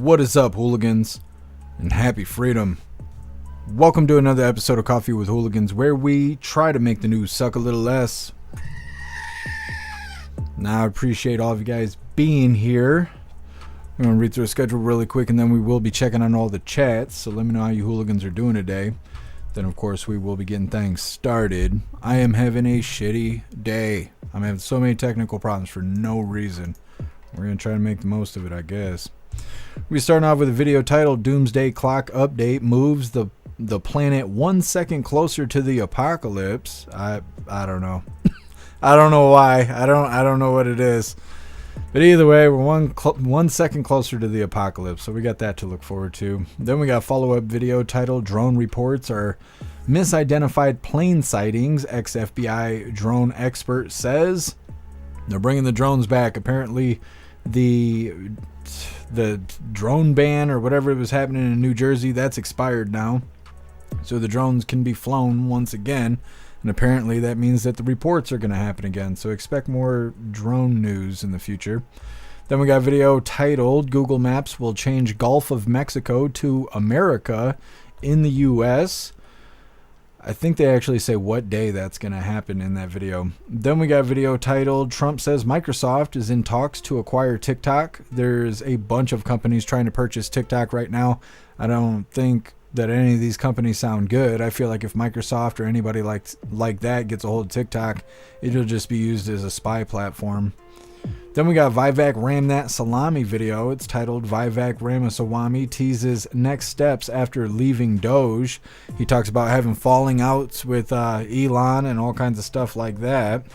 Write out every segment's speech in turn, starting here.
What is up, hooligans? And happy freedom. Welcome to another episode of Coffee with Hooligans, where we try to make the news suck a little less. Now, I appreciate all of you guys being here. I'm going to read through a schedule really quick, and then we will be checking on all the chats. So let me know how you hooligans are doing today. Then, of course, we will be getting things started. I am having a shitty day. I'm having so many technical problems for no reason. We're going to try to make the most of it, I guess. We're starting off with a video titled Doomsday Clock Update Moves the planet 1 second closer to the apocalypse. I don't know. I don't know why. I don't know what it is. But either way, we're 1 second closer to the apocalypse, so we got that to look forward to. Then we got a follow-up video titled Drone Reports Are Misidentified Plane Sightings. Ex-FBI drone expert says they're bringing the drones back. Apparently, the drone ban or whatever was happening in New Jersey, that's expired now. So the drones can be flown once again. And apparently that means that the reports are going to happen again. So expect more drone news in the future. Then we got a video titled Google Maps Will Change Gulf of Mexico to America in the U.S. I think they actually say what day that's going to happen in that video. Then we got a video titled Trump Says Microsoft is in talks to acquire TikTok. There's a bunch of companies trying to purchase TikTok right now. I don't think that any of these companies sound good. I feel like if Microsoft or anybody like that gets a hold of TikTok, it'll just be used as a spy platform. Then we got Vivek Ramnath Salami video. It's titled Vivek Ramaswamy teases next steps after leaving Doge. He talks about having falling outs with Elon and all kinds of stuff like that.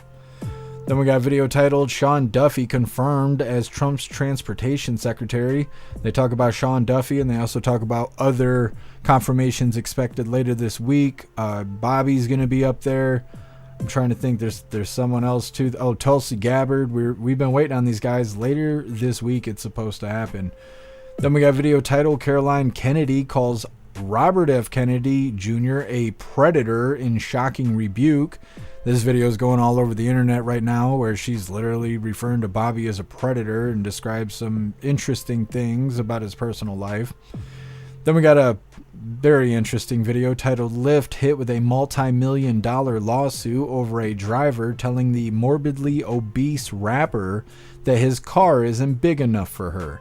Then we got a video titled Sean Duffy confirmed as Trump's transportation secretary. They talk about Sean Duffy, and they also talk about other confirmations expected later this week. Bobby's going to be up there. I'm trying to think. There's someone else too. Oh, Tulsi Gabbard. We've been waiting on these guys. Later this week, it's supposed to happen. Then we got a video titled Caroline Kennedy calls Robert F. Kennedy Jr. a predator in shocking rebuke. This video is going all over the internet right now, where she's literally referring to Bobby as a predator and describes some interesting things about his personal life. Then we got a very interesting video titled Lyft hit with a multi-million-dollar lawsuit over a driver telling the morbidly obese rapper that his car isn't big enough for her.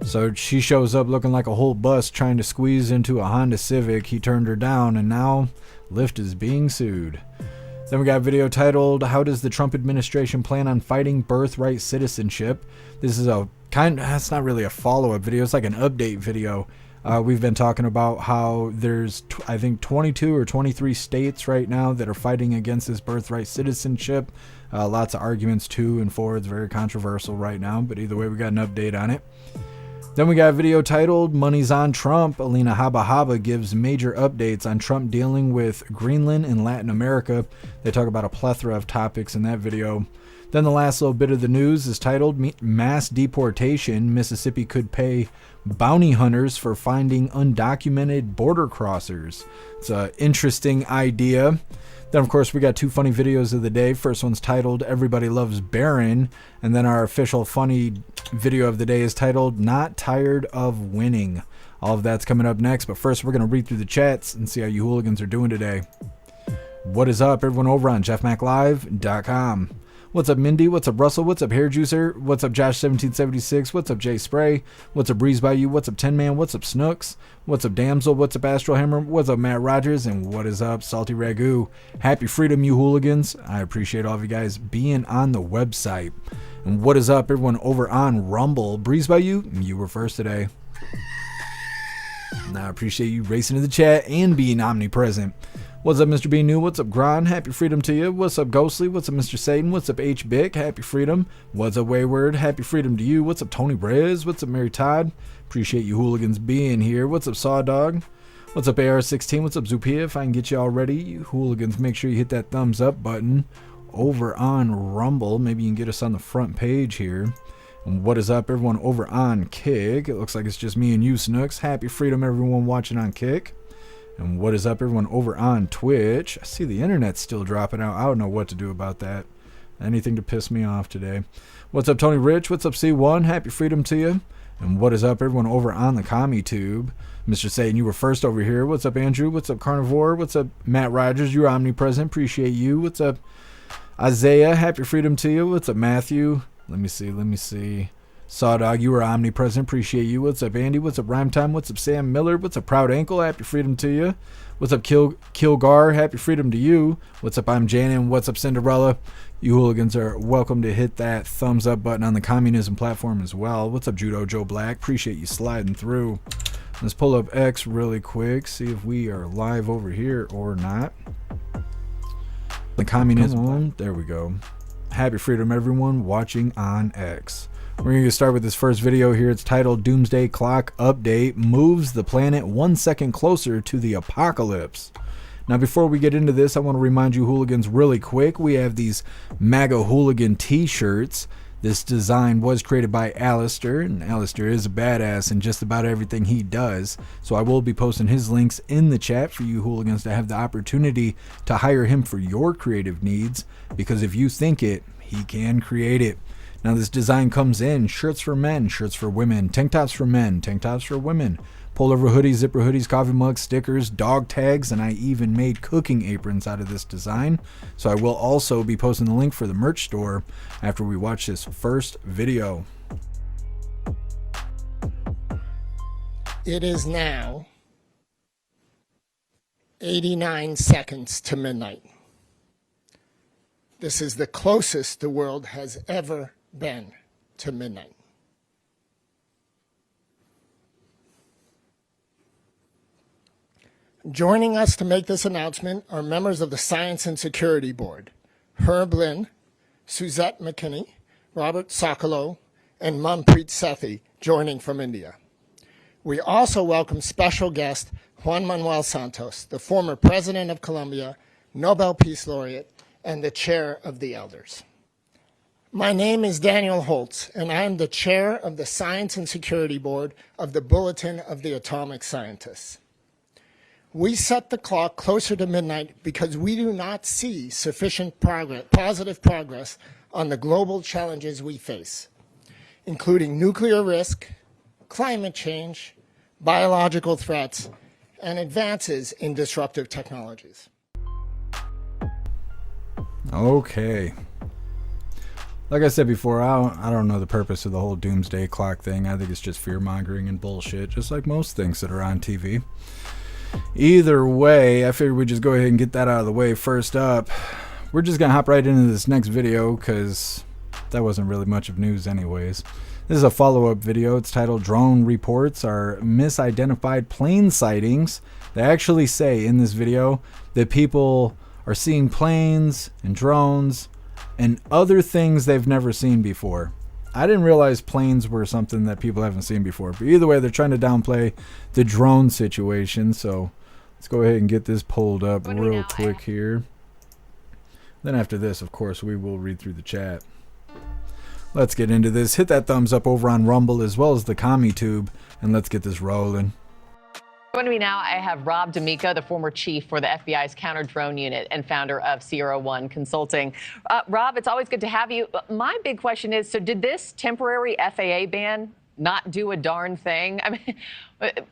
So she shows up looking like a whole bus trying to squeeze into a Honda Civic. He turned her down, and now Lyft is being sued. Then we got a video titled How Does the Trump Administration Plan on Fighting Birthright Citizenship? This is it's not really a follow-up video. It's like an update video. We've been talking about how there's, I think, 22 or 23 states right now that are fighting against this birthright citizenship. Lots of arguments to and for. It's very controversial right now, but either way, we got an update on it. Then we got a video titled Money's on Trump. Alina Habba Habba gives major updates on Trump dealing with Greenland and Latin America. They talk about a plethora of topics in that video. Then the last little bit of the news is titled Mass Deportation. Mississippi could pay bounty hunters for finding undocumented border crossers. It's an interesting idea. Then, of course, we got two funny videos of the day. First one's titled Everybody Loves Barron. And then our official funny video of the day is titled Not Tired of Winning. All of that's coming up next. But first, we're going to read through the chats and see how you hooligans are doing today. What is up, everyone over on jeffmaclive.com. What's up, Mindy? What's up, Russell? What's up, Hair Juicer? What's up, Josh1776? What's up, Jay Spray? What's up, Breeze by You? What's up, 10 Man? What's up, Snooks? What's up, Damsel? What's up, Astro Hammer? What's up, Matt Rogers? And what is up, Salty Ragu? Happy freedom, you hooligans. I appreciate all of you guys being on the website. And what is up, everyone over on Rumble? Breeze by You? You were first today. And I appreciate you racing to the chat and being omnipresent. What's up, Mr. B New? What's up, Gron? Happy freedom to you. What's up, Ghostly? What's up, Mr. Satan? What's up, H Bick? Happy freedom. What's up, Wayward? Happy freedom to you. What's up, Tony Brez? What's up, Mary Todd? Appreciate you hooligans being here. What's up, Sawdog? What's up, AR16? What's up, Zupia? If I can get you all ready, you hooligans, make sure you hit that thumbs up button over on Rumble. Maybe you can get us on the front page here. And what is up, everyone over on Kick? It looks like it's just me and you, Snooks. Happy freedom, everyone watching on Kick. And what is up, everyone over on Twitch? I see the internet's still dropping out. I don't know what to do about that. Anything to piss me off today. What's up, Tony Rich? What's up, C1? Happy freedom to you. And what is up, everyone over on the CommuTube? Mr. Satan, you were first over here. What's up, Andrew? What's up, Carnivore? What's up, Matt Rogers? You're omnipresent. Appreciate you. What's up, Isaiah? Happy freedom to you. What's up, Matthew? Let me see. Sawdog, you are omnipresent. Appreciate you. What's up, Andy? What's up, Rhyme Time? What's up, Sam Miller? What's up, Proud Ankle? Happy freedom to you. What's up, Kilgar? Happy freedom to you. What's up, I'm Janin. What's up, Cinderella? You hooligans are welcome to hit that thumbs up button on the communism platform as well. What's up, Judo Joe Black? Appreciate you sliding through. Let's pull up X really quick, see if we are live over here or not. The communism, there we go. Happy freedom, everyone watching on X. We're going to start with this first video here. It's titled Doomsday Clock Update Moves the Planet 1 Second Closer to the Apocalypse. Now, before we get into this, I want to remind you hooligans really quick, we have these MAGA Hooligan t-shirts. This design was created by Alistair, and Alistair is a badass in just about everything he does. So I will be posting his links in the chat for you hooligans to have the opportunity to hire him for your creative needs, because if you think it, he can create it. Now, this design comes in shirts for men, shirts for women, tank tops for men, tank tops for women, pullover hoodies, zipper hoodies, coffee mugs, stickers, dog tags, and I even made cooking aprons out of this design. So I will also be posting the link for the merch store after we watch this first video. It is now 89 seconds to midnight. This is the closest the world has ever been to midnight. Joining us to make this announcement are members of the Science and Security Board, Herb Lynn, Suzette McKinney, Robert Sokolow, and Manpreet Sethi, joining from India. We also welcome special guest Juan Manuel Santos, the former President of Colombia, Nobel Peace Laureate, and the Chair of the Elders. My name is Daniel Holtz, and I am the Chair of the Science and Security Board of the Bulletin of the Atomic Scientists. We set the clock closer to midnight because we do not see sufficient positive progress on the global challenges we face, including nuclear risk, climate change, biological threats, and advances in disruptive technologies. Okay. Like I said before, I don't know the purpose of the whole doomsday clock thing. I think it's just fear-mongering and bullshit, just like most things that are on TV. Either way, I figured we'd just go ahead and get that out of the way. First up, we're just going to hop right into this next video because that wasn't really much of news anyways. This is a follow-up video. It's titled Drone Reports Are Misidentified Plane Sightings. They actually say in this video that people are seeing planes and drones and other things they've never seen before. I didn't realize planes were something that people haven't seen before. But either way, they're trying to downplay the drone situation. So let's go ahead and get this pulled up real quick here. Then after this, of course, we will read through the chat. Let's get into this. Hit that thumbs up over on Rumble as well as the CommuTube. And let's get this rolling. Joining me now, I have Rob D'Amico, the former chief for the FBI's counter-drone unit and founder of Sierra One Consulting. Rob, it's always good to have you. My big question is, so did this temporary FAA ban not do a darn thing? I mean,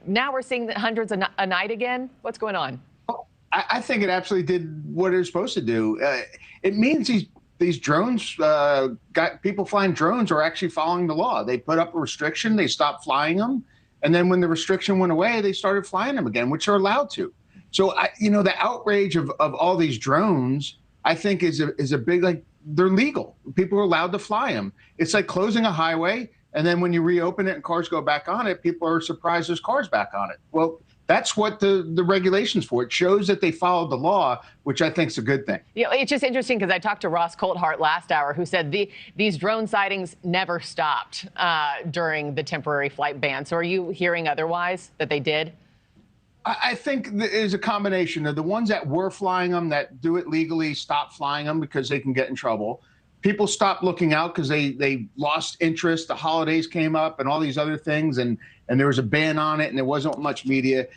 now we're seeing hundreds a night again. What's going on? I think it absolutely did what it was supposed to do. It means these drones, people flying drones are actually following the law. They put up a restriction. They stopped flying them. And then when the restriction went away, they started flying them again, which are allowed to. So, the outrage of all these drones, I think is a big, they're legal. People are allowed to fly them. It's like closing a highway. And then when you reopen it and cars go back on it, people are surprised there's cars back on it. Well, that's what the regulation's for. It shows that they followed the law, which I think is a good thing. It's just interesting because I talked to Ross Coulthart last hour, who said these drone sightings never stopped during the temporary flight ban. So are you hearing otherwise, that they did? I think there's a combination of the ones that were flying them, that do it legally, stop flying them because they can get in trouble. People stopped looking out because they lost interest. The holidays came up and all these other things, and there was a ban on it, and there wasn't much media.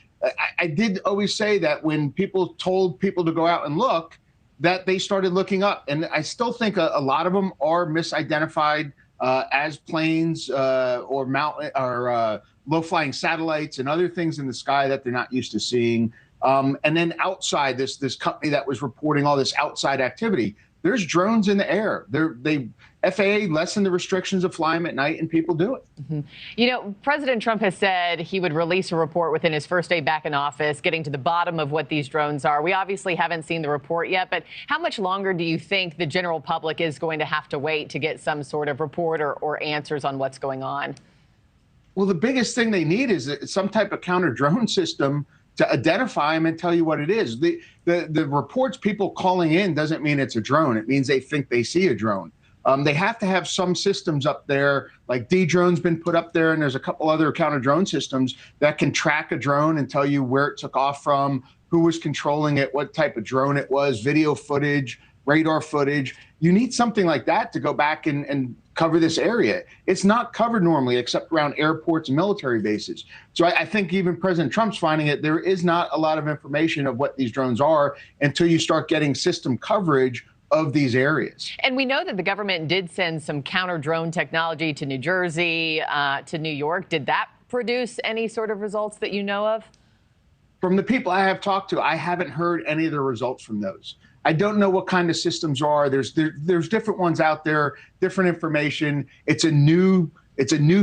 I did always say that when people told people to go out and look, that they started looking up. And I still think a lot of them are misidentified as planes or low-flying satellites and other things in the sky that they're not used to seeing. And then outside, this company that was reporting all this outside activity, there's drones in the air. FAA lessened the restrictions of flying at night, and people do it. Mm-hmm. You know, President Trump has said he would release a report within his first day back in office, getting to the bottom of what these drones are. We obviously haven't seen the report yet, but how much longer do you think the general public is going to have to wait to get some sort of report or answers on what's going on? Well, the biggest thing they need is some type of counter drone system to identify them and tell you what it is. The reports people calling in doesn't mean it's a drone. It means they think they see a drone. They have to have some systems up there, like D-Drone's been put up there, and there's a couple other counter drone systems that can track a drone and tell you where it took off from, who was controlling it, what type of drone it was, video footage, radar footage. You need something like that to go back and cover this area. It's not covered normally except around airports and military bases. So I think even President Trump's finding it, there is not a lot of information of what these drones are until you start getting system coverage of these areas. And we know that the government did send some counter drone technology to New Jersey, to New York. Did that produce any sort of results that you know of? From the people I have talked to, I haven't heard any of the results from those. I don't know what kind of systems are. There's different ones out there, different information. It's a new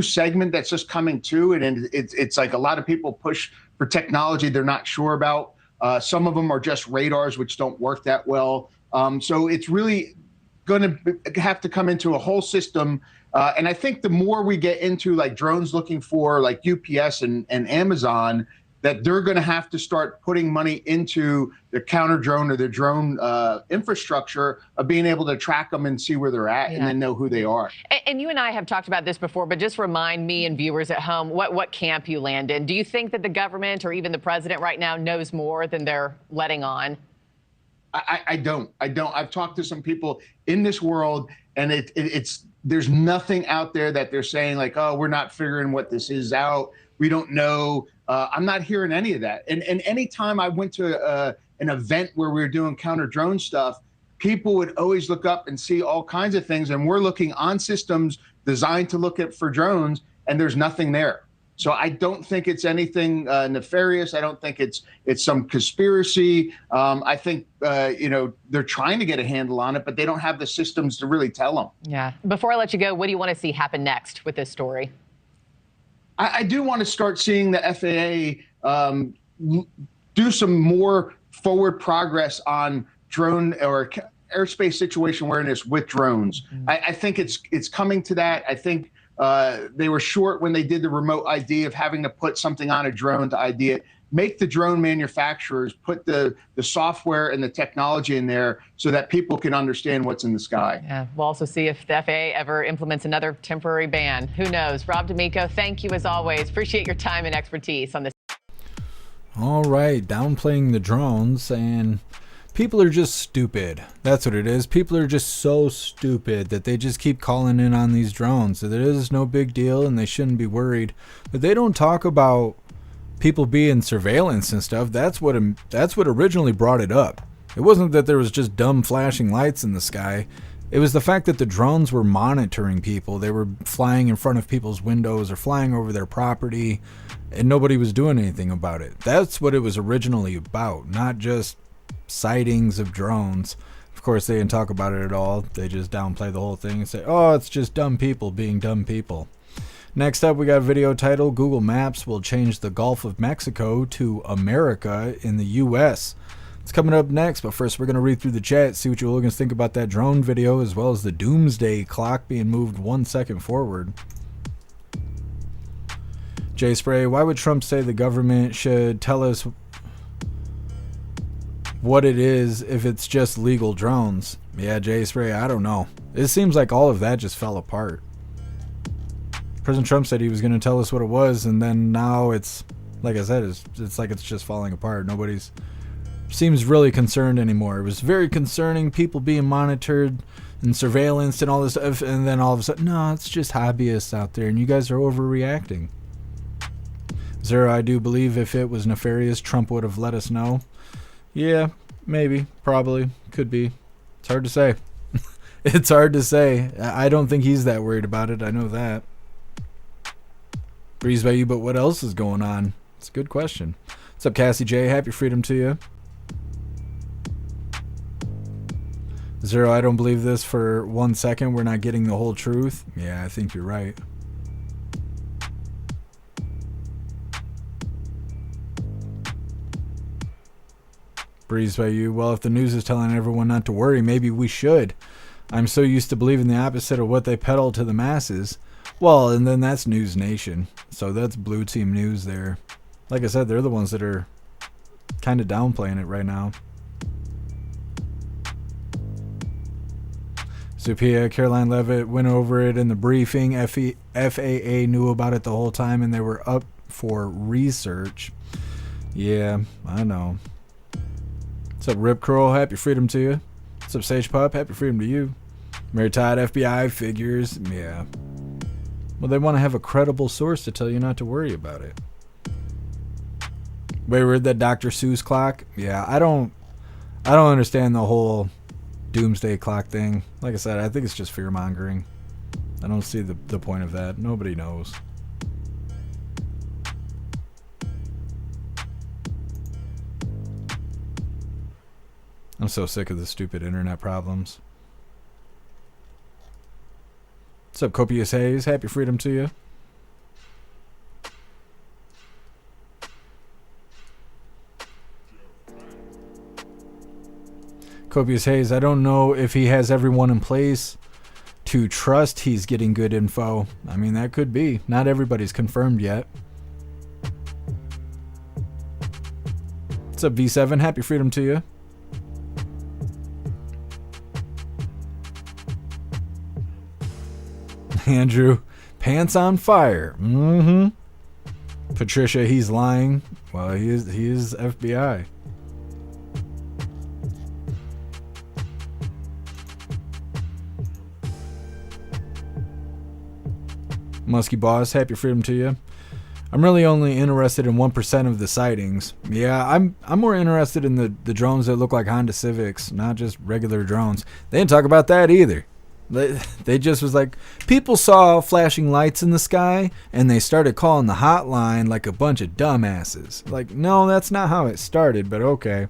segment that's just coming to it, and it's like a lot of people push for technology they're not sure about. Some of them are just radars, which don't work that well. So it's really going to have to come into a whole system. And I think the more we get into like drones looking for like UPS and Amazon, that they're going to have to start putting money into the counter drone or the drone infrastructure of being able to track them and see where they're at and then know who they are. And you and I have talked about this before, but just remind me and viewers at home what camp you land in. Do you think that the government or even the president right now knows more than they're letting on? I don't. I've talked to some people in this world, and there's nothing out there that they're saying like, oh, we're not figuring what this is out. We don't know. I'm not hearing any of that. And anytime I went to an event where we were doing counter drone stuff, people would always look up and see all kinds of things. And we're looking on systems designed to look at for drones, and there's nothing there. So I don't think it's anything nefarious. I don't think it's some conspiracy. I think, they're trying to get a handle on it, but they don't have the systems to really tell them. Yeah. Before I let you go, what do you want to see happen next with this story? I do want to start seeing the FAA do some more forward progress on drone or airspace situation awareness with drones. Mm-hmm. I think it's coming to that. I think they were short when they did the remote ID of having to put something on a drone to ID it. Make the drone manufacturers put the software and the technology in there so that people can understand what's in the sky. Yeah, we'll also see if the FAA ever implements another temporary ban. Who knows? Rob D'Amico, thank you as always. Appreciate your time and expertise on this. All right, downplaying the drones, and people are just stupid. That's what it is. People are just so stupid that they just keep calling in on these drones. It is no big deal, and they shouldn't be worried. But they don't talk about people being surveillance and stuff. That's what originally brought it up. It wasn't that there was just dumb flashing lights in the sky. It was the fact that the drones were monitoring people. They were flying in front of people's windows or flying over their property, and nobody was doing anything about it. That's what it was originally about, not just sightings of drones. Of course, they didn't talk about it at all. They just downplay the whole thing and say, oh, it's just dumb people being dumb people. Next up, we got a video titled Google Maps will change the Gulf of Mexico to America in the U.S. It's coming up next, but first we're going to read through the chat, see what you hooligans think about that drone video, as well as the doomsday clock being moved 1 second forward. Jay Spray, why would Trump say the government should tell us what it is if it's just legal drones? Yeah, Jay Spray, I don't know. It seems like all of that just fell apart. President Trump said he was going to tell us what it was, and then now it's, like I said, it's like it's just falling apart. Nobody's seems really concerned anymore. It was very concerning, people being monitored and surveillance and all this stuff, and then all of a sudden, no, it's just hobbyists out there, and you guys are overreacting. Zero, I do believe if it was nefarious, Trump would have let us know. Yeah, maybe, probably, could be. It's hard to say. It's hard to say. I don't think he's that worried about it. I know that. Breeze by you, but what else is going on? It's a good question. What's up, Cassie J? Happy freedom to you. Zero, I don't believe this for 1 second. We're not getting the whole truth. Yeah, I think you're right. Breeze by you. Well, if the news is telling everyone not to worry, maybe we should. I'm so used to believing the opposite of what they peddle to the masses. Well, and then that's News Nation. So that's blue team news there. Like I said, they're the ones that are kind of downplaying it right now. Zupia, Caroline Levitt went over it in the briefing. FAA knew about it the whole time and they were up for research. Yeah, I know. What's up, Rip Curl? Happy freedom to you. What's up, Sage Pup? Happy freedom to you. Mary Todd, FBI figures. Yeah. Well, they want to have a credible source to tell you not to worry about it. Wait, read that Dr. Seuss clock? Yeah, I don't understand the whole doomsday clock thing. Like I said, I think it's just fear mongering. I don't see the point of that. Nobody knows. I'm so sick of the stupid internet problems. What's up, Copious Hayes? Happy freedom to you. Copious Hayes, I don't know if he has everyone in place to trust he's getting good info. I mean, that could be. Not everybody's confirmed yet. What's up, V7? Happy freedom to you. Andrew, pants on fire. Mm-hmm. Patricia, he's lying. Well, he is FBI. Musky Boss, happy freedom to you. I'm really only interested in 1% of the sightings. Yeah, I'm more interested in the drones that look like Honda Civics, not just regular drones. They didn't talk about that either. They just was like, people saw flashing lights in the sky and they started calling the hotline like a bunch of dumbasses. Like, no, that's not how it started, but okay.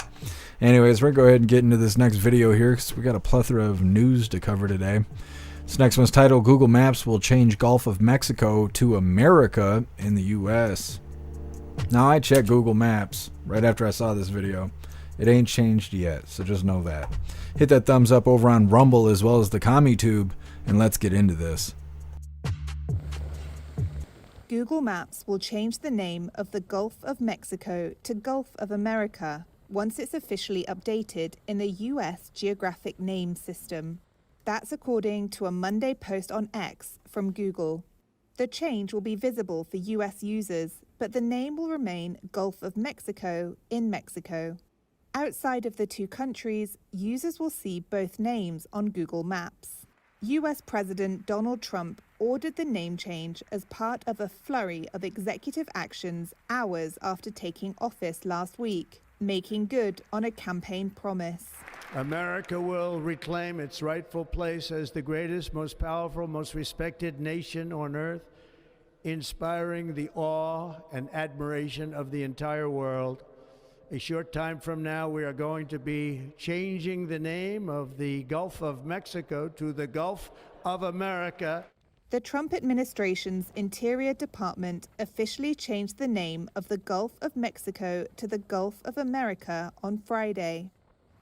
Anyways, we're going to go ahead and get into this next video here because we got a plethora of news to cover today. This next one's titled, Google Maps will change Gulf of Mexico to America in the U.S. Now, I checked Google Maps right after I saw this video. It ain't changed yet, so just know that. Hit that thumbs up over on Rumble as well as the CommiTube, and let's get into this. Google Maps will change the name of the Gulf of Mexico to Gulf of America once it's officially updated in the U.S. Geographic Name System. That's according to a Monday post on X from Google. The change will be visible for U.S. users, but the name will remain Gulf of Mexico in Mexico. Outside of the two countries, users will see both names on Google Maps. U.S. President Donald Trump ordered the name change as part of a flurry of executive actions hours after taking office last week, making good on a campaign promise. America will reclaim its rightful place as the greatest, most powerful, most respected nation on earth, inspiring the awe and admiration of the entire world. A short time from now, we are going to be changing the name of the Gulf of Mexico to the Gulf of America. The Trump administration's Interior Department officially changed the name of the Gulf of Mexico to the Gulf of America on Friday.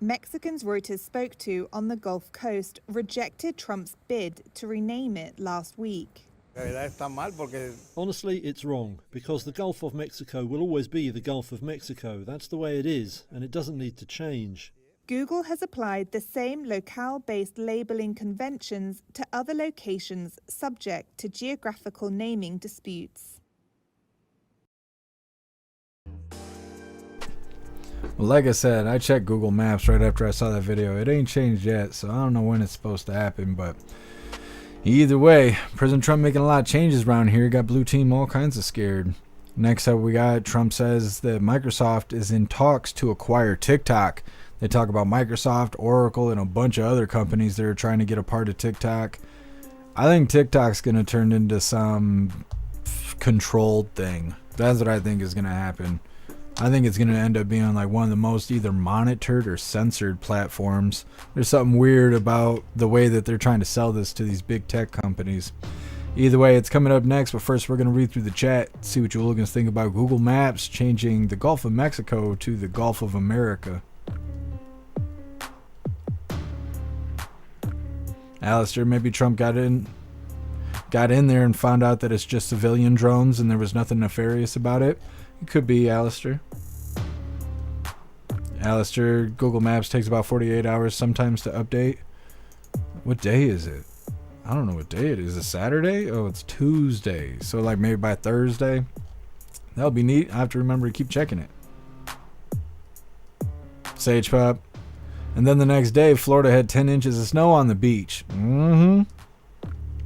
Mexicans Reuters spoke to on the Gulf Coast rejected Trump's bid to rename it last week. Honestly, it's wrong, because the Gulf of Mexico will always be the Gulf of Mexico. That's the way it is, and it doesn't need to change. Google has applied the same locale-based labeling conventions to other locations subject to geographical naming disputes. Well, like I said, I checked Google Maps right after I saw that video. It ain't changed yet, so I don't know when it's supposed to happen, but either way, President Trump making a lot of changes around here. Got blue team all kinds of scared. Next up, we got Trump says that Microsoft is in talks to acquire TikTok. They talk about Microsoft, Oracle, and a bunch of other companies that are trying to get a part of TikTok. I think TikTok's going to turn into some controlled thing. That's what I think is going to happen. I think it's going to end up being like one of the most either monitored or censored platforms. There's something weird about the way that they're trying to sell this to these big tech companies. Either way, it's coming up next, but first we're going to read through the chat, see what you hooligans think about Google Maps changing the Gulf of Mexico to the Gulf of America. Alistair, maybe Trump got in there and found out that it's just civilian drones and there was nothing nefarious about it. It could be, Alistair. Alistair, Google Maps takes about 48 hours sometimes to update. What day is it? I don't know what day it is. Is it Saturday? Oh, it's Tuesday. So like maybe by Thursday. That'll be neat. I have to remember to keep checking it. Sage Pop. And then the next day, Florida had 10 inches of snow on the beach. No,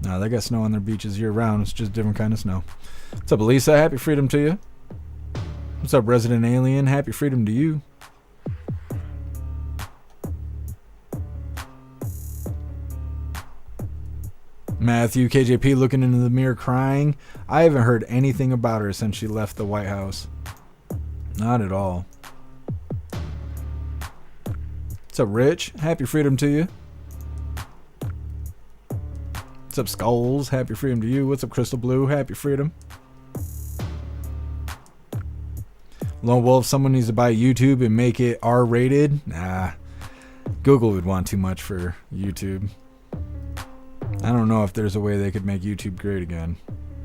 they got snow on their beaches year round. It's just a different kind of snow. What's up, Elisa? Happy freedom to you. What's up, Resident Alien? Happy freedom to you. Matthew, KJP looking into the mirror crying. I haven't heard anything about her since she left the White House. Not at all. What's up, Rich? Happy freedom to you. What's up, Skulls? Happy freedom to you. What's up, Crystal Blue? Happy freedom. Lone Wolf, someone needs to buy YouTube and make it R-rated. Nah. Google would want too much for YouTube. I don't know if there's a way they could make YouTube great again.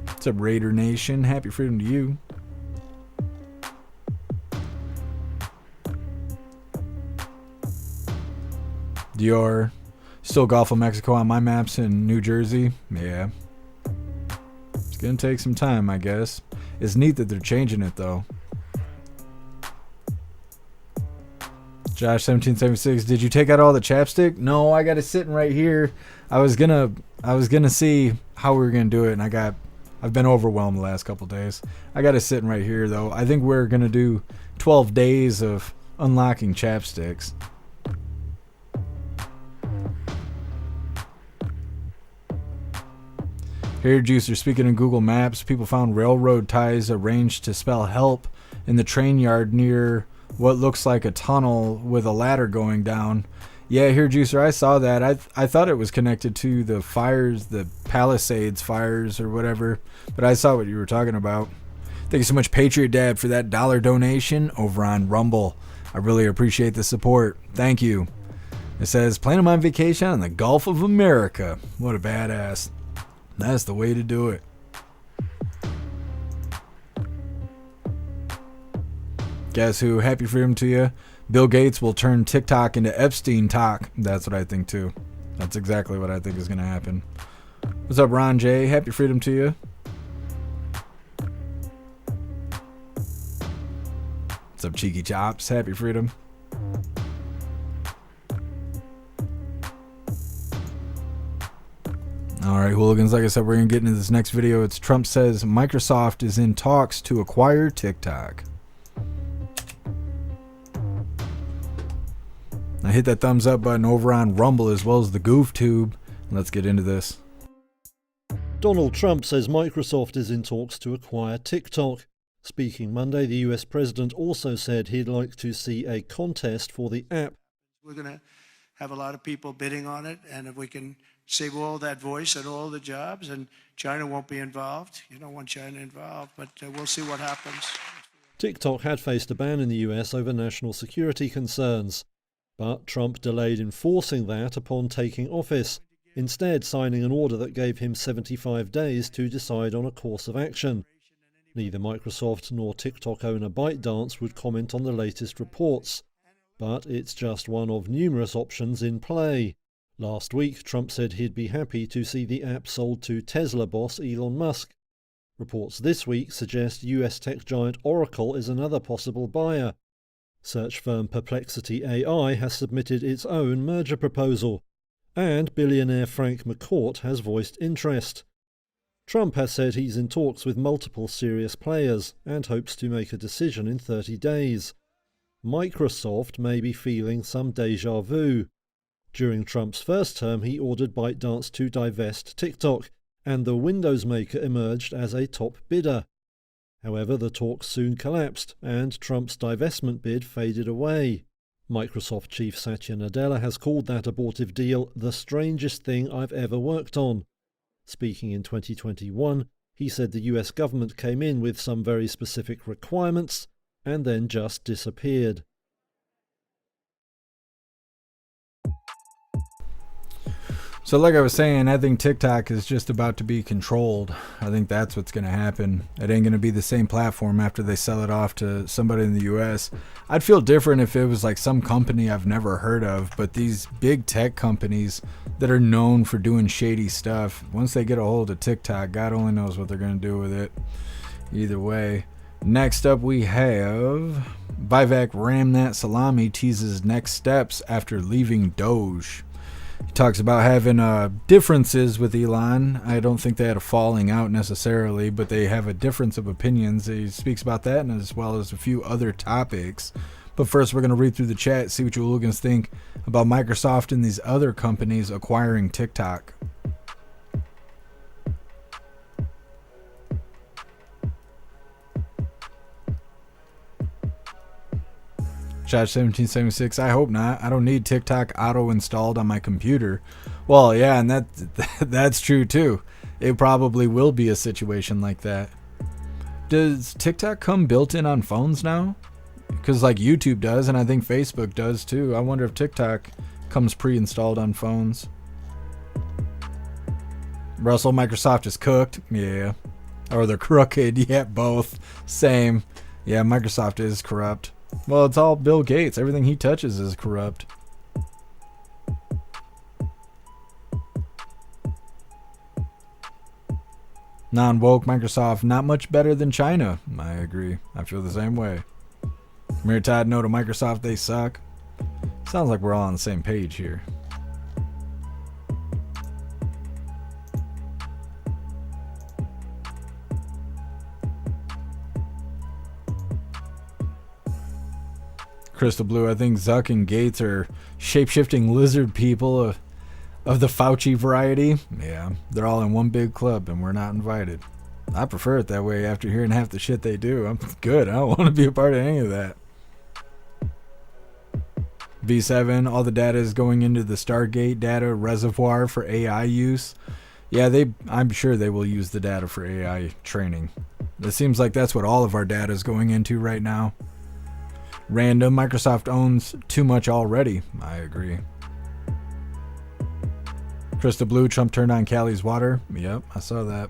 What's up, Raider Nation? Happy freedom to you. Dior. Still Gulf of Mexico on my maps in New Jersey. Yeah. It's going to take some time, I guess. It's neat that they're changing it, though. Josh 1776, did you take out all the chapstick? No, I got it sitting right here. I was gonna see how we were gonna do it, and I've been overwhelmed the last couple days. I got it sitting right here though. I think we're gonna do 12 days of unlocking chapsticks. Here, Juicer, speaking of Google Maps, people found railroad ties arranged to spell help in the train yard near what looks like a tunnel with a ladder going down. Yeah, here, Juicer, I saw that. I thought it was connected to the fires, the Palisades fires or whatever, but I saw what you were talking about. Thank you so much, Patriot Dad, for that $1 donation over on Rumble. I really appreciate the support. Thank you. It says, planning my vacation on the Gulf of America. What a badass. That's the way to do it. Guess who? Happy freedom to you. Bill Gates will turn TikTok into Epstein talk. That's what I think too. That's exactly what I think is going to happen. What's up, Ron J? Happy freedom to you. What's up, Cheeky Chops? Happy freedom. Alright, hooligans, like I said, we're going to get into this next video. It's Trump says Microsoft is in talks to acquire TikTok. Now hit that thumbs up button over on Rumble as well as the GoofTube. Let's get into this. Donald Trump says Microsoft is in talks to acquire TikTok. Speaking Monday, the US president also said he'd like to see a contest for the app. We're going to have a lot of people bidding on it, and if we can save all that voice and all the jobs, and China won't be involved. You don't want China involved, but we'll see what happens. TikTok had faced a ban in the US over national security concerns, but Trump delayed enforcing that upon taking office, instead signing an order that gave him 75 days to decide on a course of action. Neither Microsoft nor TikTok owner ByteDance would comment on the latest reports, but it's just one of numerous options in play. Last week, Trump said he'd be happy to see the app sold to Tesla boss Elon Musk. Reports this week suggest US tech giant Oracle is another possible buyer. Search firm Perplexity AI has submitted its own merger proposal, and billionaire Frank McCourt has voiced interest. Trump has said he's in talks with multiple serious players and hopes to make a decision in 30 days. Microsoft may be feeling some deja vu. During Trump's first term, he ordered ByteDance to divest TikTok, and the Windows maker emerged as a top bidder. However, the talks soon collapsed, and Trump's divestment bid faded away. Microsoft chief Satya Nadella has called that abortive deal the strangest thing I've ever worked on. Speaking in 2021, he said the US government came in with some very specific requirements and then just disappeared. So like I was saying, I think TikTok is just about to be controlled. I think that's what's going to happen. It ain't going to be the same platform after they sell it off to somebody in the US. I'd feel different if it was like some company I've never heard of, but these big tech companies that are known for doing shady stuff, once they get a hold of TikTok, God only knows what they're going to do with it. Either way. Next up we have Vivek Ramnath Salami teases next steps after leaving Doge. He talks about having differences with Elon. I don't think they had a falling out necessarily, but they have a difference of opinions. He speaks about that, and as well as a few other topics. But first, we're going to read through the chat, see what you hooligans think about Microsoft and these other companies acquiring TikTok. Josh 1776, I hope not. I don't need TikTok auto installed on my computer. Well, yeah, and that's true too. It probably will be a situation like that. Does TikTok come built in on phones now? Because like YouTube does, and I think Facebook does too. I wonder if TikTok comes pre-installed on phones. Russell, Microsoft is cooked. Yeah. Or they're crooked. Yeah, both. Same. Yeah, Microsoft is corrupt. Well, it's all Bill Gates. Everything he touches is corrupt. Non-woke Microsoft, not much better than China. I agree. I feel the same way. Mir Todd, no to Microsoft, they suck. Sounds like we're all on the same page here. Crystal Blue, I think Zuck and Gates are shape-shifting lizard people of the Fauci variety. Yeah, they're all in one big club and we're not invited. I prefer it that way after hearing half the shit they do. I'm good. I don't want to be a part of any of that. V7, all the data is going into the Stargate data reservoir for AI use. Yeah, I'm sure they will use the data for AI training. It seems like that's what all of our data is going into right now. Random, Microsoft owns too much already. I agree. Crystal Blue, Trump turned on Callie's water. Yep, I saw that.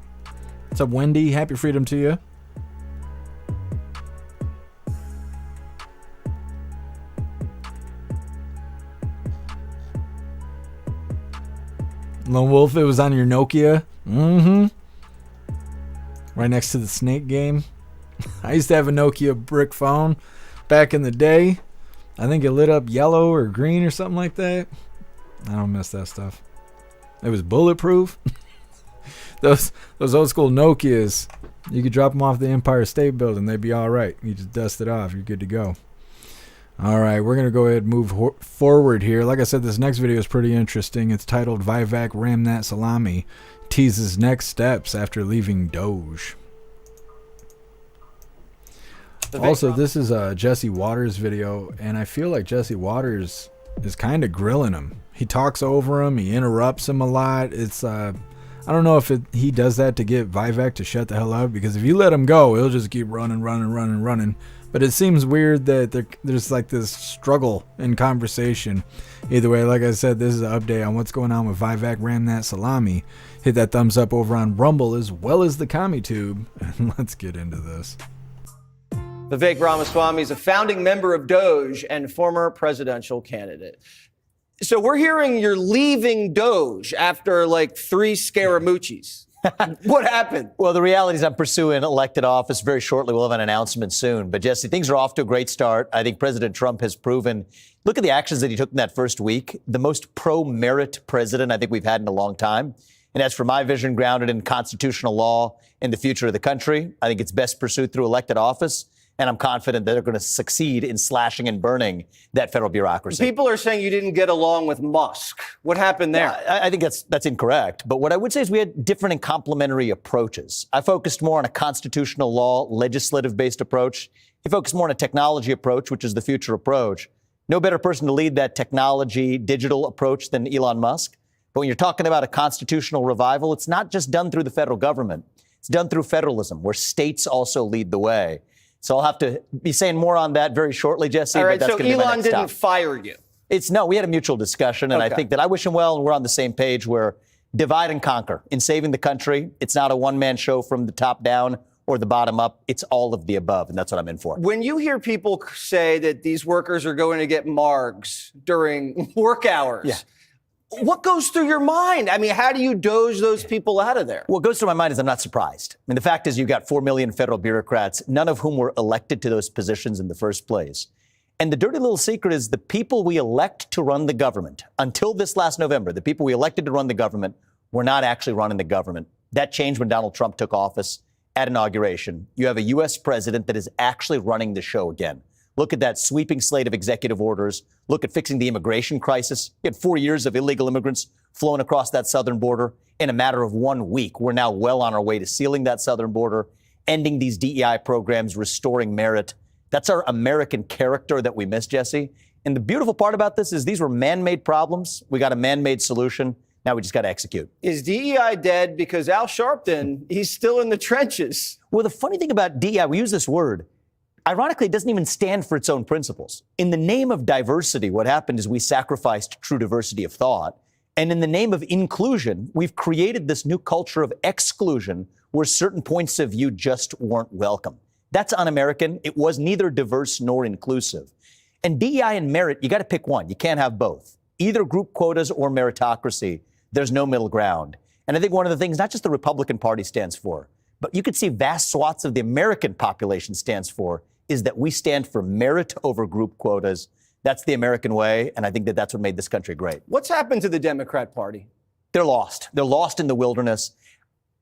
What's up, Wendy? Happy freedom to you. Lone Wolf, it was on your Nokia. Mm-hmm. Right next to the Snake game. I used to have a Nokia brick phone back in the day. I think it lit up yellow or green or something like that. I don't miss that stuff. It was bulletproof. those old school Nokias, you could drop them off the Empire State Building. They'd be all right. You just dust it off. You're good to go. All right, we're going to go ahead and move forward here. Like I said, this next video is pretty interesting. It's titled Vivek Ramnath Salami teases next steps after leaving Doge. Also, this is a Jesse Waters video, and I feel like Jesse Waters is kind of grilling him. He talks over him. He interrupts him a lot. It's I don't know if he does that to get Vivek to shut the hell up, because if you let him go, he'll just keep running. But it seems weird that there's like this struggle in conversation. Either way, like I said, this is an update on what's going on with Vivek Ramnath Salami. Hit that thumbs up over on Rumble as well as the CommiTube, and let's get into this. Vivek Ramaswamy is a founding member of Doge and former presidential candidate. So we're hearing you're leaving Doge after like 3 Scaramucci's. What happened? Well, the reality is I'm pursuing elected office very shortly. We'll have an announcement soon. But, Jesse, things are off to a great start. I think President Trump has proven, look at the actions that he took in that first week, the most pro-merit president I think we've had in a long time. And as for my vision grounded in constitutional law and the future of the country, I think it's best pursued through elected office. And I'm confident that they're going to succeed in slashing and burning that federal bureaucracy. People are saying you didn't get along with Musk. What happened there? I think that's incorrect. But what I would say is we had different and complementary approaches. I focused more on a constitutional law, legislative-based approach. He focused more on a technology approach, which is the future approach. No better person to lead that technology, digital approach than Elon Musk. But when you're talking about a constitutional revival, it's not just done through the federal government. It's done through federalism, where states also lead the way. So I'll have to be saying more on that very shortly, Jesse. All right, but that's so gonna be my Elon next didn't stop. fire you. No, we had a mutual discussion, and I think that I wish him well, and we're on the same page where divide and conquer in saving the country. It's not a one-man show from the top down or the bottom up. It's all of the above, and that's what I'm in for. When you hear people say that these workers are going to get margs during work hours, what goes through your mind? I mean, how do you doge those people out of there? What goes through my mind is I'm not surprised. I mean, the fact is you've got 4 million federal bureaucrats, none of whom were elected to those positions in the first place. And the dirty little secret is the people we elect to run the government, until this last November, the people we elected to run the government were not actually running the government. That changed when Donald Trump took office at inauguration. You have a U.S. president that is actually running the show again. Look at that sweeping slate of executive orders. Look at fixing the immigration crisis. You had 4 years of illegal immigrants flowing across that southern border. In a matter of 1 week, we're now well on our way to sealing that southern border, ending these DEI programs, restoring merit. That's our American character that we miss, Jesse. And the beautiful part about this is these were man-made problems. We got a man-made solution. Now we just got to execute. Is DEI dead? Because Al Sharpton, he's still in the trenches. Well, the funny thing about DEI, we use this word. Ironically, it doesn't even stand for its own principles. In the name of diversity, what happened is we sacrificed true diversity of thought. And in the name of inclusion, we've created this new culture of exclusion where certain points of view just weren't welcome. That's un-American. It was neither diverse nor inclusive. And DEI and merit, you got to pick one. You can't have both. Either group quotas or meritocracy. There's no middle ground. And I think one of the things not just the Republican Party stands for, but you could see vast swaths of the American population stands for, is that we stand for merit over group quotas. That's the American way, and I think that that's what made this country great. What's happened to the Democrat Party? They're lost. They're lost in the wilderness.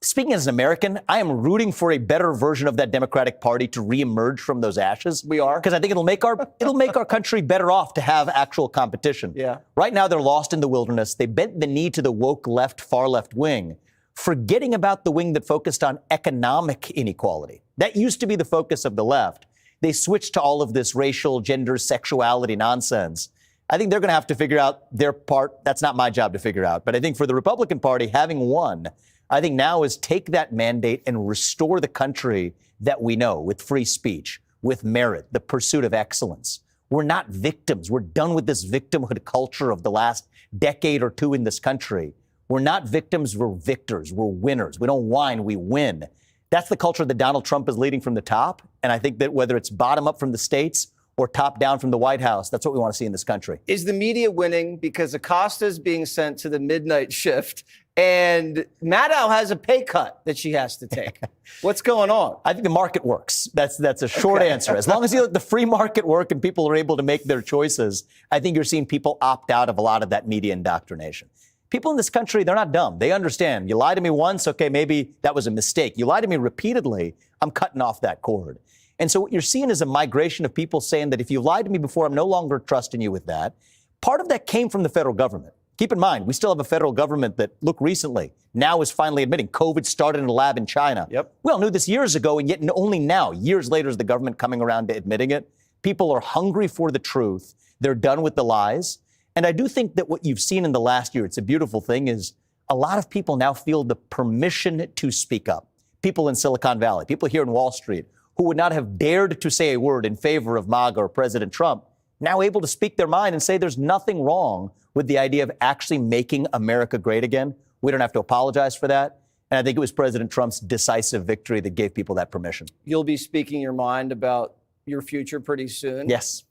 Speaking as an American, I am rooting for a better version of that Democratic Party to reemerge from those ashes. We are? Because I think it'll make our country better off to have actual competition. Yeah. Right now, they're lost in the wilderness. They bent the knee to the woke left, far left wing, forgetting about the wing that focused on economic inequality. That used to be the focus of the left. They switched to all of this racial, gender, sexuality nonsense. I think they're going to have to figure out their part. That's not my job to figure out. But I think for the Republican Party, having won, I think now is take that mandate and restore the country that we know with free speech, with merit, the pursuit of excellence. We're not victims. We're done with this victimhood culture of the last decade or two in this country. We're not victims. We're victors. We're winners. We don't whine. We win. That's the culture that Donald Trump is leading from the top. And I think that whether it's bottom up from the states or top down from the White House, that's what we want to see in this country. Is the media winning because Acosta's being sent to the midnight shift and Maddow has a pay cut that she has to take? What's going on? I think the market works. That's a short answer. As long as you let the free market work and people are able to make their choices, I think you're seeing people opt out of a lot of that media indoctrination. People in this country, they're not dumb. They understand. You lie to me once, okay, maybe that was a mistake. You lie to me repeatedly, I'm cutting off that cord. And so what you're seeing is a migration of people saying that if you lied to me before, I'm no longer trusting you with that. Part of that came from the federal government. Keep in mind, we still have a federal government that, look, recently, now is finally admitting COVID started in a lab in China. Yep. We all knew this years ago, and yet only now, years later, is the government coming around to admitting it. People are hungry for the truth. They're done with the lies. And I do think that what you've seen in the last year, it's a beautiful thing, is a lot of people now feel the permission to speak up. People in Silicon Valley, people here in Wall Street, who would not have dared to say a word in favor of MAGA or President Trump, now able to speak their mind and say there's nothing wrong with the idea of actually making America great again. We don't have to apologize for that. And I think it was President Trump's decisive victory that gave people that permission. You'll be speaking your mind about your future pretty soon. Yes.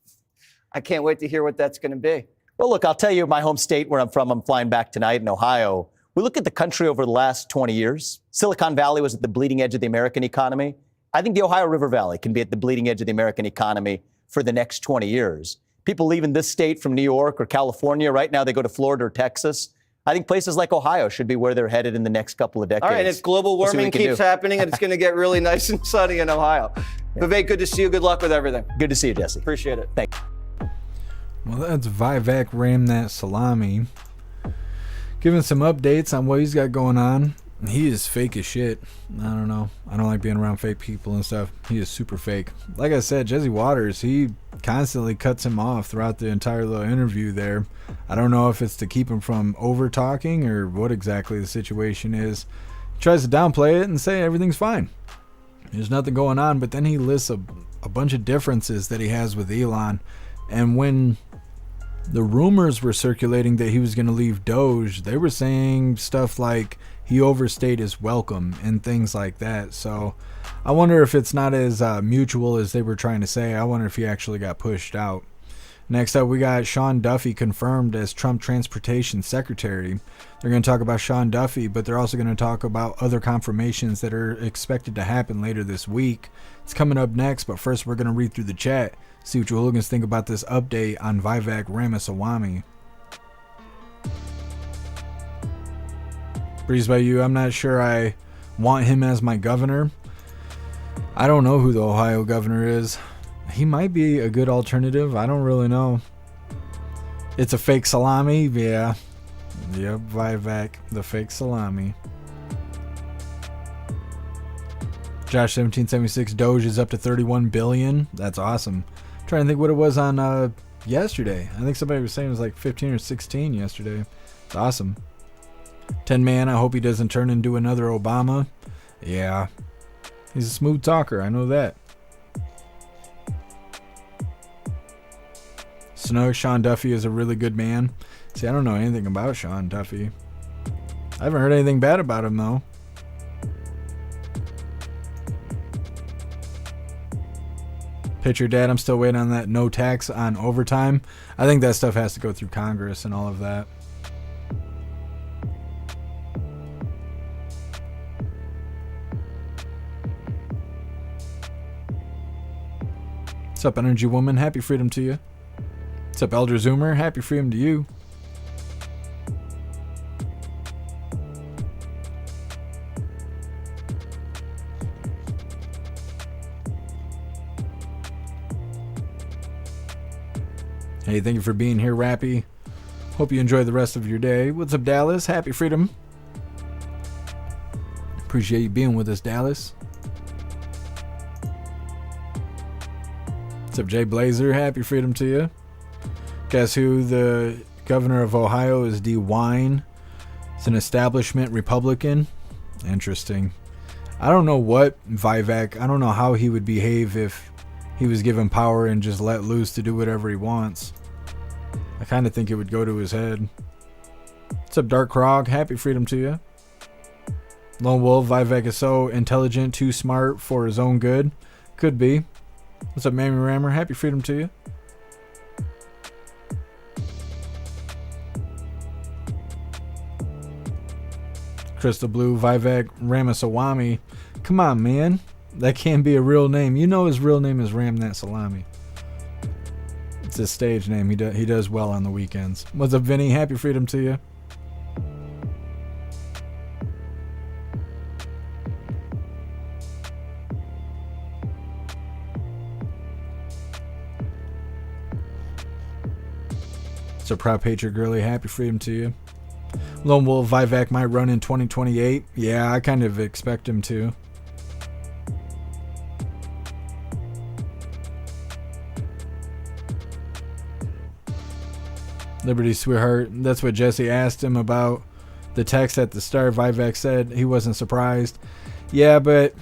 I can't wait to hear what that's going to be. Well, look, I'll tell you my home state where I'm from. I'm flying back tonight in Ohio. We look at the country over the last 20 years. Silicon Valley was at the bleeding edge of the American economy. I think the Ohio River Valley can be at the bleeding edge of the American economy for the next 20 years. People leaving this state from New York or California, right now they go to Florida or Texas. I think places like Ohio should be where they're headed in the next couple of decades. All right, and if global We'll see what warming we can keeps do. happening, and it's going to get really nice and sunny in Ohio. Vivek, good to see you. Good luck with everything. Good to see you, Jesse. Appreciate it. Thanks. Well, that's Vivek Ram That Salami. Giving some updates on what he's got going on. He is fake as shit. I don't know. I don't like being around fake people and stuff. He is super fake. Like I said, Jesse Waters, he constantly cuts him off throughout the entire little interview there. I don't know if it's to keep him from over talking or what exactly the situation is. He tries to downplay it and say everything's fine. There's nothing going on, but then he lists a bunch of differences that he has with Elon. And when the rumors were circulating that he was going to leave Doge, they were saying stuff like he overstayed his welcome and things like that. So I wonder if it's not as mutual as they were trying to say. I wonder if he actually got pushed out. Next up, we got Sean Duffy confirmed as Trump Transportation Secretary. They're going to talk about Sean Duffy, but they're also going to talk about other confirmations that are expected to happen later this week. It's coming up next, but first we're going to read through the chat, see what you hooligans think about this update on Vivek Ramaswamy. Breeze by you, I'm not sure I want him as my governor. I don't know who the Ohio governor is. He might be a good alternative. I don't really know. It's a fake salami. Yeah. Yep, Vivek, the fake salami. Josh 1776, Doge is up to 31 billion. That's awesome. I'm trying to think what it was on yesterday. I think somebody was saying it was like 15 or 16 yesterday. It's awesome. 10 Man, I hope he doesn't turn into another Obama. Yeah. He's a smooth talker, I know that. Snow, Sean Duffy is a really good man. See, I don't know anything about Sean Duffy. I haven't heard anything bad about him, though. Pitcher Dad, I'm still waiting on that no tax on overtime. I think that stuff has to go through Congress and all of that. What's up, Energy Woman? Happy freedom to you. What's up, Elder Zoomer? Happy freedom to you. Hey, thank you for being here, Rappy. Hope you enjoy the rest of your day. What's up, Dallas? Happy freedom. Appreciate you being with us, Dallas. What's up, Jay Blazer? Happy freedom to you. Guess who the governor of Ohio is? DeWine. It's an establishment Republican. Interesting. I don't know what Vivek, I don't know how he would behave if he was given power and just let loose to do whatever he wants. I kind of think it would go to his head. What's up, Dark Krog? Happy freedom to you. Lone Wolf, Vivek is so intelligent, too smart for his own good. Could be. What's up, Mammy Rammer? Happy freedom to you. Crystal Blue, Vivek Ramaswamy. Come on, man. That can't be a real name. You know his real name is Ram That Salami. It's his stage name. He does well on the weekends. What's up, Vinny? Happy freedom to you. So Proud Patriot Girly, happy freedom to you. Lone Wolf, Vivek might run in 2028. Yeah, I kind of expect him to. Liberty Sweetheart, that's what Jesse asked him about the text at the start. Vivek said he wasn't surprised. Yeah, but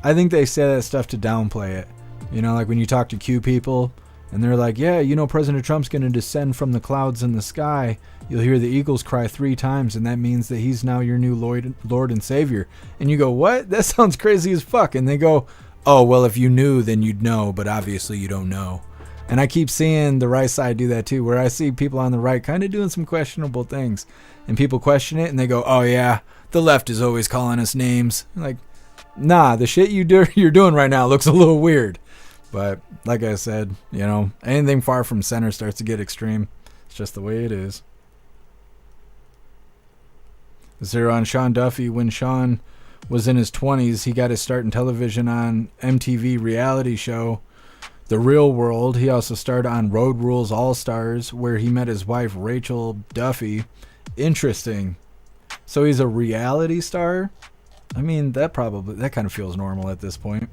I think they say that stuff to downplay it. You know, like when you talk to Q people and they're like, yeah, you know, President Trump's going to descend from the clouds in the sky. You'll hear the eagles cry 3 times, and that means that he's now your new Lord and Savior. And you go, what? That sounds crazy as fuck. And they go, oh, well, if you knew, then you'd know, but obviously you don't know. And I keep seeing the right side do that too, where I see people on the right kind of doing some questionable things. And people question it, and they go, oh, yeah, the left is always calling us names. Like, nah, the shit you're doing right now looks a little weird. But like I said, you know, anything far from center starts to get extreme. It's just the way it is. Zero on Sean Duffy. When Sean was in his 20s, he got his start in television on MTV reality show The Real World. He also starred on Road Rules All-Stars, where he met his wife Rachel Duffy. Interesting. So he's a reality star? I mean, that kind of feels normal at this point.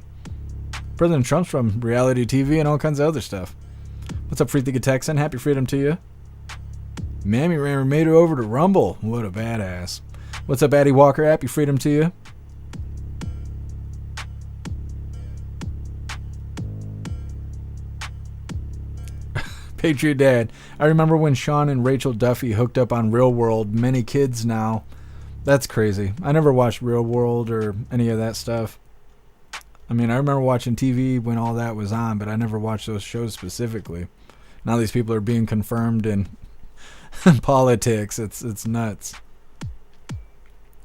President Trump's from reality TV and all kinds of other stuff. What's up, Free Thinking Texan? Happy freedom to you. Mammy Rammer made it over to Rumble. What a badass. What's up, Addie Walker? Happy freedom to you. Patriot Dad. I remember when Sean and Rachel Duffy hooked up on Real World. Many kids now. That's crazy. I never watched Real World or any of that stuff. I mean, I remember watching TV when all that was on, but I never watched those shows specifically. Now these people are being confirmed in politics. It's nuts.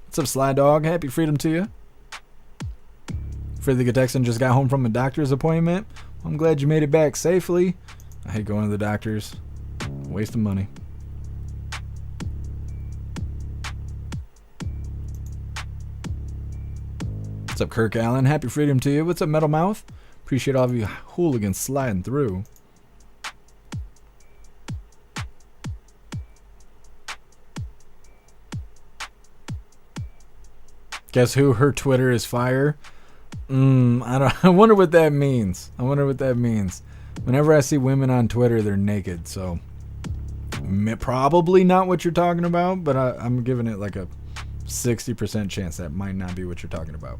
What's up, Sly Dog? Happy freedom to you. Freddie Texan just got home from a doctor's appointment. I'm glad you made it back safely. I hate going to the doctors. Waste of money. What's up, Kirk Allen? Happy freedom to you. What's up, Metal Mouth? Appreciate all of you hooligans sliding through. Guess who? Her Twitter is fire. I wonder what that means. Whenever I see women on Twitter, they're naked. So probably not what you're talking about, but I'm giving it like a 60% chance that might not be what you're talking about.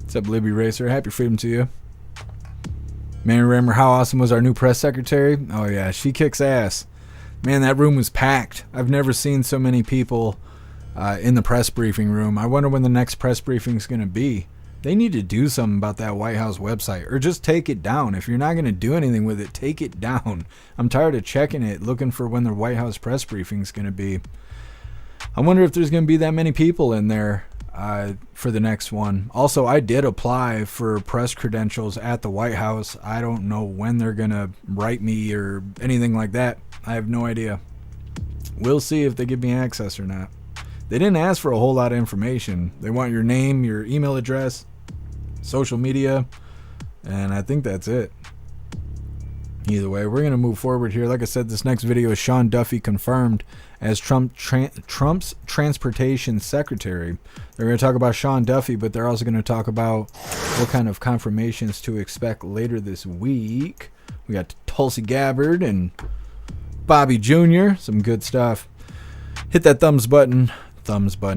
What's up, Libby Racer? Happy freedom to you. Man, remember how awesome was our new press secretary? Oh yeah, she kicks ass. Man, that room was packed. I've never seen so many people in the press briefing room. I wonder when the next press briefing is going to be. They need to do something about that White House website, or just take it down. If you're not going to do anything with it, take it down. I'm tired of checking it, looking for when the White House press briefing is going to be. I wonder if there's going to be that many people in there for the next one. Also, I did apply for press credentials at the White House. I don't know when they're going to write me or anything like that. I have no idea. We'll see if they give me access or not. They didn't ask for a whole lot of information. They want your name, your email address, social media, and I think that's it. Either way, we're going to move forward here. Like I said, this next video is Sean Duffy confirmed as Trump's transportation secretary. They're going to talk about Sean Duffy, but they're also going to talk about what kind of confirmations to expect later this week. We got Tulsi Gabbard and Bobby Jr. Some good stuff. Hit that thumbs button.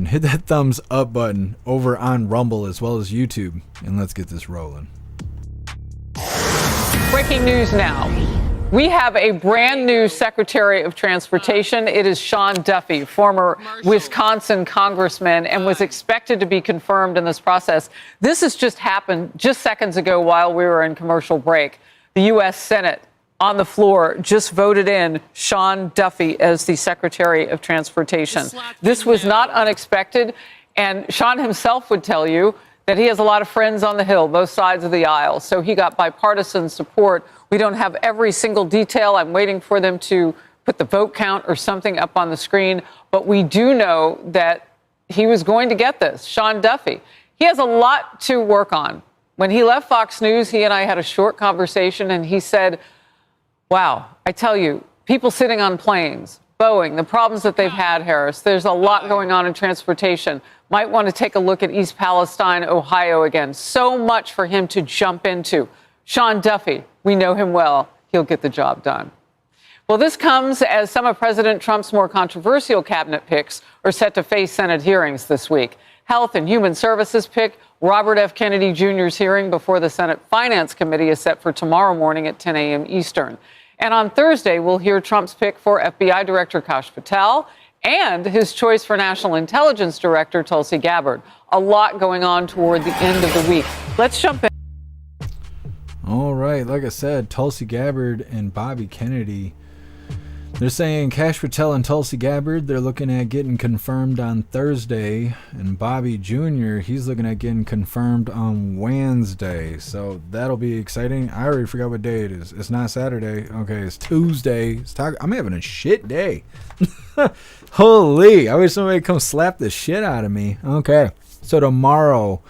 Hit that thumbs up button over on Rumble as well as YouTube. And let's get this rolling. Breaking news now. We have a brand new Secretary of Transportation. It is Sean Duffy, former Wisconsin congressman, and was expected to be confirmed in this process. This has just happened just seconds ago while we were in commercial break. The U.S. Senate on the floor just voted in Sean Duffy as the Secretary of Transportation. This was not unexpected, and Sean himself would tell you that he has a lot of friends on the Hill, both sides of the aisle. So he got bipartisan support. We don't have every single detail. I'm waiting for them to put the vote count or something up on the screen. But we do know that he was going to get this. Sean Duffy. He has a lot to work on. When he left Fox News, he and I had a short conversation, and he said, wow, I tell you, people sitting on planes, Boeing, the problems that they've had, Harris, there's a lot going on in transportation. Might want to take a look at East Palestine, Ohio again. So much for him to jump into. Sean Duffy, we know him well. He'll get the job done. Well, this comes as some of President Trump's more controversial cabinet picks are set to face Senate hearings this week. Health and Human Services pick Robert F. Kennedy Jr.'s hearing before the Senate Finance Committee is set for tomorrow morning at 10 a.m. Eastern. And on Thursday, we'll hear Trump's pick for FBI Director Kash Patel and his choice for National Intelligence Director Tulsi Gabbard. A lot going on toward the end of the week. Let's jump in. All right, like I said, Tulsi Gabbard and Bobby Kennedy, They're saying Kash Patel and Tulsi Gabbard, they're looking at getting confirmed on Thursday. And Bobby Jr., he's looking at getting confirmed on Wednesday. So that'll be exciting. I already forgot what day it is. It's not Saturday. Okay, it's Tuesday. I'm having a shit day. Holy, I wish somebody would come slap the shit out of me. Okay, so tomorrow,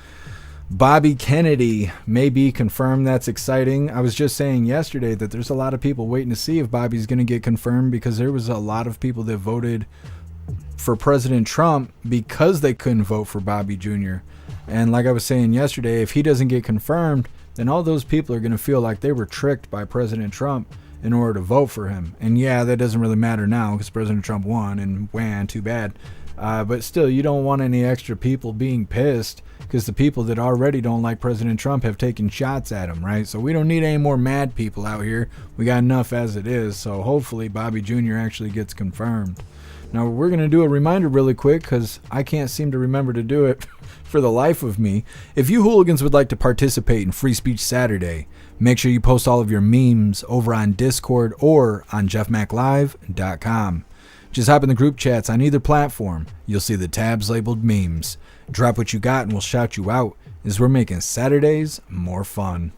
Bobby Kennedy may be confirmed. That's exciting. I was just saying yesterday that there's a lot of people waiting to see if Bobby's going to get confirmed, because there was a lot of people that voted for President Trump because they couldn't vote for Bobby Jr. And like I was saying yesterday, if he doesn't get confirmed, then all those people are going to feel like they were tricked by President Trump in order to vote for him. And yeah, that doesn't really matter now because President Trump won, and wham, too bad. But still, you don't want any extra people being pissed, because the people that already don't like President Trump have taken shots at him, right? So we don't need any more mad people out here. We got enough as it is. So hopefully Bobby Jr. actually gets confirmed. Now we're going to do a reminder really quick, because I can't seem to remember to do it for the life of me. If you hooligans would like to participate in Free Speech Saturday, make sure you post all of your memes over on Discord or on jeffmaclive.com. Just hop in the group chats on either platform. You'll see the tabs labeled memes. Drop what you got and we'll shout you out, as we're making Saturdays more fun.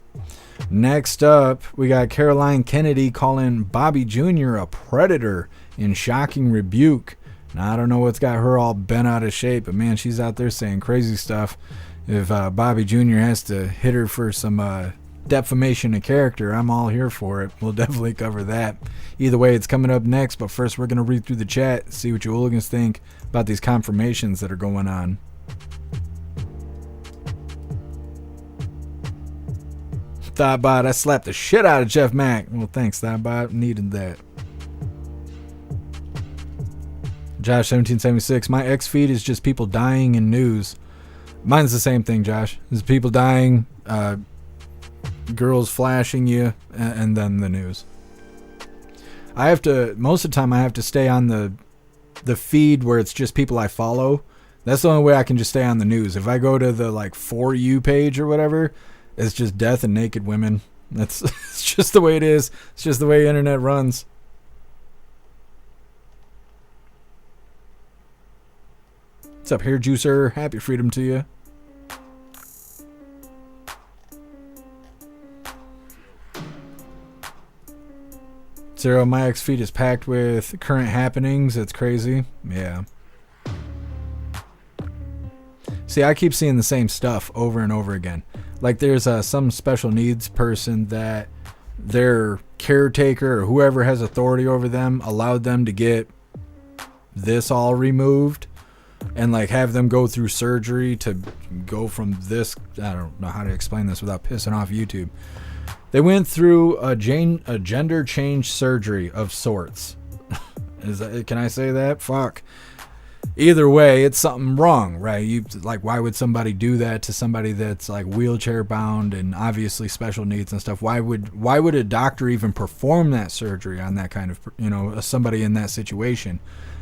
Next up, we got Caroline Kennedy calling Bobby Jr. a predator in shocking rebuke. Now, I don't know what's got her all bent out of shape, but man, she's out there saying crazy stuff. If Bobby Jr. has to hit her for some defamation of character, I'm all here for it. We'll definitely cover that. Either way, it's coming up next, but first we're going to read through the chat, see what you hooligans think about these confirmations that are going on. Thoughtbot, I slapped the shit out of Jeff Mack. Well, thanks, Thoughtbot. Needed that. Josh 1776, my X feed is just people dying in news. Mine's the same thing, Josh. There's people dying, girls flashing you, and then the news. Most of the time I have to stay on the feed where it's just people I follow. That's the only way I can just stay on the news. If I go to the like For You page or whatever, it's just death and naked women. It's just the way it is. It's just the way the internet runs. What's up, Hair Juicer? Happy freedom to you. Zero, my X feed is packed with current happenings. It's crazy. Yeah. See, I keep seeing the same stuff over and over again. Like there's some special needs person that their caretaker or whoever has authority over them allowed them to get this all removed and like have them go through surgery to go from this. I don't know how to explain this without pissing off YouTube. They went through a gender change surgery of sorts. Can I say that? Fuck. Either way, it's something wrong, right? Why would somebody do that to somebody that's like wheelchair bound and obviously special needs and stuff? Why would a doctor even perform that surgery on that kind of, somebody in that situation?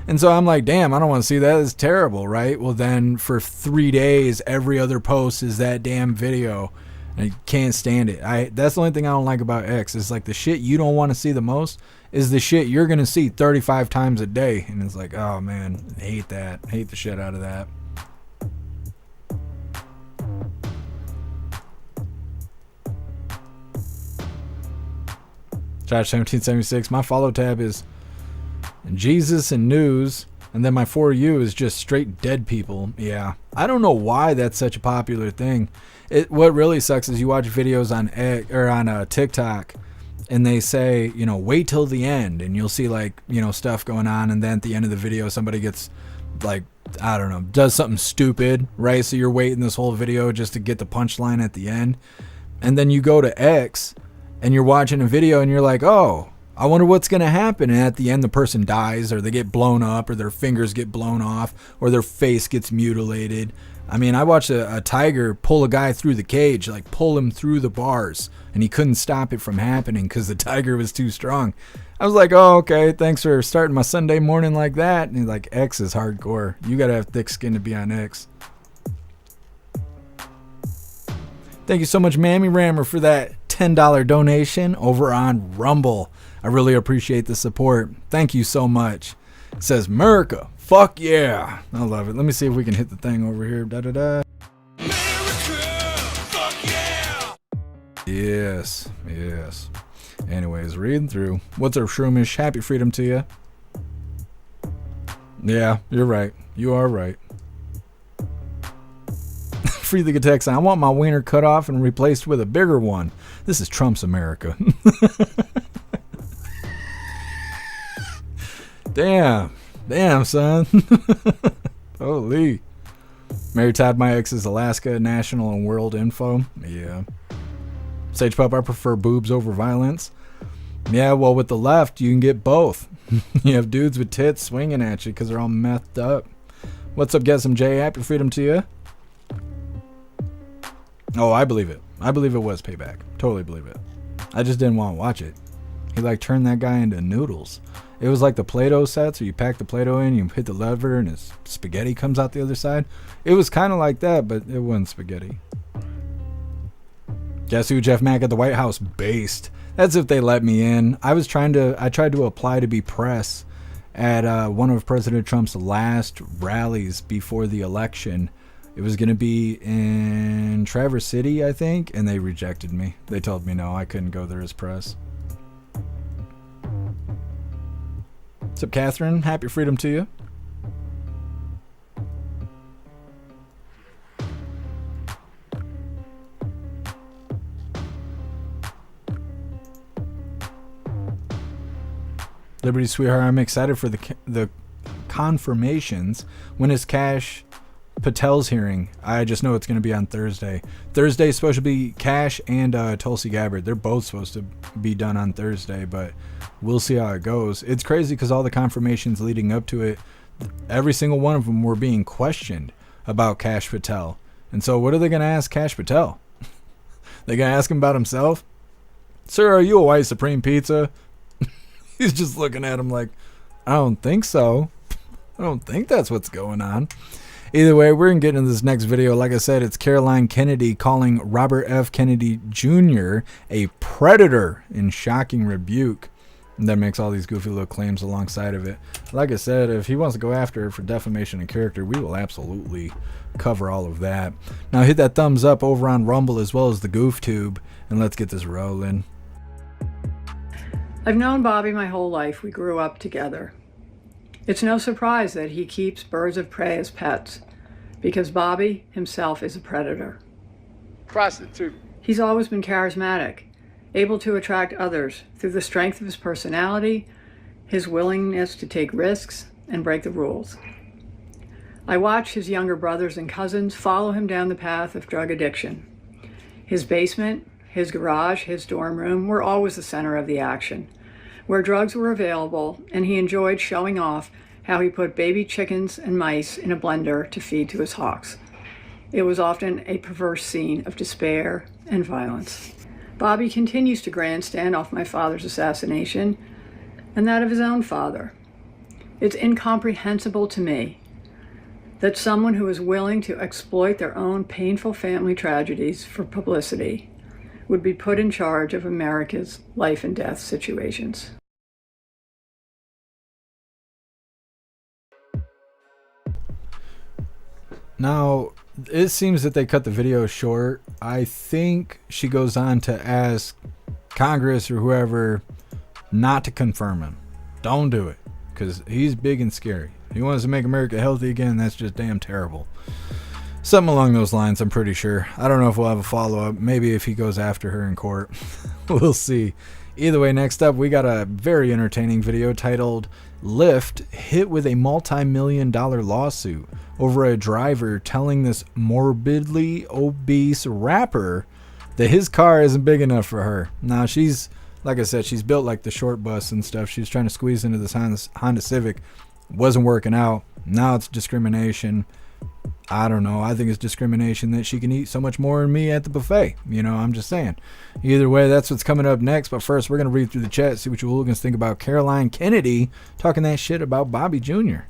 And so I'm like, damn, I don't want to see that. It's terrible, right? Well, then for 3 days, every other post is that damn video. I can't stand it. That's the only thing I don't like about X is like the shit you don't want to see the most is the shit you're going to see 35 times a day. And it's like, oh man, I hate that. I hate the shit out of that. Josh 1776, my follow tab is Jesus and news. And then my For You is just straight dead people. Yeah. I don't know why that's such a popular thing. What really sucks is you watch videos on TikTok and they say, wait till the end and you'll see stuff going on. And then at the end of the video, somebody gets does something stupid, right? So you're waiting this whole video just to get the punchline at the end. And then you go to X and you're watching a video and you're like, oh, I wonder what's going to happen. And at the end, the person dies or they get blown up or their fingers get blown off or their face gets mutilated. I mean, I watched a tiger pull a guy through the cage, like pull him through the bars, and he couldn't stop it from happening because the tiger was too strong. I was like, oh, okay, thanks for starting my Sunday morning like that. And he's like, X is hardcore. You got to have thick skin to be on X. Thank you so much, Mammy Rammer, for that $10 donation over on Rumble. I really appreciate the support. Thank you so much. It says, America, fuck yeah. I love it. Let me see if we can hit the thing over here. Da-da-da. Yes, yes. Anyways, reading through. What's up, Shroomish? Happy freedom to you. Yeah, you're right. You are right. Free the text. I want my wiener cut off and replaced with a bigger one. This is Trump's America. Damn, son. Holy. Mary Todd, my ex is Alaska, national and world info. Yeah. Sage Pup, I prefer boobs over violence. Yeah, well, with the left, you can get both. You have dudes with tits swinging at you because they're all methed up. What's up, Get Some J? Happy freedom to you. Oh, I believe it. I believe it was payback. Totally believe it. I just didn't want to watch it. He like turned that guy into noodles. It was like the Play-Doh sets where you pack the Play-Doh in, you hit the lever, and his spaghetti comes out the other side. It was kind of like that, but it wasn't spaghetti. Guess who? Jeff Mack at the White House based. That's if they let me in. I tried to apply to be press at one of President Trump's last rallies before the election. It was going to be in Traverse City, I think, and they rejected me. They told me no, I couldn't go there as press. What's up, Catherine? Happy freedom to you. Liberty Sweetheart, I'm excited for the confirmations. When is Cash Patel's hearing? I just know it's going to be on Thursday. Thursday's supposed to be Cash and Tulsi Gabbard. They're both supposed to be done on Thursday, but we'll see how it goes. It's crazy because all the confirmations leading up to it, every single one of them were being questioned about Cash Patel. And so what are they going to ask Cash Patel? They're going to ask him about himself? Sir, are you a white supreme pizza? He's just looking at him like, I don't think so. I don't think that's what's going on. Either way, we're going to get into this next video. Like I said, it's Caroline Kennedy calling Robert F. Kennedy Jr. a predator in shocking rebuke. And that makes all these goofy little claims alongside of it. Like I said, if he wants to go after her for defamation of character, we will absolutely cover all of that. Now hit that thumbs up over on Rumble as well as the GoofTube, and let's get this rolling. I've known Bobby my whole life. We grew up together. It's no surprise that he keeps birds of prey as pets, because Bobby himself is a predator. Prostitute. He's always been charismatic, able to attract others through the strength of his personality, his willingness to take risks, and break the rules. I watch his younger brothers and cousins follow him down the path of drug addiction. His basement, his garage, his dorm room were always the center of the action, where drugs were available, and he enjoyed showing off how he put baby chickens and mice in a blender to feed to his hawks. It was often a perverse scene of despair and violence. Bobby continues to grandstand off my father's assassination and that of his own father. It's incomprehensible to me that someone who is willing to exploit their own painful family tragedies for publicity would be put in charge of America's life and death situations. Now, it seems that they cut the video short. I think she goes on to ask Congress or whoever not to confirm him. Don't do it, because he's big and scary. He wants to make America healthy again. That's just damn terrible. Something along those lines, I'm pretty sure. I don't know if we'll have a follow-up. Maybe if he goes after her in court. We'll see. Either way, next up, we got a very entertaining video titled Lyft Hit with a Multi-Million-Dollar Lawsuit over a driver telling this morbidly obese rapper that his car isn't big enough for her. Now, she's, like I said, she's built like the short bus and stuff. She was trying to squeeze into this Honda Civic. Wasn't working out. Now it's discrimination. I don't know. I think it's discrimination that she can eat so much more than me at the buffet. You know, I'm just saying. Either way, that's what's coming up next. But first, we're going to read through the chat, see what you hooligans think about Caroline Kennedy talking that shit about Bobby Jr.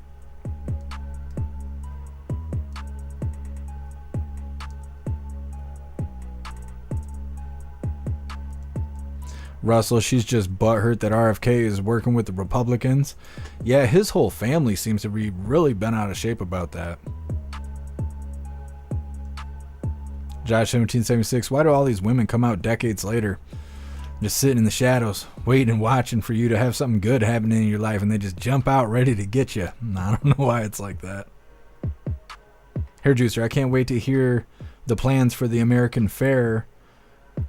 Russell, she's just butthurt that RFK is working with the Republicans. Yeah, his whole family seems to be really bent out of shape about that. Josh 1776, why do all these women come out decades later? Just sitting in the shadows, waiting and watching for you to have something good happening in your life, and they just jump out ready to get you. I don't know why it's like that. Hair Juicer, I can't wait to hear the plans for the American Fair.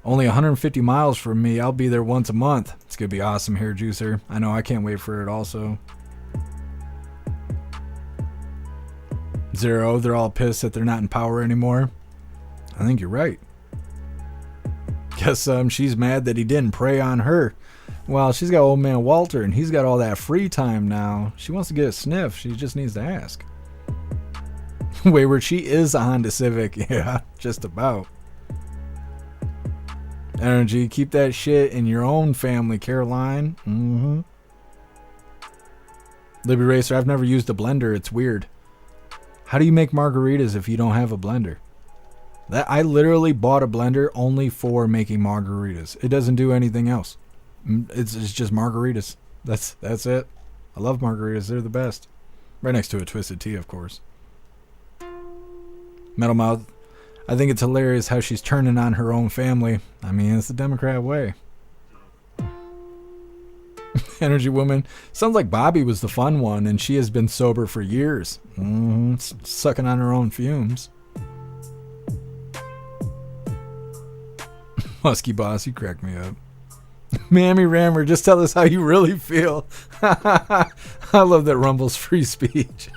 Only 150 miles from me. I'll be there once a month. It's going to be awesome, Hair Juicer. I know, I can't wait for it also. Zero, they're all pissed that they're not in power anymore. I think you're right. Guess she's mad that he didn't prey on her. Well, she's got old man Walter, and he's got all that free time now. She wants to get a sniff. She just needs to ask. Wayward, she is a Honda Civic. Yeah, just about. Energy, keep that shit in your own family, Caroline. Libby Racer, I've never used a blender. It's weird. How do you make margaritas if you don't have a blender? I literally bought a blender only for making margaritas. It doesn't do anything else. It's just margaritas. That's it. I love margaritas. They're the best. Right next to a twisted tea, of course. Metal Mouth, I think it's hilarious how she's turning on her own family. I mean, it's the Democrat way. Energy Woman, sounds like Bobby was the fun one, and she has been sober for years. Sucking on her own fumes. Musky Boss, you crack me up. Mammy Rammer, just tell us how you really feel. I love that Rumble's free speech.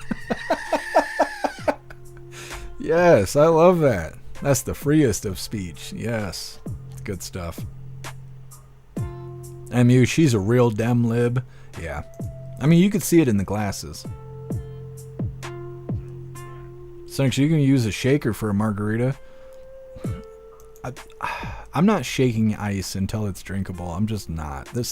Yes, I love that. That's the freest of speech. Yes, it's good stuff. MU, she's a real dem lib. Yeah. I mean, you could see it in the glasses. Sunks, you can use a shaker for a margarita. I'm not shaking ice until it's drinkable. I'm just not. I'm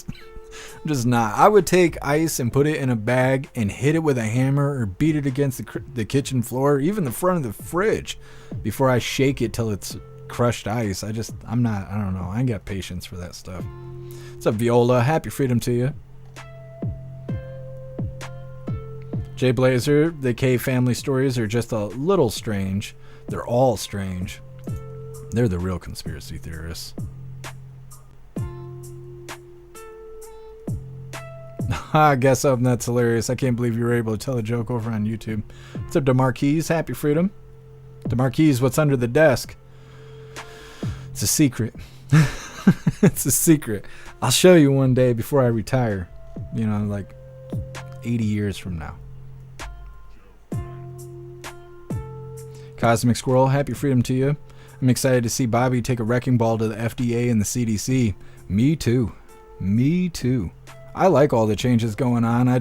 just not. I would take ice and put it in a bag and hit it with a hammer or beat it against the kitchen floor, even the front of the fridge, before I shake it till it's crushed ice. I don't know. I ain't got patience for that stuff. What's up, Viola? Happy freedom to you. Jay Blazer, the K family stories are just a little strange. They're all strange. They're the real conspiracy theorists. I guess that's hilarious. I can't believe you were able to tell a joke over on YouTube. What's up, DeMarquise? Happy freedom. DeMarquise, what's under the desk? It's a secret. It's a secret. I'll show you one day before I retire. You know, like 80 years from now. Cosmic Squirrel, happy freedom to you. I'm excited to see Bobby take a wrecking ball to the FDA and the CDC. Me too. Me too. I like all the changes going on. I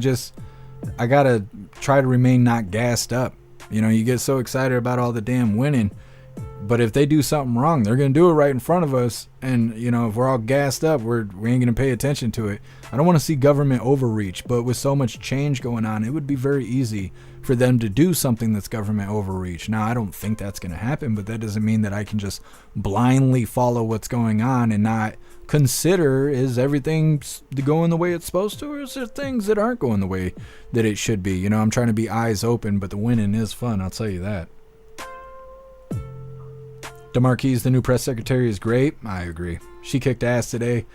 gotta try to remain not gassed up. You know, you get so excited about all the damn winning, but if they do something wrong, they're gonna do it right in front of us. And you know, if we're all gassed up, we ain't gonna pay attention to it. I don't want to see government overreach, but with so much change going on, it would be very easy for them to do something that's government overreach. Now, I don't think that's going to happen, but that doesn't mean that I can just blindly follow what's going on and not consider, is everything going the way it's supposed to, or is there things that aren't going the way that it should be? You know, I'm trying to be eyes open, but the winning is fun, I'll tell you that. DeMarquise, the new press secretary, is great. I agree. She kicked ass today,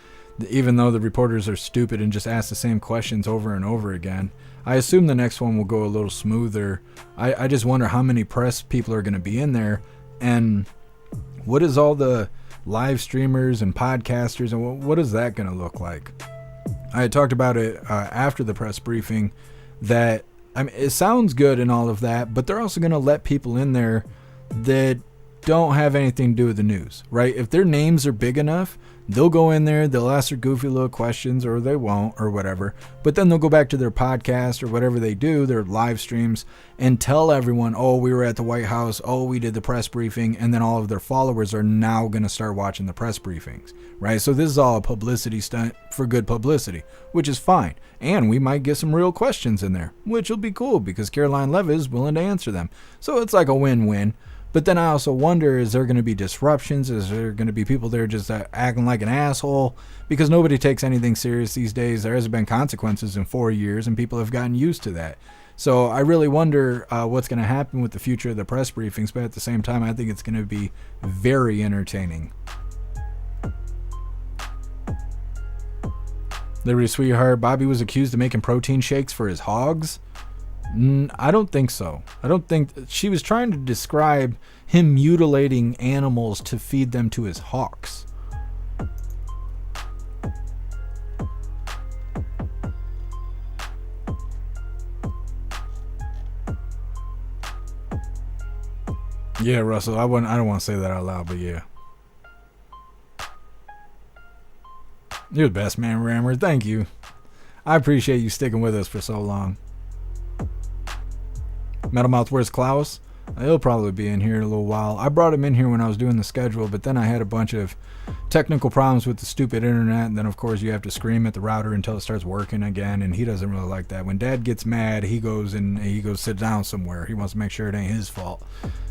even though the reporters are stupid and just ask the same questions over and over again. I assume the next one will go a little smoother. I just wonder how many press people are going to be in there, and what is all the live streamers and podcasters, and what is that going to look like? I had talked about it after the press briefing, that I mean, it sounds good and all of that, but they're also going to let people in there that don't have anything to do with the news, right? If their names are big enough, they'll go in there, they'll ask their goofy little questions, or they won't, or whatever. But then they'll go back to their podcast or whatever they do, their live streams, and tell everyone, oh, we were at the White House, oh, we did the press briefing, and then all of their followers are now going to start watching the press briefings, right? So this is all a publicity stunt for good publicity, which is fine. And we might get some real questions in there, which will be cool because Caroline Levitt is willing to answer them. So it's like a win-win. But then I also wonder, is there going to be disruptions? Is there going to be people there just acting like an asshole? Because nobody takes anything serious these days. There hasn't been consequences in 4 years, and people have gotten used to that. So I really wonder what's going to happen with the future of the press briefings. But at the same time, I think it's going to be very entertaining. Liberty Sweetheart, Bobby was accused of making protein shakes for his hogs. I don't think so. I don't think she was trying to describe him mutilating animals to feed them to his hawks. Yeah, Russell, I don't want to say that out loud, but yeah. You're the best, man, Rammer. Thank you. I appreciate you sticking with us for so long. Metalmouth, where's Klaus? He'll probably be in here in a little while. I brought him in here when I was doing the schedule, but then I had a bunch of technical problems with the stupid internet, and then of course you have to scream at the router until it starts working again, and he doesn't really like that. When Dad gets mad, he goes sit down somewhere. He wants to make sure it ain't his fault.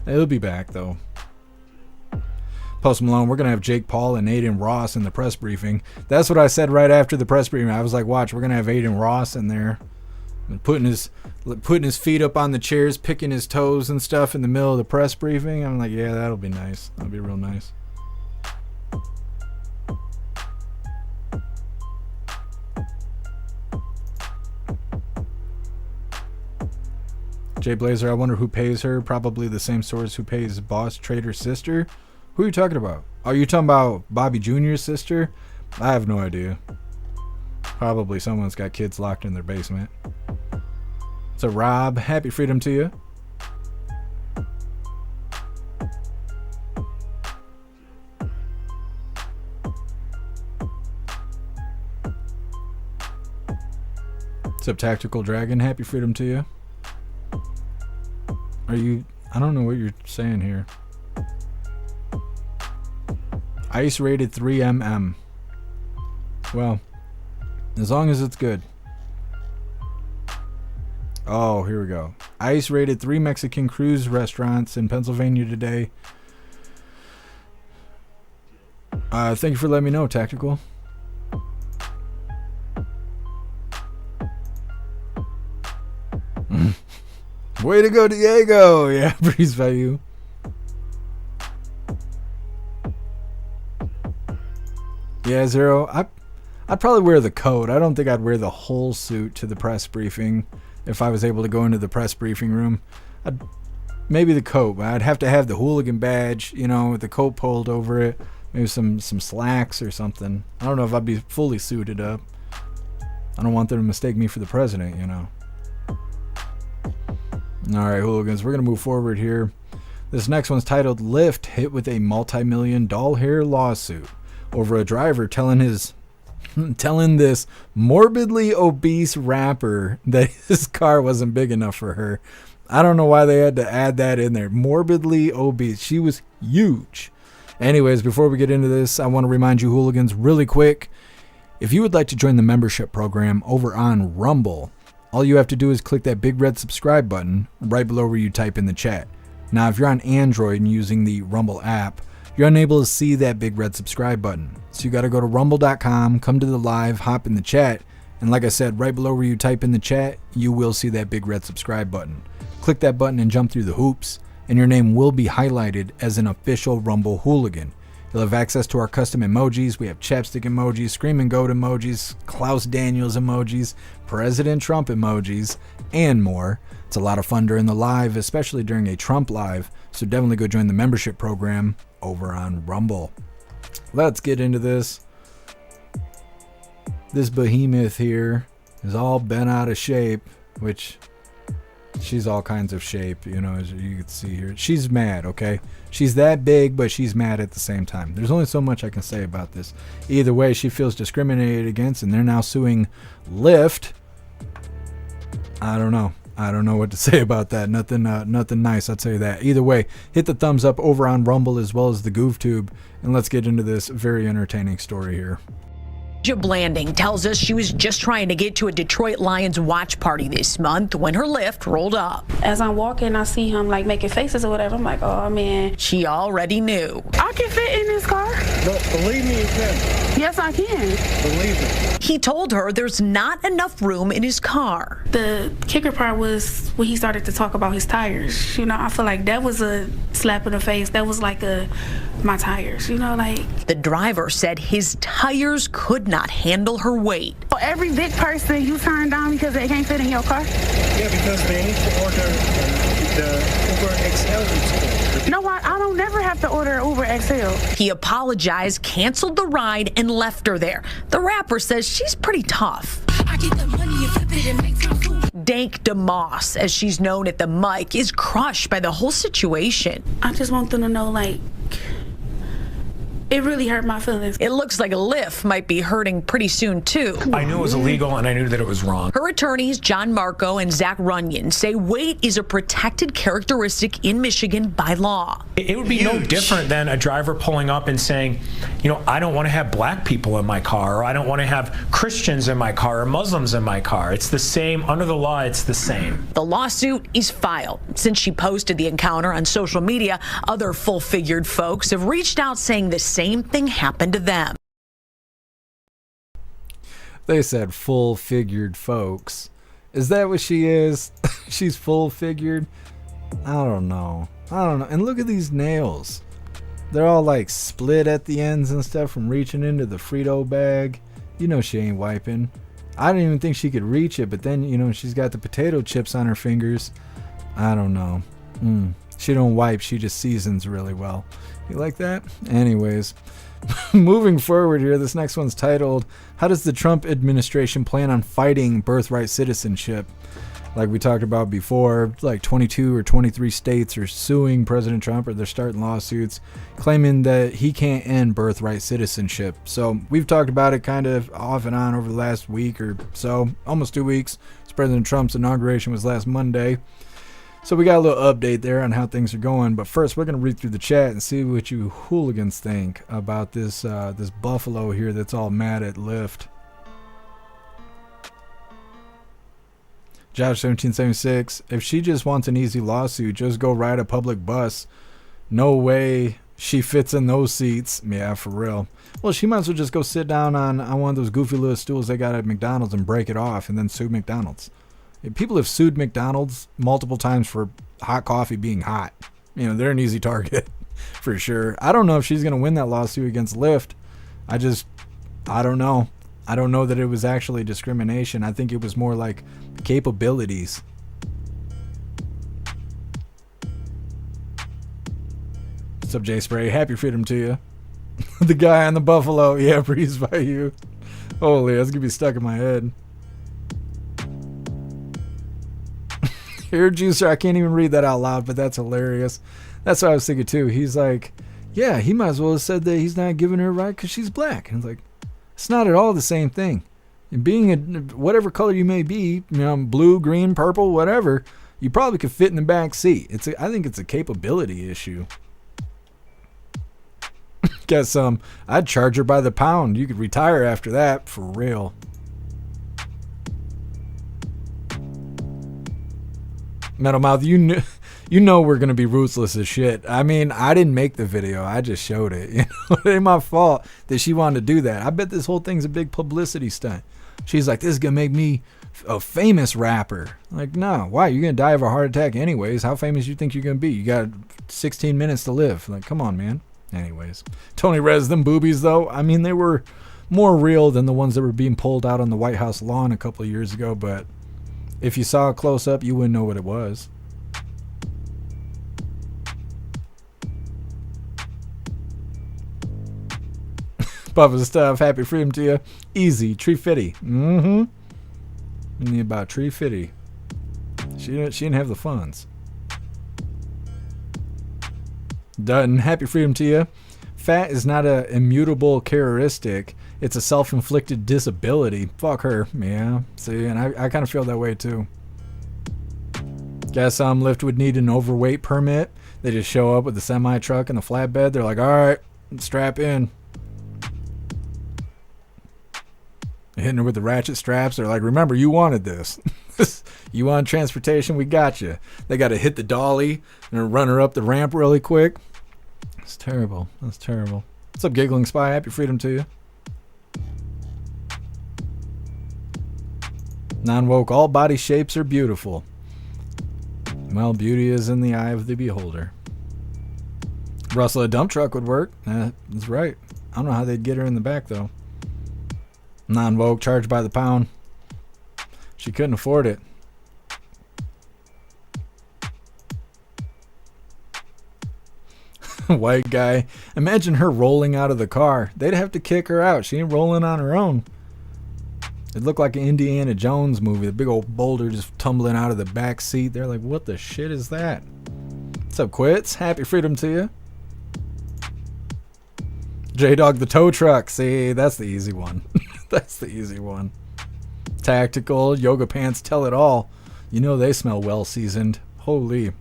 He'll be back though. Post Malone, we're going to have Jake Paul and Aiden Ross in the press briefing. That's what I said right after the press briefing. I was like, watch, we're going to have Aiden Ross in there. Putting his feet up on the chairs, picking his toes and stuff in the middle of the press briefing. I'm like, yeah, that'll be nice. That'll be real nice. Jay Blazer, I wonder who pays her. Probably the same source who pays Boss Trader's sister. Who are you talking about? Are you talking about Bobby Jr.'s sister? I have no idea. Probably someone's got kids locked in their basement. So Rob, happy freedom to you. What's up, Tactical Dragon? Happy freedom to you. Are you... I don't know what you're saying here. Ice rated 3mm. Well, as long as it's good. Oh, here we go. ICE raided 3 Mexican cruise restaurants in Pennsylvania today. Thank you for letting me know, Tactical. Way to go, Diego! Yeah, Breeze Value. Yeah, Zero. I'd probably wear the coat. I don't think I'd wear the whole suit to the press briefing. If I was able to go into the press briefing room, maybe the coat, but I'd have to have the hooligan badge, you know, with the coat pulled over it. Maybe some slacks or something. I don't know if I'd be fully suited up. I don't want them to mistake me for the president, you know. All right, hooligans, we're going to move forward here. This next one's titled Lyft Hit with a Multi-Million Doll Hair Lawsuit over a driver telling this morbidly obese rapper that his car wasn't big enough for her. I don't know why they had to add that in there. Morbidly obese. She was huge. Anyways, before we get into this, I want to remind you hooligans really quick. If you would like to join the membership program over on Rumble, all you have to do is click that big red subscribe button right below where you type in the chat. Now, if you're on Android and using the Rumble app, you're unable to see that big red subscribe button. So you got to go to rumble.com, come to the live, hop in the chat, and like I said, right below where you type in the chat, you will see that big red subscribe button. Click that button and jump through the hoops, and your name will be highlighted as an official Rumble hooligan. You'll have access to our custom emojis. We have chapstick emojis, screaming goat emojis, Klaus Daniels emojis, President Trump emojis, and more. It's a lot of fun during the live, especially during a Trump live, so definitely go join the membership program over on Rumble. Let's get into this. This behemoth here is all bent out of shape, which she's all kinds of shape, you know, as you can see here. She's mad, okay? She's that big, but she's mad at the same time. There's only so much I can say about this. Either way, she feels discriminated against, and they're now suing Lyft. I don't know. I don't know what to say about that. Nothing nice, I'll tell you that. Either way, hit the thumbs up over on Rumble as well as the GoofTube, and let's get into this very entertaining story here. Blanding tells us she was just trying to get to a Detroit Lions watch party this month when her Lyft rolled up. As I'm walking, I see him like making faces or whatever. I'm like, oh man. She already knew. I can fit in this car. No, believe me, you can. Yes, I can. Believe me. He told her there's not enough room in his car. The kicker part was when he started to talk about his tires. You know, I feel like that was a slap in the face. That was like my tires, you know, like. The driver said his tires could not handle her weight. Every big person you turn down because they can't fit in your car? Yeah, because they need to order the Uber XL. You know what? I don't never have to order Uber XL. He apologized, canceled the ride, and left her there. The rapper says she's pretty tough. I get the money and flip it and make time food. Dank DeMoss, as she's known at the mic, is crushed by the whole situation. I just want them to know, like, it really hurt my feelings. It looks like a Lyft might be hurting pretty soon, too. I knew it was illegal and I knew that it was wrong. Her attorneys, John Marco and Zach Runyon, say weight is a protected characteristic in Michigan by law. It would be no different than a driver pulling up and saying, you know, I don't want to have black people in my car, or I don't want to have Christians in my car or Muslims in my car. It's the same. Under the law, it's the same. The lawsuit is filed. Since she posted the encounter on social media, other full-figured folks have reached out saying the same thing happened to them. They said full-figured folks. Is that what she is? She's full-figured? I don't know. And look at these nails. They're all like split at the ends and stuff from reaching into the Frito bag. You know she ain't wiping. I didn't even think she could reach it, but then, you know, she's got the potato chips on her fingers. I don't know. She don't wipe, she just seasons really well. You like that? Anyways, moving forward here, this next one's titled, How Does the Trump Administration Plan on Fighting Birthright Citizenship? Like we talked about before, like 22 or 23 states are suing President Trump, or they're starting lawsuits claiming that he can't end birthright citizenship. So we've talked about it kind of off and on over the last week or so, almost 2 weeks. President Trump's inauguration was last Monday. So we got a little update there on how things are going. But first, we're going to read through the chat and see what you hooligans think about this this buffalo here that's all mad at Lyft. Josh 1776, if she just wants an easy lawsuit, just go ride a public bus. No way she fits in those seats. Yeah, for real. Well, she might as well just go sit down on one of those goofy little stools they got at McDonald's and break it off and then sue McDonald's. People have sued McDonald's multiple times for hot coffee being hot. You know, they're an easy target for sure. I don't know if she's going to win that lawsuit against Lyft. I don't know. I don't know that it was actually discrimination. I think it was more like capabilities. What's up, Jay Spray? Happy freedom to you. The guy on the buffalo. Yeah, breezed by you. Holy, that's going to be stuck in my head. Hair juicer, I can't even read that out loud, but that's hilarious. That's what I was thinking too. He's like, yeah, he might as well have said that he's not giving her a ride because she's black. And it's like, it's not at all the same thing. And being whatever color you may be, you know, blue, green, purple, whatever, you probably could fit in the back seat. I think it's a capability issue. Got some. I'd charge her by the pound. You could retire after that, for real. Metal Mouth, you know we're gonna be ruthless as shit. I mean, I didn't make the video, I just showed it. You know, it ain't my fault that she wanted to do that. I bet this whole thing's a big publicity stunt. She's like, this is gonna make me a famous rapper. Like, no, why? You're gonna die of a heart attack anyways. How famous you think you're gonna be? You got 16 minutes to live. Like, come on, man. Anyways, Tony Rez, them boobies though, I mean, they were more real than the ones that were being pulled out on the White House lawn a couple of years ago, but if you saw a close-up, you wouldn't know what it was. Bubba stuff. Happy freedom to you. Easy. Tree Fitty. We need about Tree Fitty. She didn't have the funds. Dutton. Happy freedom to you. Fat is not a immutable characteristic. It's a self-inflicted disability. Fuck her. Yeah. See, and I kind of feel that way too. Guess Lyft would need an overweight permit. They just show up with the semi-truck and the flatbed. They're like, all right, strap in. hitting her with the ratchet straps. They're like, remember, you wanted this. You want transportation? We got you. They got to hit the dolly and run her up the ramp really quick. It's terrible. That's terrible. What's up, Giggling Spy? Happy freedom to you. Non-woke, all body shapes are beautiful. Well, beauty is in the eye of the beholder. Russell, a dump truck would work. That's right. I don't know how they'd get her in the back, though. Non-woke, charged by the pound. She couldn't afford it. White guy. Imagine her rolling out of the car. They'd have to kick her out. She ain't rolling on her own. It looked like an Indiana Jones movie. The big old boulder just tumbling out of the back seat. They're like, what the shit is that? What's up, Quits? Happy freedom to you. J-Dog the tow truck. See, that's the easy one. That's the easy one. Tactical. Yoga pants tell it all. You know they smell well seasoned. Holy.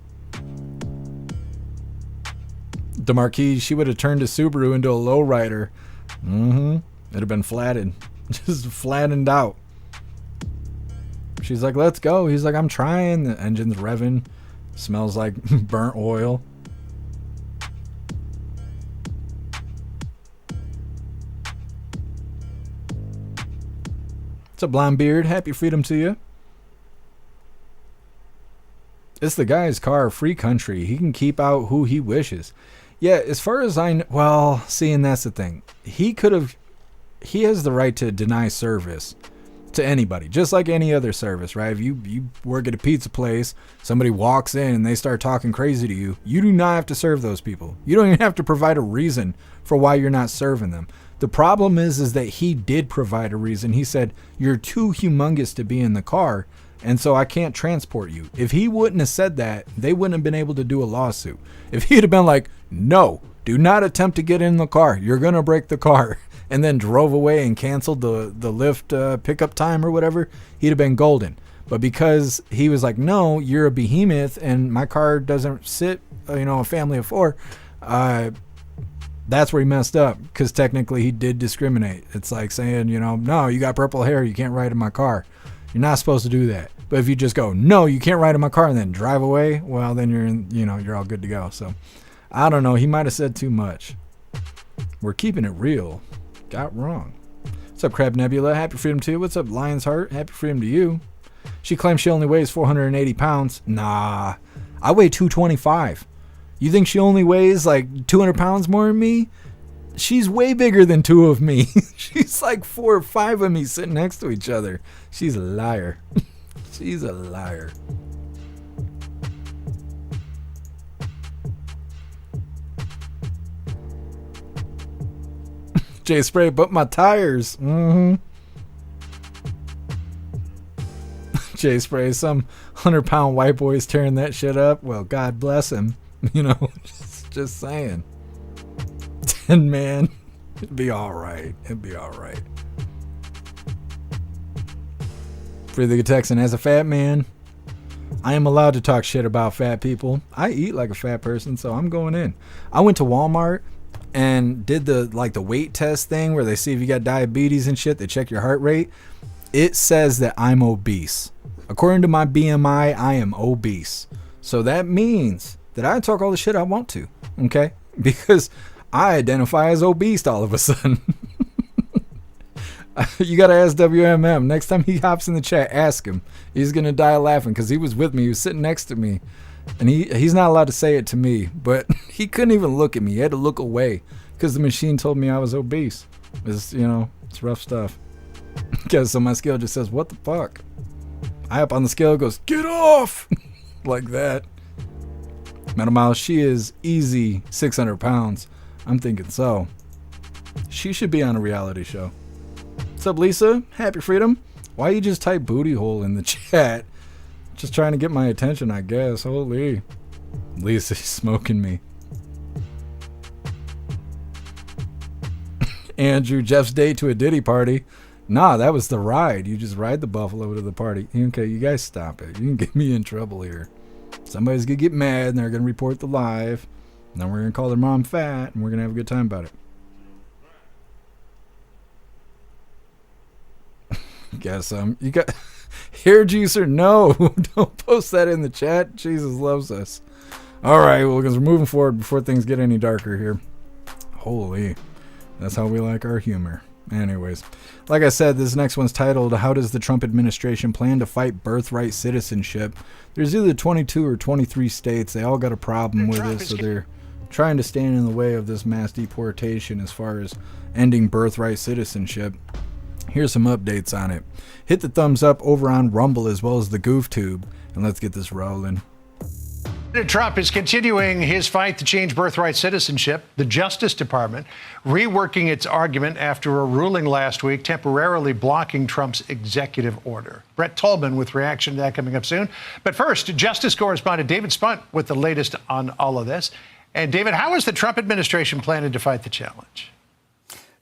The Marquis, she would have turned a Subaru into a lowrider. It'd have been flattened. Just flattened out. She's like, let's go. He's like, I'm trying. The engine's revving. Smells like burnt oil. What's up, Blonde Beard? Happy freedom to you. It's the guy's car, free country. He can keep out who he wishes. Yeah, as far as I know, well, see, and that's the thing. He has the right to deny service to anybody, just like any other service, right? If you work at a pizza place, somebody walks in and they start talking crazy to you, you do not have to serve those people. You don't even have to provide a reason for why you're not serving them. The problem is that he did provide a reason. He said, you're too humongous to be in the car, and so I can't transport you. If he wouldn't have said that, they wouldn't have been able to do a lawsuit. If he'd have been like, no, do not attempt to get in the car. You're going to break the car. And then drove away and canceled the Lyft pickup time or whatever, he'd have been golden. But because he was like, no, you're a behemoth and my car doesn't sit, a family of four, that's where he messed up, because technically he did discriminate. It's like saying, no, you got purple hair, you can't ride in my car. You're not supposed to do that. But if you just go, no, you can't ride in my car, and then drive away, well, then you're all good to go. So I don't know. He might have said too much. We're keeping it real. Got wrong. What's up, Crab Nebula? Happy freedom to you. What's up, Lion's Heart? Happy freedom to you. She claims she only weighs 480 pounds. Nah, I weigh 225. You think she only weighs like 200 pounds more than me? She's way bigger than two of me. She's like 4 or 5 of me sitting next to each other. She's a liar. She's a liar. Jay Spray, but my tires. Jay Spray, some 100-pound white boy's tearing that shit up. Well, God bless him. Just saying. 10 man. It'd be all right. It'd be all right. Free the Texan, as a fat man, I am allowed to talk shit about fat people. I eat like a fat person, so I'm going in. I went to Walmart and did the weight test thing where they see if you got diabetes and shit. They check your heart rate. It says that I'm obese. According to my BMI, I am obese. So that means that I talk all the shit I want to, okay? Because I identify as obese all of a sudden. You got to ask WMM. Next time he hops in the chat, ask him. He's going to die laughing because he was with me. He was sitting next to me. And he's not allowed to say it to me, but he couldn't even look at me. He had to look away because the machine told me I was obese. It's rough stuff. Because so my scale just says, what the fuck? I up on the scale, goes, get off! Like that. Metal Mouse, she is easy 600 pounds. I'm thinking so. She should be on a reality show. What's up, Lisa? Happy freedom. Why you just type booty hole in the chat? Just trying to get my attention, I guess. Holy. Lisa's smoking me. Andrew, Jeff's date to a Diddy party. Nah, that was the ride. You just ride the buffalo to the party. Okay, you guys stop it. You can get me in trouble here. Somebody's going to get mad and they're going to report the live. And then we're going to call their mom fat and we're going to have a good time about it. got some. You got hair juicer? No, don't post that in the chat. Jesus loves us. All right, well, because we're moving forward before things get any darker here. Holy, that's how we like our humor. Anyways, like I said, this next one's titled, How Does the Trump Administration Plan to Fight Birthright Citizenship? There's either 22 or 23 states. They all got a problem with it, so they're trying to stand in the way of this mass deportation as far as ending birthright citizenship. Here's some updates on it. Hit the thumbs up over on Rumble as well as the GoofTube, and let's get this rolling. President Trump is continuing his fight to change birthright citizenship. The Justice Department reworking its argument after a ruling last week temporarily blocking Trump's executive order. Brett Tolman with reaction to that coming up soon. But first, Justice correspondent David Spunt with the latest on all of this. And David, how is the Trump administration planning to fight the challenge?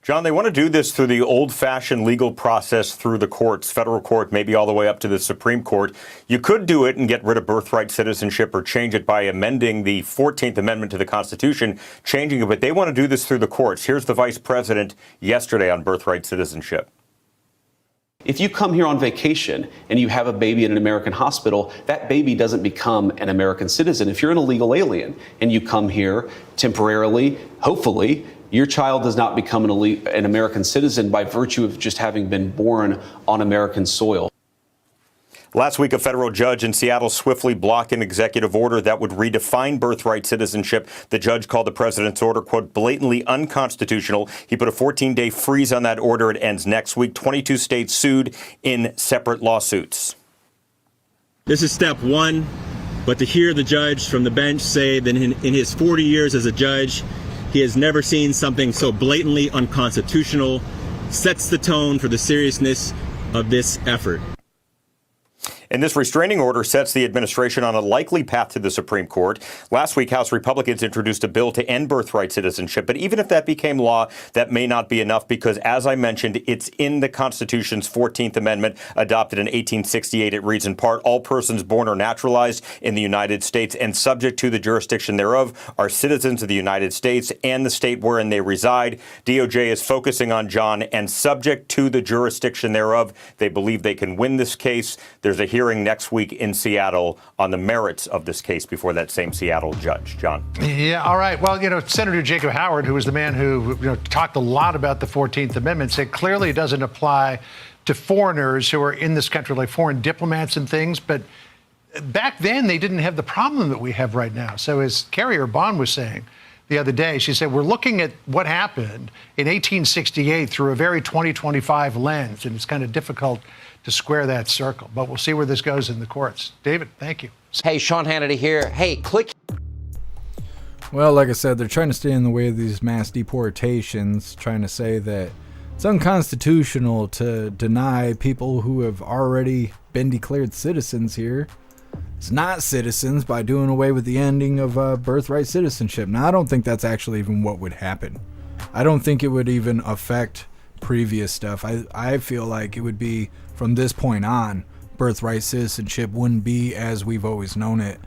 John, they want to do this through the old-fashioned legal process through the courts, federal court, maybe all the way up to the Supreme Court. You could do it and get rid of birthright citizenship or change it by amending the 14th Amendment to the Constitution, changing it, but they want to do this through the courts. Here's the vice president yesterday on birthright citizenship. If you come here on vacation and you have a baby in an American hospital, that baby doesn't become an American citizen. If you're an illegal alien and you come here temporarily, hopefully, your child does not become an American citizen by virtue of just having been born on American soil. Last week, a federal judge in Seattle swiftly blocked an executive order that would redefine birthright citizenship. The judge called the president's order, quote, blatantly unconstitutional. He put a 14-day freeze on that order. It ends next week. 22 states sued in separate lawsuits. This is step one, but to hear the judge from the bench say that in his 40 years as a judge, he has never seen something so blatantly unconstitutional, sets the tone for the seriousness of this effort. And this restraining order sets the administration on a likely path to the Supreme Court. Last week, House Republicans introduced a bill to end birthright citizenship. But even if that became law, that may not be enough because, as I mentioned, it's in the Constitution's 14th Amendment, adopted in 1868. It reads in part, all persons born or naturalized in the United States and subject to the jurisdiction thereof are citizens of the United States and the state wherein they reside. DOJ is focusing on John and subject to the jurisdiction thereof. They believe they can win this case. There's a hearing next week in Seattle on the merits of this case before that same Seattle judge. John. Yeah, all right. Well, Senator Jacob Howard, who was the man who talked a lot about the 14th Amendment, said clearly it doesn't apply to foreigners who are in this country, like foreign diplomats and things. But back then, they didn't have the problem that we have right now. So as Carrier Bond was saying the other day, she said, we're looking at what happened in 1868 through a very 2025 lens, and it's kind of difficult to square that circle. But we'll see where this goes in the courts. David, thank you. Hey, Sean Hannity here. Hey, click. Well, like I said, they're trying to stay in the way of these mass deportations, trying to say that it's unconstitutional to deny people who have already been declared citizens here. It's not citizens by doing away with the ending of birthright citizenship. Now, I don't think that's actually even what would happen. I don't think it would even affect previous stuff. I feel like it would be from this point on, birthright citizenship wouldn't be as we've always known it.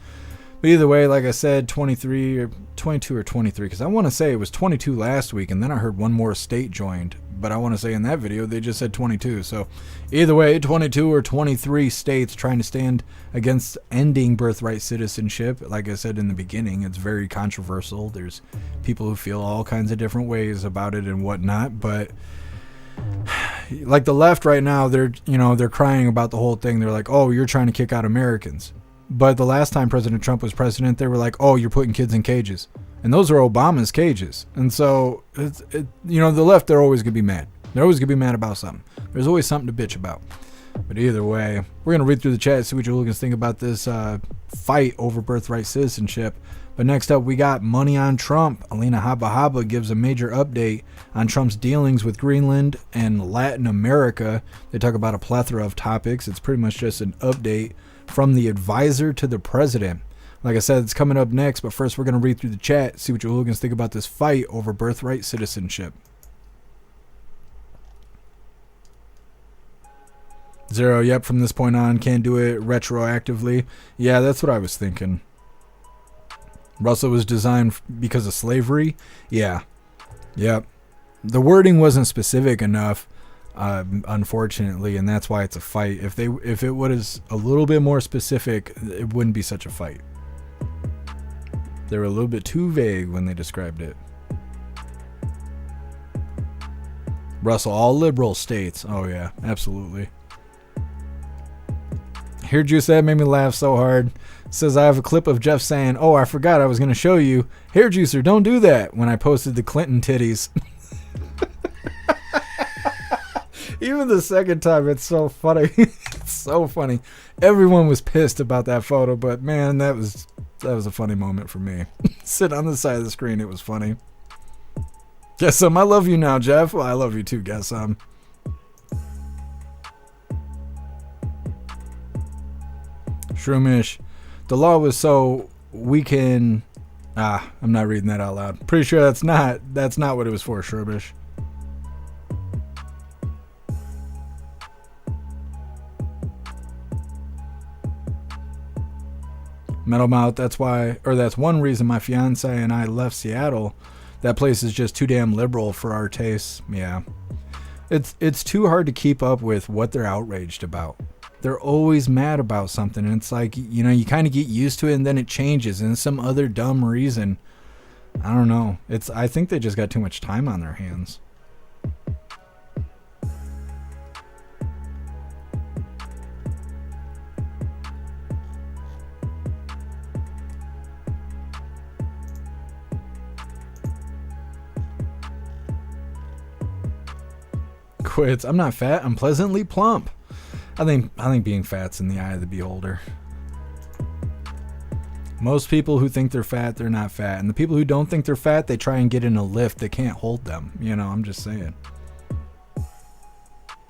But either way, like I said, 23 or 22 or 23, because I want to say it was 22 last week, and then I heard one more state joined. But I want to say in that video, they just said 22. So either way, 22 or 23 states trying to stand against ending birthright citizenship. Like I said in the beginning, it's very controversial. There's people who feel all kinds of different ways about it and whatnot. But like the left right now, they're crying about the whole thing. They're like, oh, you're trying to kick out Americans. But the last time President Trump was president, they were like, oh, you're putting kids in cages. And those are Obama's cages. And so, the left, they're always going to be mad. They're always going to be mad about something. There's always something to bitch about. But either way, we're going to read through the chat, see what you Hooligans think about this fight over birthright citizenship. But next up, we got Money on Trump. Alina Habba gives a major update on Trump's dealings with Greenland and Latin America. They talk about a plethora of topics. It's pretty much just an update from the advisor to the president. Like I said, it's coming up next, but first we're going to read through the chat, see what you Hooligans think about this fight over birthright citizenship. Zero, yep, from this point on, can't do it retroactively. Yeah, that's what I was thinking. Russell was designed because of slavery? Yeah. Yep. The wording wasn't specific enough. unfortunately, and that's why it's a fight. If it was a little bit more specific, it wouldn't be such a fight. They were a little bit too vague when they described it. Russell, all liberal states. Oh yeah, absolutely. Hair Juice, that made me laugh so hard. Says I have a clip of Jeff saying, "Oh, I forgot I was going to show you. Hair Juicer, don't do that," when I posted the Clinton titties. Even the second time, it's so funny. It's so funny. Everyone was pissed about that photo, but man, that was a funny moment for me. Sit on the side of the screen, it was funny. Guess some. I love you now, Jeff. Well, I love you too, guess some. Shroomish. The law was so we can... I'm not reading that out loud. Pretty sure that's not what it was for, Shroomish. Metal Mouth, that's one reason my fiance and I left Seattle. That place is just too damn liberal for our tastes. Yeah. It's too hard to keep up with what they're outraged about. They're always mad about something, and it's like, you know, you kind of get used to it and then it changes and some other dumb reason. I don't know. I think they just got too much time on their hands. Quits. I'm not fat. I'm pleasantly plump. I think being fat's in the eye of the beholder. Most people who think they're fat, they're not fat. And the people who don't think they're fat, they try and get in a lift that can't hold them. You know, I'm just saying.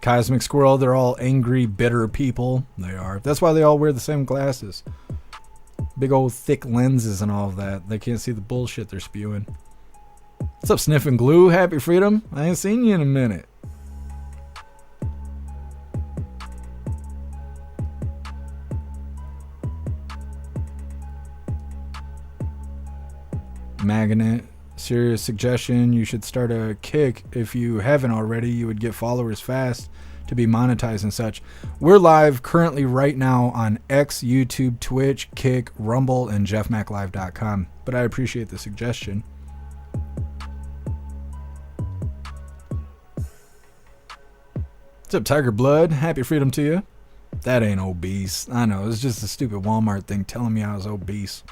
Cosmic Squirrel, they're all angry, bitter people. They are. That's why they all wear the same glasses. Big old thick lenses and all of that. They can't see the bullshit they're spewing. What's up, Sniffing Glue? Happy Freedom? I ain't seen you in a minute. Magnet, serious suggestion, you should start a Kick. If you haven't already, you would get followers fast to be monetized and such. We're live currently right now on X, YouTube, Twitch, Kick, Rumble, and jeffmaclive.com. But I appreciate the suggestion. What's up, Tiger Blood? Happy Freedom to you. That ain't obese. I know, it's just a stupid Walmart thing telling me I was obese.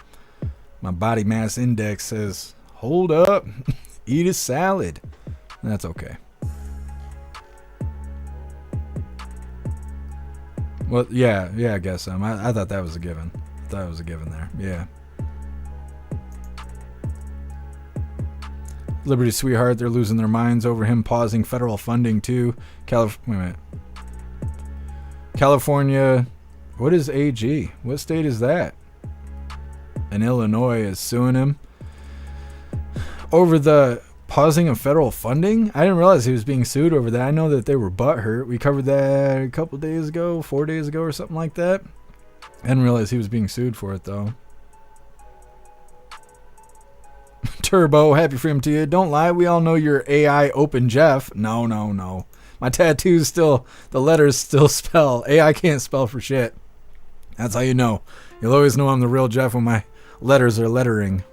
My body mass index says, hold up, eat a salad. That's okay. Well, yeah, I guess so. I thought that was a given. I thought it was a given there. Yeah. Liberty Sweetheart, they're losing their minds over him pausing federal funding too. Wait a minute. California, what is AG? What state is that? And Illinois is suing him over the pausing of federal funding. I didn't realize he was being sued over that. I know that they were butthurt. We covered that a couple days ago, 4 days ago or something like that. I didn't realize he was being sued for it though. Turbo, happy freedom to you. Don't lie, we all know you're AI Open Jeff. No. My tattoos still, the letters still spell. AI can't spell for shit. That's how you know. You'll always know I'm the real Jeff when my letters are lettering.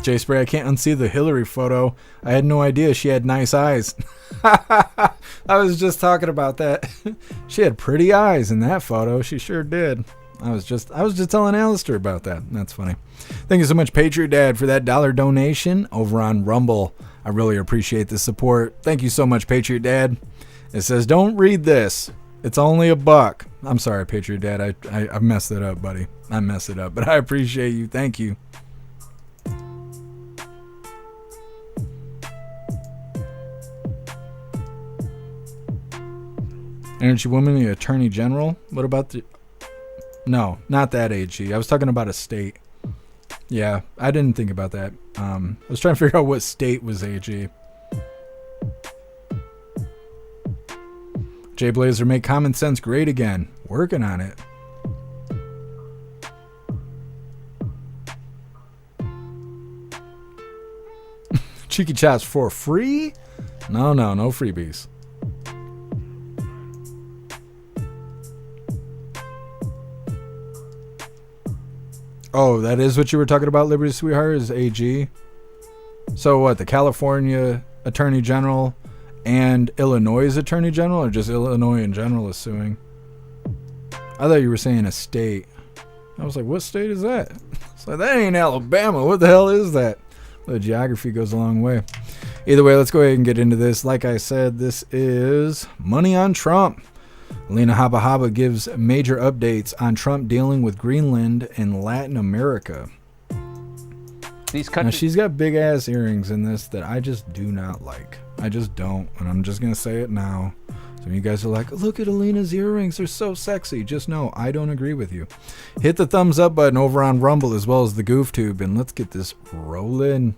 Jay Spray, I can't unsee the Hillary photo. I had no idea she had nice eyes. I was just talking about that. She had pretty eyes in that photo. She sure did. I was just telling Alistair about that. That's funny. Thank you so much, Patriot Dad, for that $1 donation over on Rumble. I really appreciate the support. Thank you so much, Patriot Dad. It says, don't read this. It's only $1. I'm sorry, Patriot Dad. I messed it up, buddy. I messed it up, but I appreciate you. Thank you. Energy Woman, the Attorney General. What about the... No, not that AG. I was talking about a state. Yeah, I didn't think about that. I was trying to figure out what state was AG. Jay Blazer, make common sense great again. Working on it. Cheeky chats for free? No freebies. Oh, that is what you were talking about, Liberty Sweetheart, is AG? So what, the California Attorney General and Illinois' Attorney General, or just Illinois in general is suing? I thought you were saying a state. I was like, what state is that? It's like, that ain't Alabama. What the hell is that? The geography goes a long way. Either way, let's go ahead and get into this. Like I said, this is Money on Trump. Alina Habba gives major updates on Trump dealing with Greenland and Latin America. These Now, countries. she's got big ass earrings in this that I just do not like. I just don't, and I'm just gonna say it now. Some of you guys are like, look at Alina's earrings, they're so sexy. Just know, I don't agree with you. Hit the thumbs up button over on Rumble as well as the GoofTube, and let's get this rolling.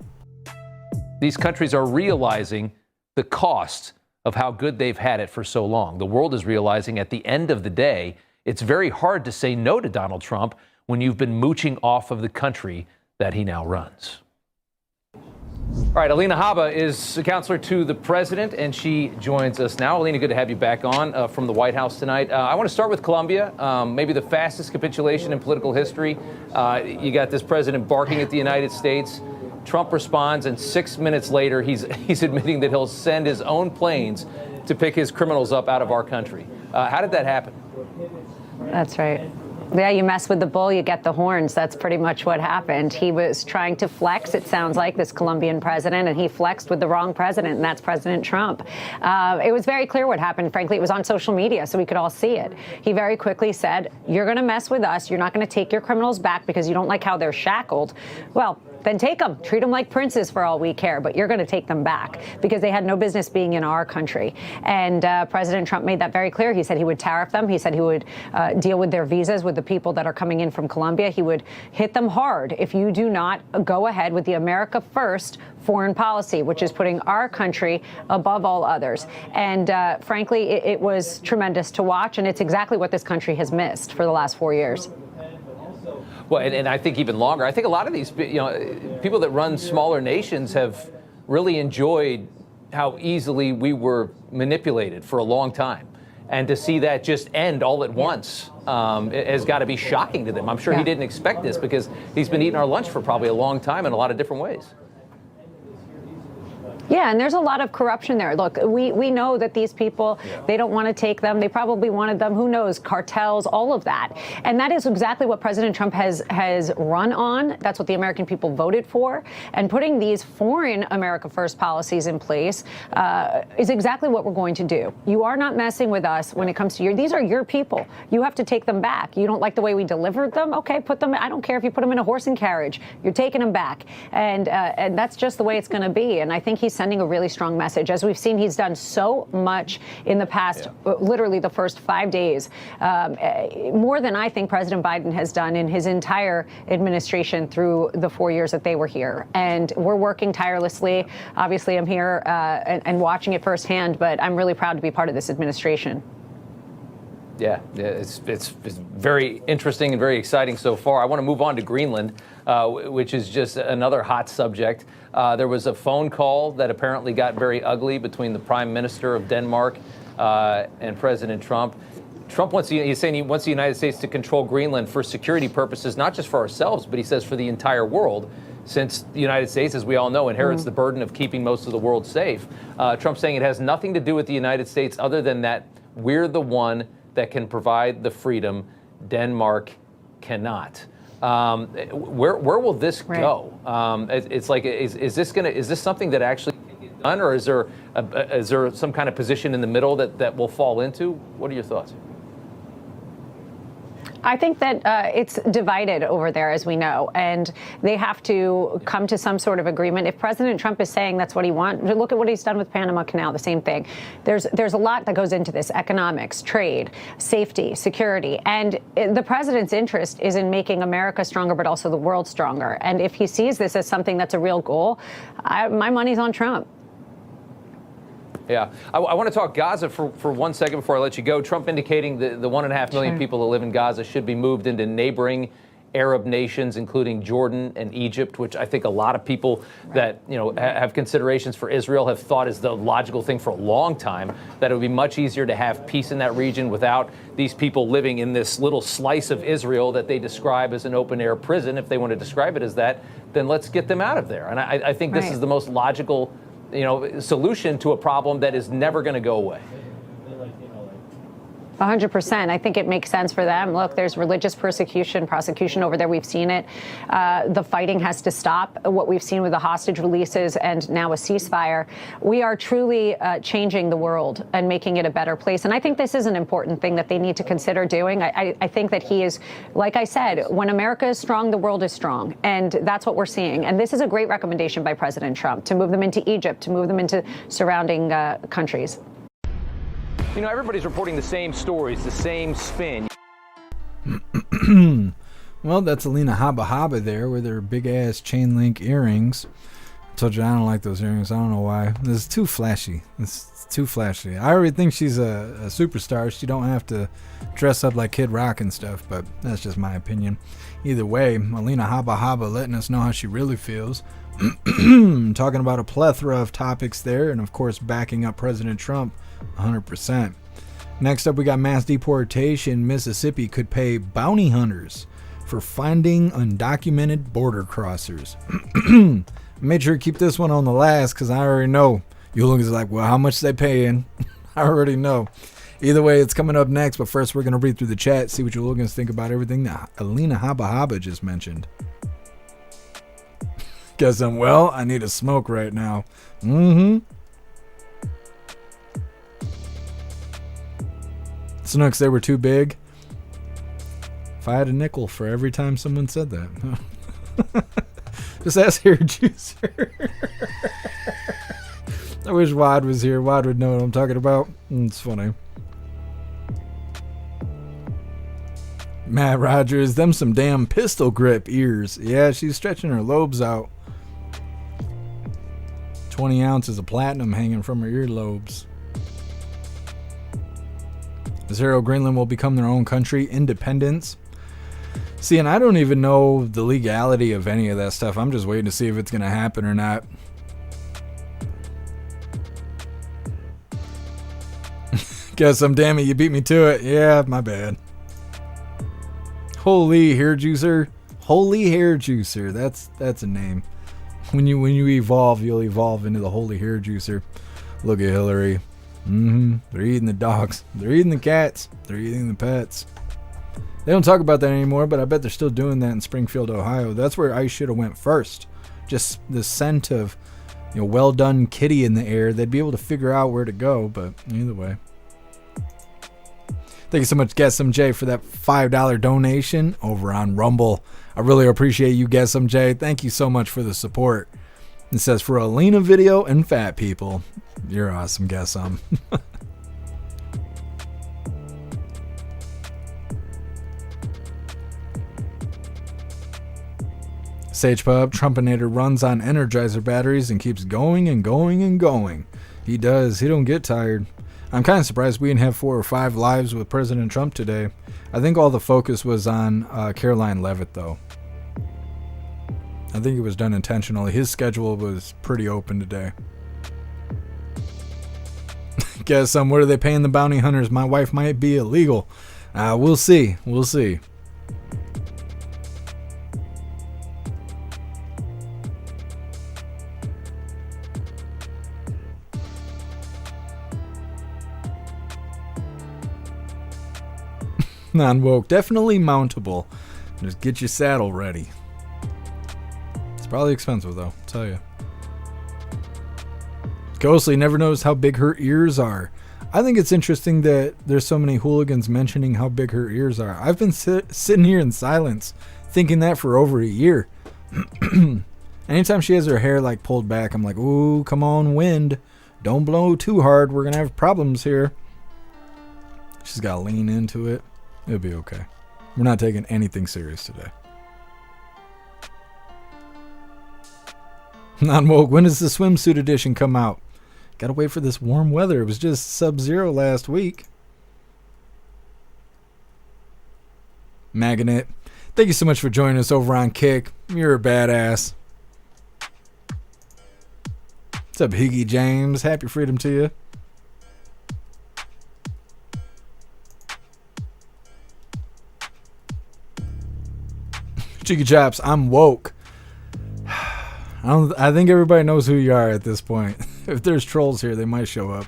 These countries are realizing the cost of how good they've had it for so long. The world is realizing at the end of the day, it's very hard to say no to Donald Trump when you've been mooching off of the country that he now runs. All right, Alina Habba is a counselor to the president, and she joins us now. Alina, good to have you back on from the White House tonight. I want to start with Colombia, maybe the fastest capitulation in political history. You got this president barking at the United States. Trump responds, and 6 minutes later, he's admitting that he'll send his own planes to pick his criminals up out of our country. How did that happen? That's right. Yeah, you mess with the bull, you get the horns. That's pretty much what happened. He was trying to flex, it sounds like, this Colombian president, and he flexed with the wrong president, and that's President Trump. It was very clear what happened. Frankly, it was on social media, so we could all see it. He very quickly said, you're going to mess with us. You're not going to take your criminals back because you don't like how they're shackled. Well, then take them. Treat them like princes for all we care, but you're going to take them back because they had no business being in our country. And President Trump made that very clear. He said he would tariff them. He said he would deal with their visas with the people that are coming in from Colombia. He would hit them hard if you do not go ahead with the America First foreign policy, which is putting our country above all others. And frankly, it was tremendous to watch, and it's exactly what this country has missed for the last 4 years. Well, and I think even longer. I think a lot of these, people that run smaller nations have really enjoyed how easily we were manipulated for a long time. And to see that just end all at once has got to be shocking to them. I'm sure he didn't expect this because he's been eating our lunch for probably a long time in a lot of different ways. Yeah, and there's a lot of corruption there. Look, we know that these people, they don't want to take them. They probably wanted them. Who knows? Cartels, all of that. And that is exactly what President Trump has run on. That's what the American people voted for. And putting these foreign America First policies in place is exactly what we're going to do. You are not messing with us when it comes to these are your people. You have to take them back. You don't like the way we delivered them? Okay, put them, I don't care if you put them in a horse and carriage. You're taking them back. And that's just the way it's going to be. And I think he's sending a really strong message. As we've seen, he's done so much in the past, literally the first 5 days, more than I think President Biden has done in his entire administration through the 4 years that they were here. And we're working tirelessly. Obviously, I'm here and watching it firsthand, but I'm really proud to be part of this administration. Yeah, it's very interesting and very exciting so far. I want to move on to Greenland, which is just another hot subject. There was a phone call that apparently got very ugly between the Prime Minister of Denmark and President Trump. Trump he's saying he wants the United States to control Greenland for security purposes, not just for ourselves, but he says for the entire world, since the United States, as we all know, inherits the burden of keeping most of the world safe. Trump's saying it has nothing to do with the United States other than that we're the one that can provide the freedom Denmark cannot. Where will this go? It's like, is this something that actually can get done, or is there some kind of position in the middle that will fall into? What are your thoughts? I think that it's divided over there, as we know, and they have to come to some sort of agreement. If President Trump is saying that's what he wants, look at what he's done with Panama Canal, the same thing. There's a lot that goes into this: economics, trade, safety, security. And the president's interest is in making America stronger, but also the world stronger. And if he sees this as something that's a real goal, my money's on Trump. Yeah, I want to talk Gaza for 1 second before I let you go. Trump indicating the 1.5 million people that live in Gaza should be moved into neighboring Arab nations, including Jordan and Egypt, which I think a lot of people that have considerations for Israel have thought is the logical thing for a long time, that it would be much easier to have peace in that region without these people living in this little slice of Israel that they describe as an open-air prison. If they want to describe it as that, then let's get them out of there. And I think this is the most logical solution to a problem that is never going to go away. 100%. I think it makes sense for them. Look, there's religious prosecution over there. We've seen it. The fighting has to stop. What we've seen with the hostage releases and now a ceasefire, we are truly changing the world and making it a better place. And I think this is an important thing that they need to consider doing. I think that he is, like I said, when America is strong, the world is strong. And that's what we're seeing. And this is a great recommendation by President Trump to move them into Egypt, to move them into surrounding countries. Everybody's reporting the same stories, the same spin. Well, that's Alina Habba Habba there with her big-ass chain link earrings. I told you I don't like those earrings. I don't know why. This is too flashy. It's too flashy. I already think she's a superstar. She don't have to dress up like Kid Rock and stuff, but that's just my opinion. Either way, Alina Habba Habba letting us know how she really feels. Talking about a plethora of topics there, and of course backing up President Trump 100%. Next up, we got mass deportation. Mississippi could pay bounty hunters for finding undocumented border crossers. Made sure to keep this one on the last because I already know. You look like, well, how much they paying? I already know. Either way, it's coming up next, but first we're going to read through the chat, see what you Hooligans think about everything that Alina Habba Habba just mentioned. Guess I'm well. I need a smoke right now. Snooks, they were too big. If I had a nickel for every time someone said that. Just ask Hair Juicer. I wish Wad was here. Wad would know what I'm talking about. It's funny. Matt Rogers, them some damn pistol grip ears. Yeah, she's stretching her lobes out. 20 ounces of platinum hanging from her earlobes. Zero Greenland will become their own country. Independence. See, and I don't even know the legality of any of that stuff. I'm just waiting to see if it's going to happen or not. Guess I'm damn it, you beat me to it. Yeah, my bad. Holy Hair Juicer. Holy Hair Juicer. That's a name. When you evolve, you'll evolve into the Holy Hair Juicer. Look at Hillary. They're eating the dogs. They're eating the cats. They're eating the pets. They don't talk about that anymore, but I bet they're still doing that in Springfield, Ohio. That's where ICE should have went first. Just the scent of, well done kitty in the air. They'd be able to figure out where to go, but either way. Thank you so much, GuessMJ, for that $5 donation over on Rumble. I really appreciate you, GuessMJ. Thank you so much for the support. It says, for Alina video and fat people. You're awesome, Guessum. SagePub, Trumpinator runs on Energizer batteries and keeps going and going and going. He does. He don't get tired. I'm kind of surprised we didn't have 4 or 5 lives with President Trump today. I think all the focus was on Caroline Leavitt, though. I think it was done intentionally. His schedule was pretty open today. Guess what are they paying the bounty hunters? My wife might be illegal. We'll see. We'll see. Non-woke, definitely mountable. Just get your saddle ready. It's probably expensive though, I'll tell you. Ghostly never knows how big her ears are. I think it's interesting that there's so many hooligans mentioning how big her ears are. I've been sitting here in silence thinking that for over a year. Anytime she has her hair like pulled back, I'm like, ooh, come on, wind. Don't blow too hard. We're going to have problems here. She's got to lean into it. It'll be okay. We're not taking anything serious today. Non-woke, when does the swimsuit edition come out? Gotta wait for this warm weather. It was just sub-zero last week. Magnet, Thank you so much for joining us over on Kick. You're a badass. What's up, Higgy James? Happy freedom to you. Cheeky Chops, I'm woke. I think everybody knows who you are at this point. If there's trolls here, they might show up.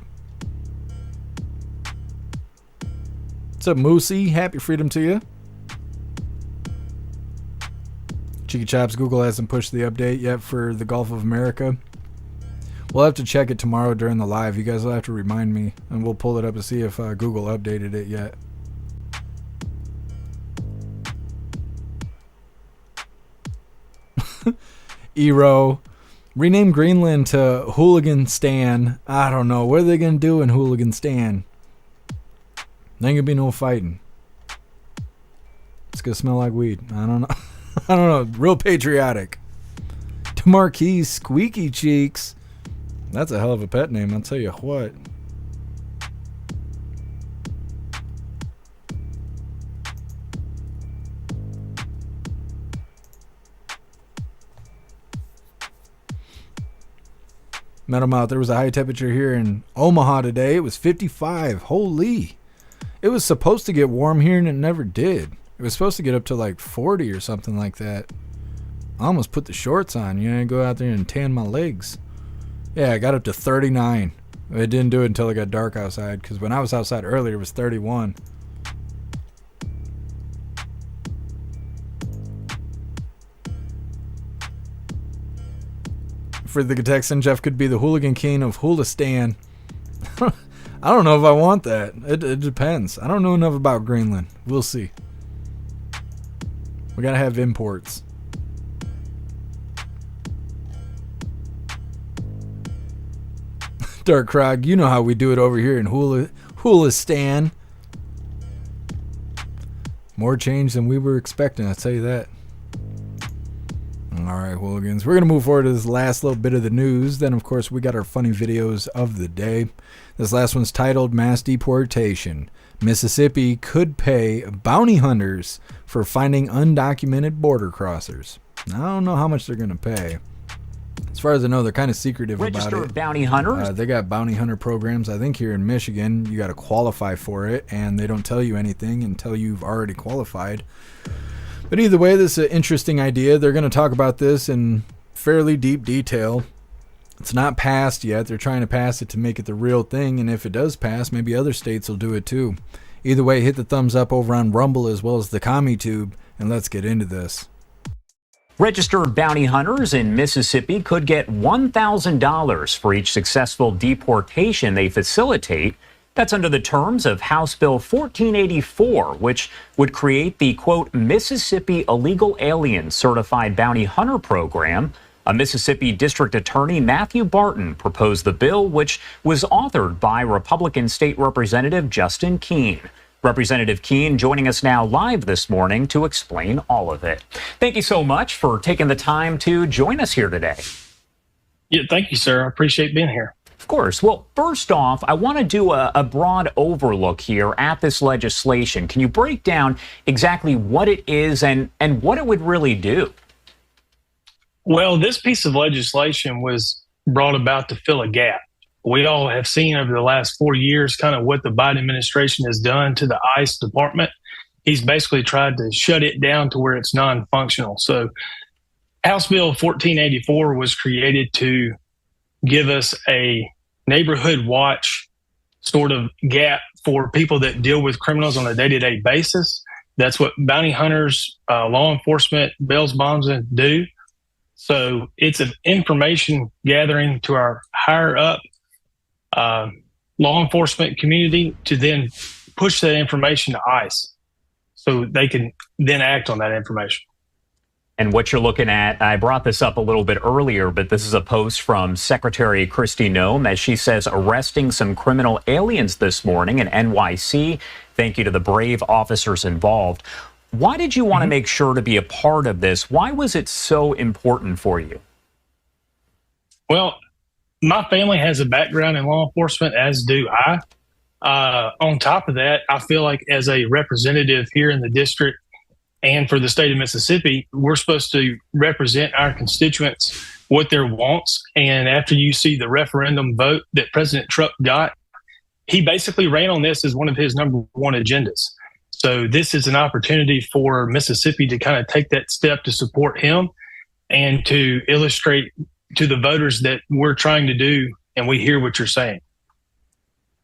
What's up, Moosey? Happy freedom to you. Cheeky Chops, Google hasn't pushed the update yet for the Gulf of America. We'll have to check it tomorrow during the live. You guys will have to remind me, and we'll pull it up to see if Google updated it yet. Ero, rename Greenland to Hooligan-stan. I don't know. What are they going to do in Hooligan-stan? There ain't going to be no fighting. It's going to smell like weed. I don't know. I don't know. Real patriotic. DeMarquise Squeaky Cheeks. That's a hell of a pet name, I'll tell you what. Metal Mouth, there was a high temperature here in Omaha today. It was 55. Holy. It was supposed to get warm here and it never did. It was supposed to get up to like 40 or something like that. I almost put the shorts on, you know, go out there and tan my legs. Yeah, I got up to 39. It didn't do it until it got dark outside, because when I was outside earlier, it was 31. For the Texan, Jeff could be the hooligan king of Hoolistan. I don't know if I want that. It depends. I don't know enough about Greenland. We'll see. We gotta have imports. Dark Krog, you know how we do it over here in Hoolistan. More change than we were expecting, I'll tell you that. Alright, hooligans. We're going to move forward to this last little bit of the news. Then, of course, we got our funny videos of the day. This last one's titled Mass Deportation. Mississippi could pay bounty hunters for finding undocumented border crossers. Now, I don't know how much they're going to pay. As far as I know, they're kind of secretive about it. Bounty hunters. They got bounty hunter programs. I think here in Michigan, you got to qualify for it, and they don't tell you anything until you've already qualified. But either way, this is an interesting idea. They're going to talk about this in fairly deep detail. It's not passed yet. They're trying to pass it to make it the real thing, and if it does pass, maybe other states will do it too. Either way, hit the thumbs up over on Rumble as well as the CommuTube, and let's get into this. Registered bounty hunters in Mississippi could get $1,000 for each successful deportation they facilitate. That's under the terms of House Bill 1484, which would create the, quote, Mississippi Illegal Alien Certified Bounty Hunter Program. A Mississippi District Attorney, Matthew Barton, proposed the bill, which was authored by Republican State Representative Justin Keene. Representative Keene joining us now live this morning to explain all of it. Thank you so much for taking the time to join us here today. Yeah, thank you, sir. I appreciate being here. Of course. Well, first off, I want to do a broad overlook here at this legislation. Can you break down exactly what it is and what it would really do? Well, this piece of legislation was brought about to fill a gap. We all have seen over the last 4 years kind of what the Biden administration has done to the ICE department. He's basically tried to shut it down to where it's non-functional. So House Bill 1484 was created to give us a neighborhood watch sort of gap for people that deal with criminals on a day-to-day basis. That's what bounty hunters, law enforcement, bail bondsmen do. So it's an information gathering to our higher up law enforcement community to then push that information to ICE so they can then act on that information. And what you're looking at, I brought this up a little bit earlier, but this is a post from Secretary Kristi Noem as she says arresting some criminal aliens this morning in NYC. Thank you to the brave officers involved. Why did you want to make sure to be a part of this? Why was it so important for you? Well, my family has a background in law enforcement, as do I. On top of that, I feel like as a representative here in the district, And for the state of Mississippi, we're supposed to represent our constituents, what their wants. And after you see the referendum vote that President Trump got, he basically ran on this as one of his number one agendas. So this is an opportunity for Mississippi to kind of take that step to support him and to illustrate to the voters that we're trying to do, and we hear what you're saying.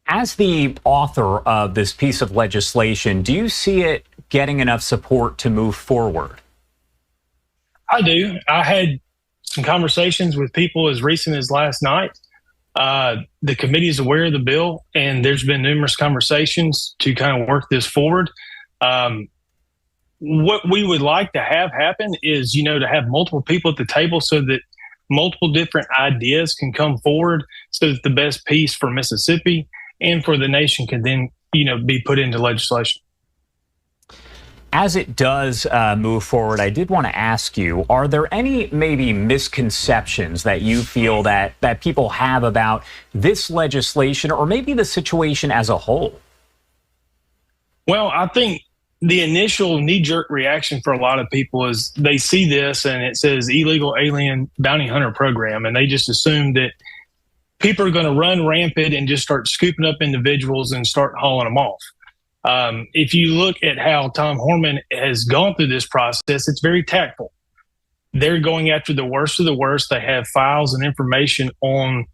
As the author of this piece of legislation, do you see it getting enough support to move forward? I do. I had some conversations with people as recent as last night. The committee is aware of the bill, and there's been numerous conversations to kind of work this forward. What we would like to have happen is, to have multiple people at the table so that multiple different ideas can come forward so that the best piece for Mississippi and for the nation can then, be put into legislation. As it does move forward, I did want to ask you, are there any maybe misconceptions that you feel that people have about this legislation or maybe the situation as a whole? Well, I think the initial knee-jerk reaction for a lot of people is they see this and it says illegal alien bounty hunter program, and they just assume that people are going to run rampant and just start scooping up individuals and start hauling them off. If you look at how Tom Horman has gone through this process, it's very tactful. They're going after the worst of the worst. They have files and information on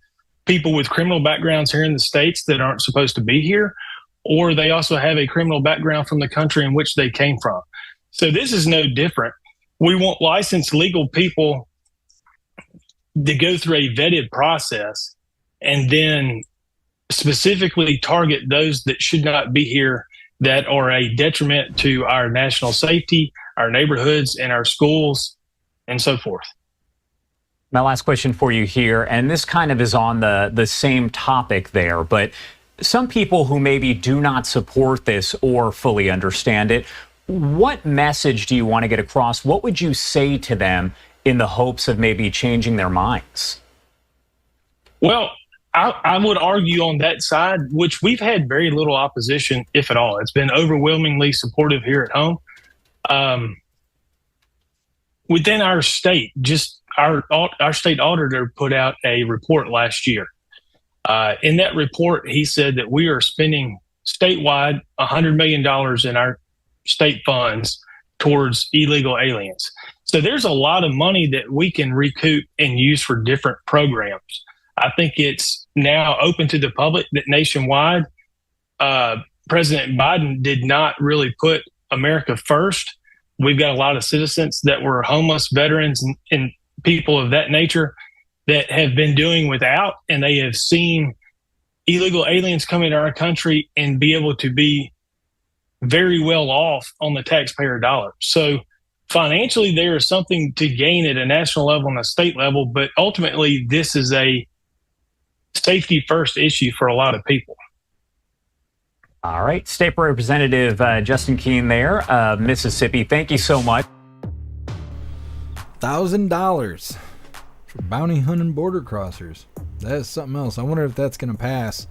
people with criminal backgrounds here in the States that aren't supposed to be here, or they also have a criminal background from the country in which they came from. So this is no different. We want licensed legal people to go through a vetted process and then specifically target those that should not be here, that are a detriment to our national safety, our neighborhoods, and our schools, and so forth. My last question for you here, and this kind of is on the same topic there, but some people who maybe do not support this or fully understand it, what message do you want to get across? What would you say to them in the hopes of maybe changing their minds? Well, I would argue on that side, which we've had very little opposition, if at all. It's been overwhelmingly supportive here at home. Within our state, just our state auditor put out a report last year. In that report, he said that we are spending statewide $100 million in our state funds towards illegal aliens. So there's a lot of money that we can recoup and use for different programs. I think it's now open to the public that nationwide, President Biden did not really put America first. We've got a lot of citizens that were homeless, veterans, and people of that nature that have been doing without, and they have seen illegal aliens come into our country and be able to be very well off on the taxpayer dollar. So financially, there is something to gain at a national level and a state level, but ultimately, this is a safety first issue for a lot of people. All right. State Representative Justin Keene there, Mississippi. Thank you so much. $1,000 for bounty hunting border crossers. That is something else. I wonder if that's going to pass.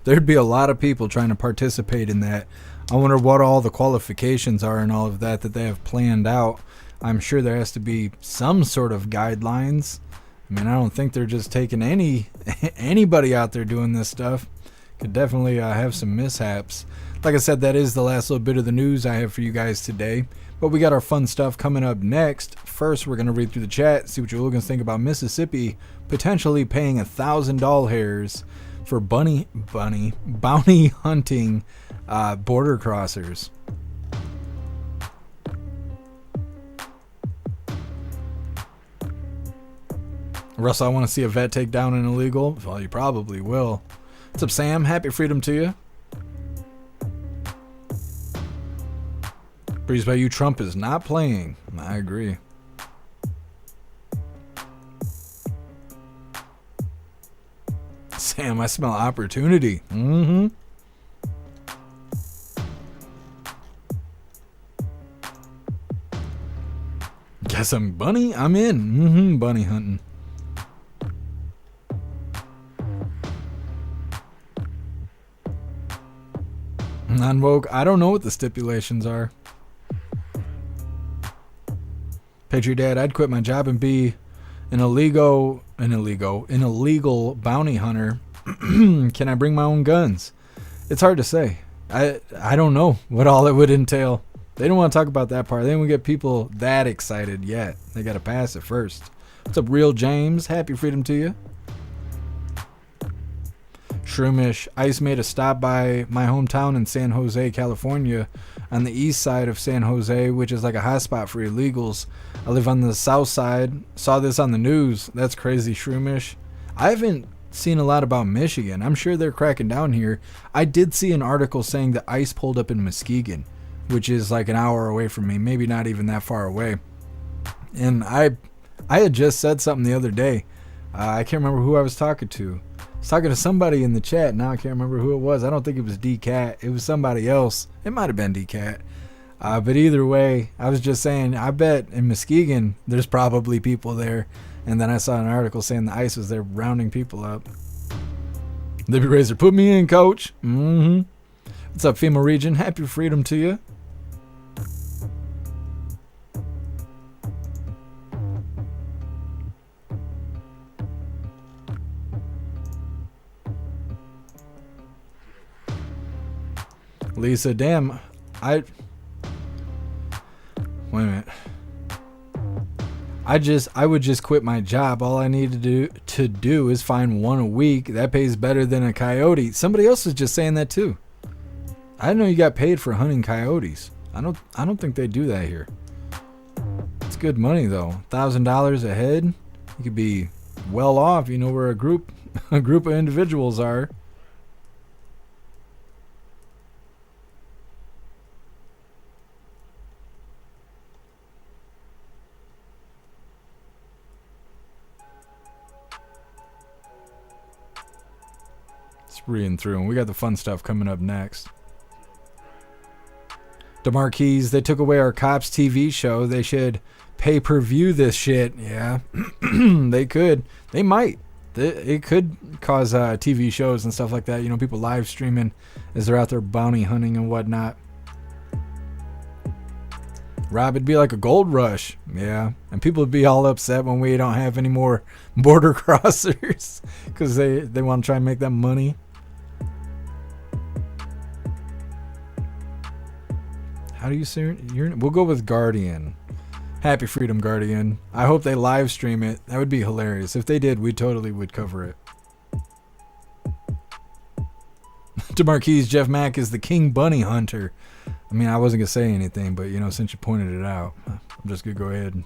There'd be a lot of people trying to participate in that. I wonder what all the qualifications are and all of that they have planned out. I'm sure there has to be some sort of guidelines. I mean, I don't think they're just taking anybody out there doing this stuff. Could definitely have some mishaps. Like I said, that is the last little bit of the news I have for you guys today. But we got our fun stuff coming up next. First, we're going to read through the chat, see what your hooligans think about Mississippi potentially paying $1,000 for bounty hunting border crossers. Russell, I want to see a vet take down an illegal. Well, you probably will. What's up, Sam? Happy freedom to you. Breeze by you, Trump is not playing. I agree. Sam, I smell opportunity. Mm-hmm. Guess I'm bunny? I'm in. Mm-hmm, bunny hunting. Non-woke, I don't know what the stipulations are. Patriot Dad, I'd quit my job and be an illegal bounty hunter. Can I bring my own guns? It's hard to say. I don't know what all it would entail. They don't want to talk about that part. They don't get people that excited yet. They got to pass it first. What's up, Real James? Happy freedom to you. Shroomish. ICE made a stop by my hometown in San Jose, California, on the east side of San Jose, which is like a hotspot for illegals. I live on the south side. Saw this on the news. That's crazy, Shroomish. I haven't seen a lot about Michigan. I'm sure they're cracking down here. I did see an article saying that ICE pulled up in Muskegon, which is like an hour away from me, maybe not even that far away. And I had just said something the other day. I can't remember who I was talking to. I was talking to somebody in the chat. Now I can't remember who it was. I don't think it was DCat. It was somebody else. It might have been DCat. But either way, I was just saying, I bet in Muskegon, there's probably people there. And then I saw an article saying the ICE was there rounding people up. Libby Razor, put me in, coach. What's up, FEMA region? Happy freedom to you. Lisa, damn, wait a minute. I would just quit my job. All I need to do is find one a week. That pays better than a coyote. Somebody else was just saying that too. I didn't know you got paid for hunting coyotes. I don't think they do that here. It's good money though. $1,000 a head. You could be well off. You know where a group of individuals are. Reading through, and we got the fun stuff coming up next. DeMarquise, they took away our Cops TV show. They should pay-per-view this shit. Yeah, they could. They might. It could cause TV shows and stuff like that. You know, people live streaming as they're out there bounty hunting and whatnot. Rob, it'd be like a gold rush. Yeah, and people would be all upset when we don't have any more border crossers because they want to try and make that money. How do you say we'll go with Guardian. Happy freedom, Guardian. I hope they live stream it. That would be hilarious. If they did, we totally would cover it. DeMarquise, Jeff Mack is the king bunny hunter. I mean, I wasn't gonna say anything, but you know, since you pointed it out, I'm just gonna go ahead and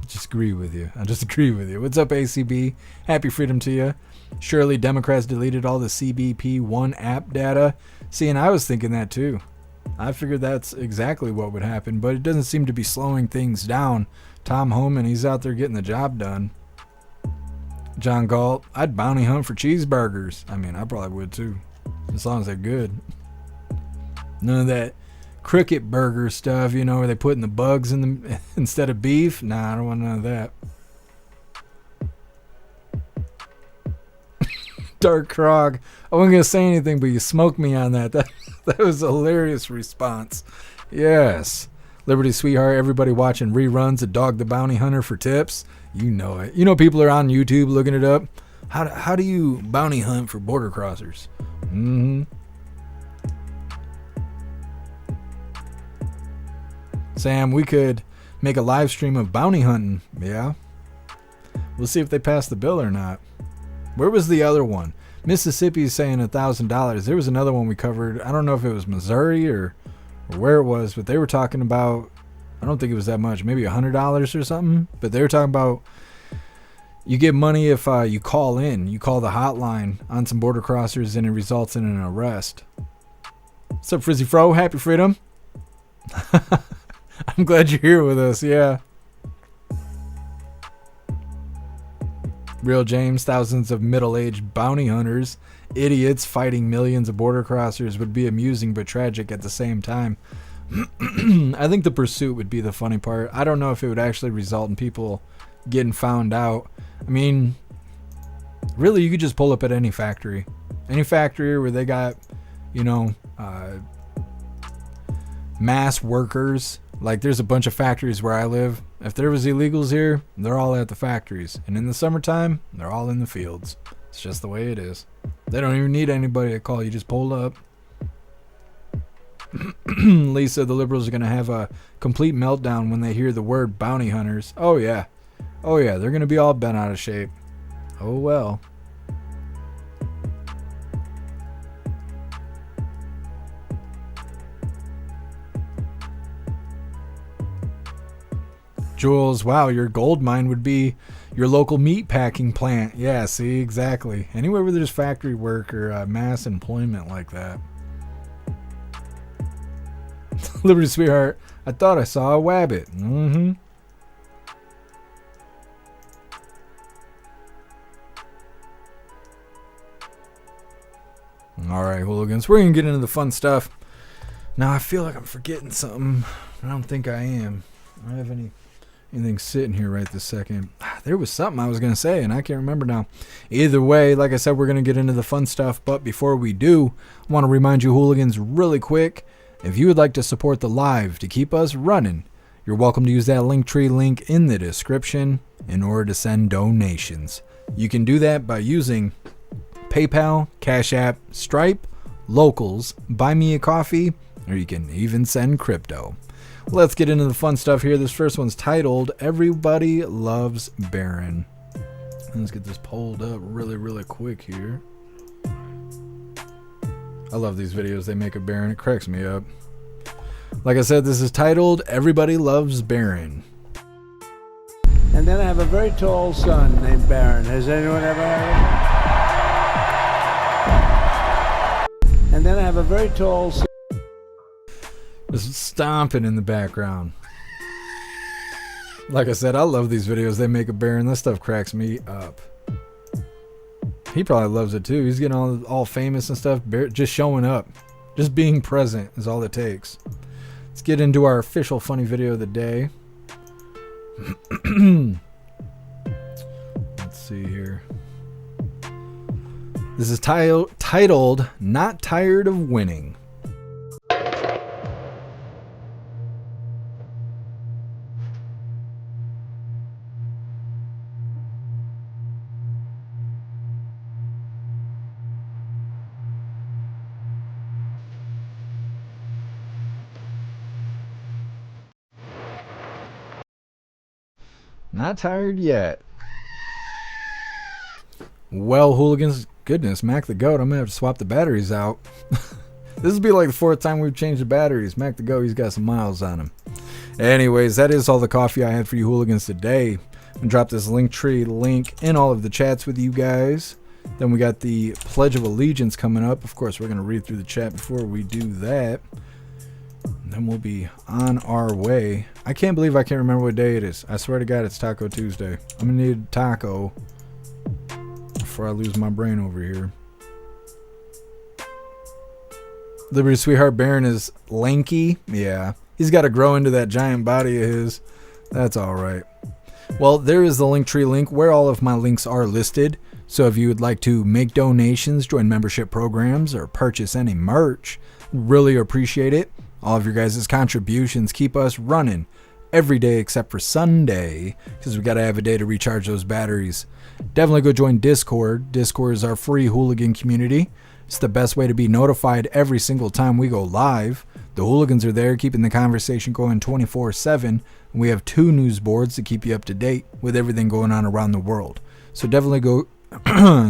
just agree with you. I just agree with you. What's up, ACB? Happy freedom to you. Surely Democrats deleted all the CBP1 app data. See, and I was thinking that too. I figured that's exactly what would happen, but it doesn't seem to be slowing things down. Tom Homan, he's out there getting the job done. John Galt, I'd bounty hunt for cheeseburgers. I mean, I probably would too, as long as they're good. None of that cricket burger stuff, you know, where they putting the bugs in them instead of beef. Nah, I don't want none of that. Dark Krog, I wasn't gonna say anything, but you smoked me on that. That was a hilarious response. Yes. Liberty Sweetheart, everybody watching reruns of Dog the Bounty Hunter for tips. You know it. You know people are on YouTube looking it up. How do you bounty hunt for border crossers? Sam, we could make a live stream of bounty hunting. Yeah. We'll see if they pass the bill or not. Where was the other one? Mississippi's saying $1,000. There was another one we covered. I don't know if it was Missouri or where it was, but they were talking about, I don't think it was that much, maybe $100 or something. But they were talking about you get money if you call in. You call the hotline on some border crossers and it results in an arrest. What's up, Frizzy Fro? Happy freedom. I'm glad you're here with us. Yeah. Real James, thousands of middle-aged bounty hunters, idiots fighting millions of border crossers would be amusing but tragic at the same time. I think the pursuit would be the funny part. I don't know if it would actually result in people getting found out. I mean, really, you could just pull up at any factory where they got, you know, mass workers Like, there's a bunch of factories where I live. If there was illegals here, they're all at the factories. And in the summertime, they're all in the fields. It's just the way it is. They don't even need anybody to call. You just pull up. Lisa, the liberals are going to have a complete meltdown when they hear the word bounty hunters. Oh, yeah. Oh, yeah. They're going to be all bent out of shape. Oh, well. Jules, wow, your gold mine would be your local meat packing plant. Yeah, see, exactly. Anywhere where there's factory work or mass employment like that. Liberty Sweetheart, I thought I saw a wabbit. Mm-hmm. All right, hooligans, we're going to get into the fun stuff. Now, I feel like I'm forgetting something. I don't think I am. I don't have anything sitting here right this second. There was something I was going to say, and I can't remember now. Either way, like I said, we're going to get into the fun stuff. But before we do, I want to remind you, hooligans, really quick, if you would like to support the live to keep us running, you're welcome to use that Linktree link in the description in order to send donations. You can do that by using PayPal, Cash App, Stripe, Locals, Buy Me a Coffee, or you can even send crypto. Let's get into the fun stuff here. This first one's titled, Everybody Loves Barron. Let's get this pulled up really, really quick here. I love these videos they make of Barron. It cracks me up. Like I said, this is titled, Everybody Loves Barron. And then I have a very tall son named Barron. Has anyone ever heard of him? And then I have a very tall son. Just stomping in the background. Like I said, I love these videos they make of Barron. This stuff cracks me up. He probably loves it too. He's getting all famous and stuff. Just showing up. Just being present is all it takes. Let's get into our official funny video of the day. Let's see here. This is titled, Not Tired of Winning. Not tired yet. Well, hooligans, goodness, Mac the Goat, I'm going to have to swap the batteries out. This will be like the fourth time we've changed the batteries. Mac the Goat, he's got some miles on him. Anyways, that is all the coffee I had for you hooligans today. I'm going to drop this Linktree link in all of the chats with you guys. Then we got the Pledge of Allegiance coming up. Of course, we're going to read through the chat before we do that. And then we'll be on our way. I can't believe I can't remember what day it is. I swear to God, it's Taco Tuesday. I'm going to need a taco before I lose my brain over here. Liberty Sweetheart Barron is lanky. Yeah, he's got to grow into that giant body of his. That's all right. Well, there is the Linktree link where all of my links are listed. So if you would like to make donations, join membership programs, or purchase any merch, really appreciate it. All of your guys' contributions keep us running every day except for Sunday, because we got to have a day to recharge those batteries. Definitely go join Discord. Discord is our free hooligan community. It's the best way to be notified every single time we go live. The hooligans are there keeping the conversation going 24/7. We have 2 news boards to keep you up to date with everything going on around the world. So definitely go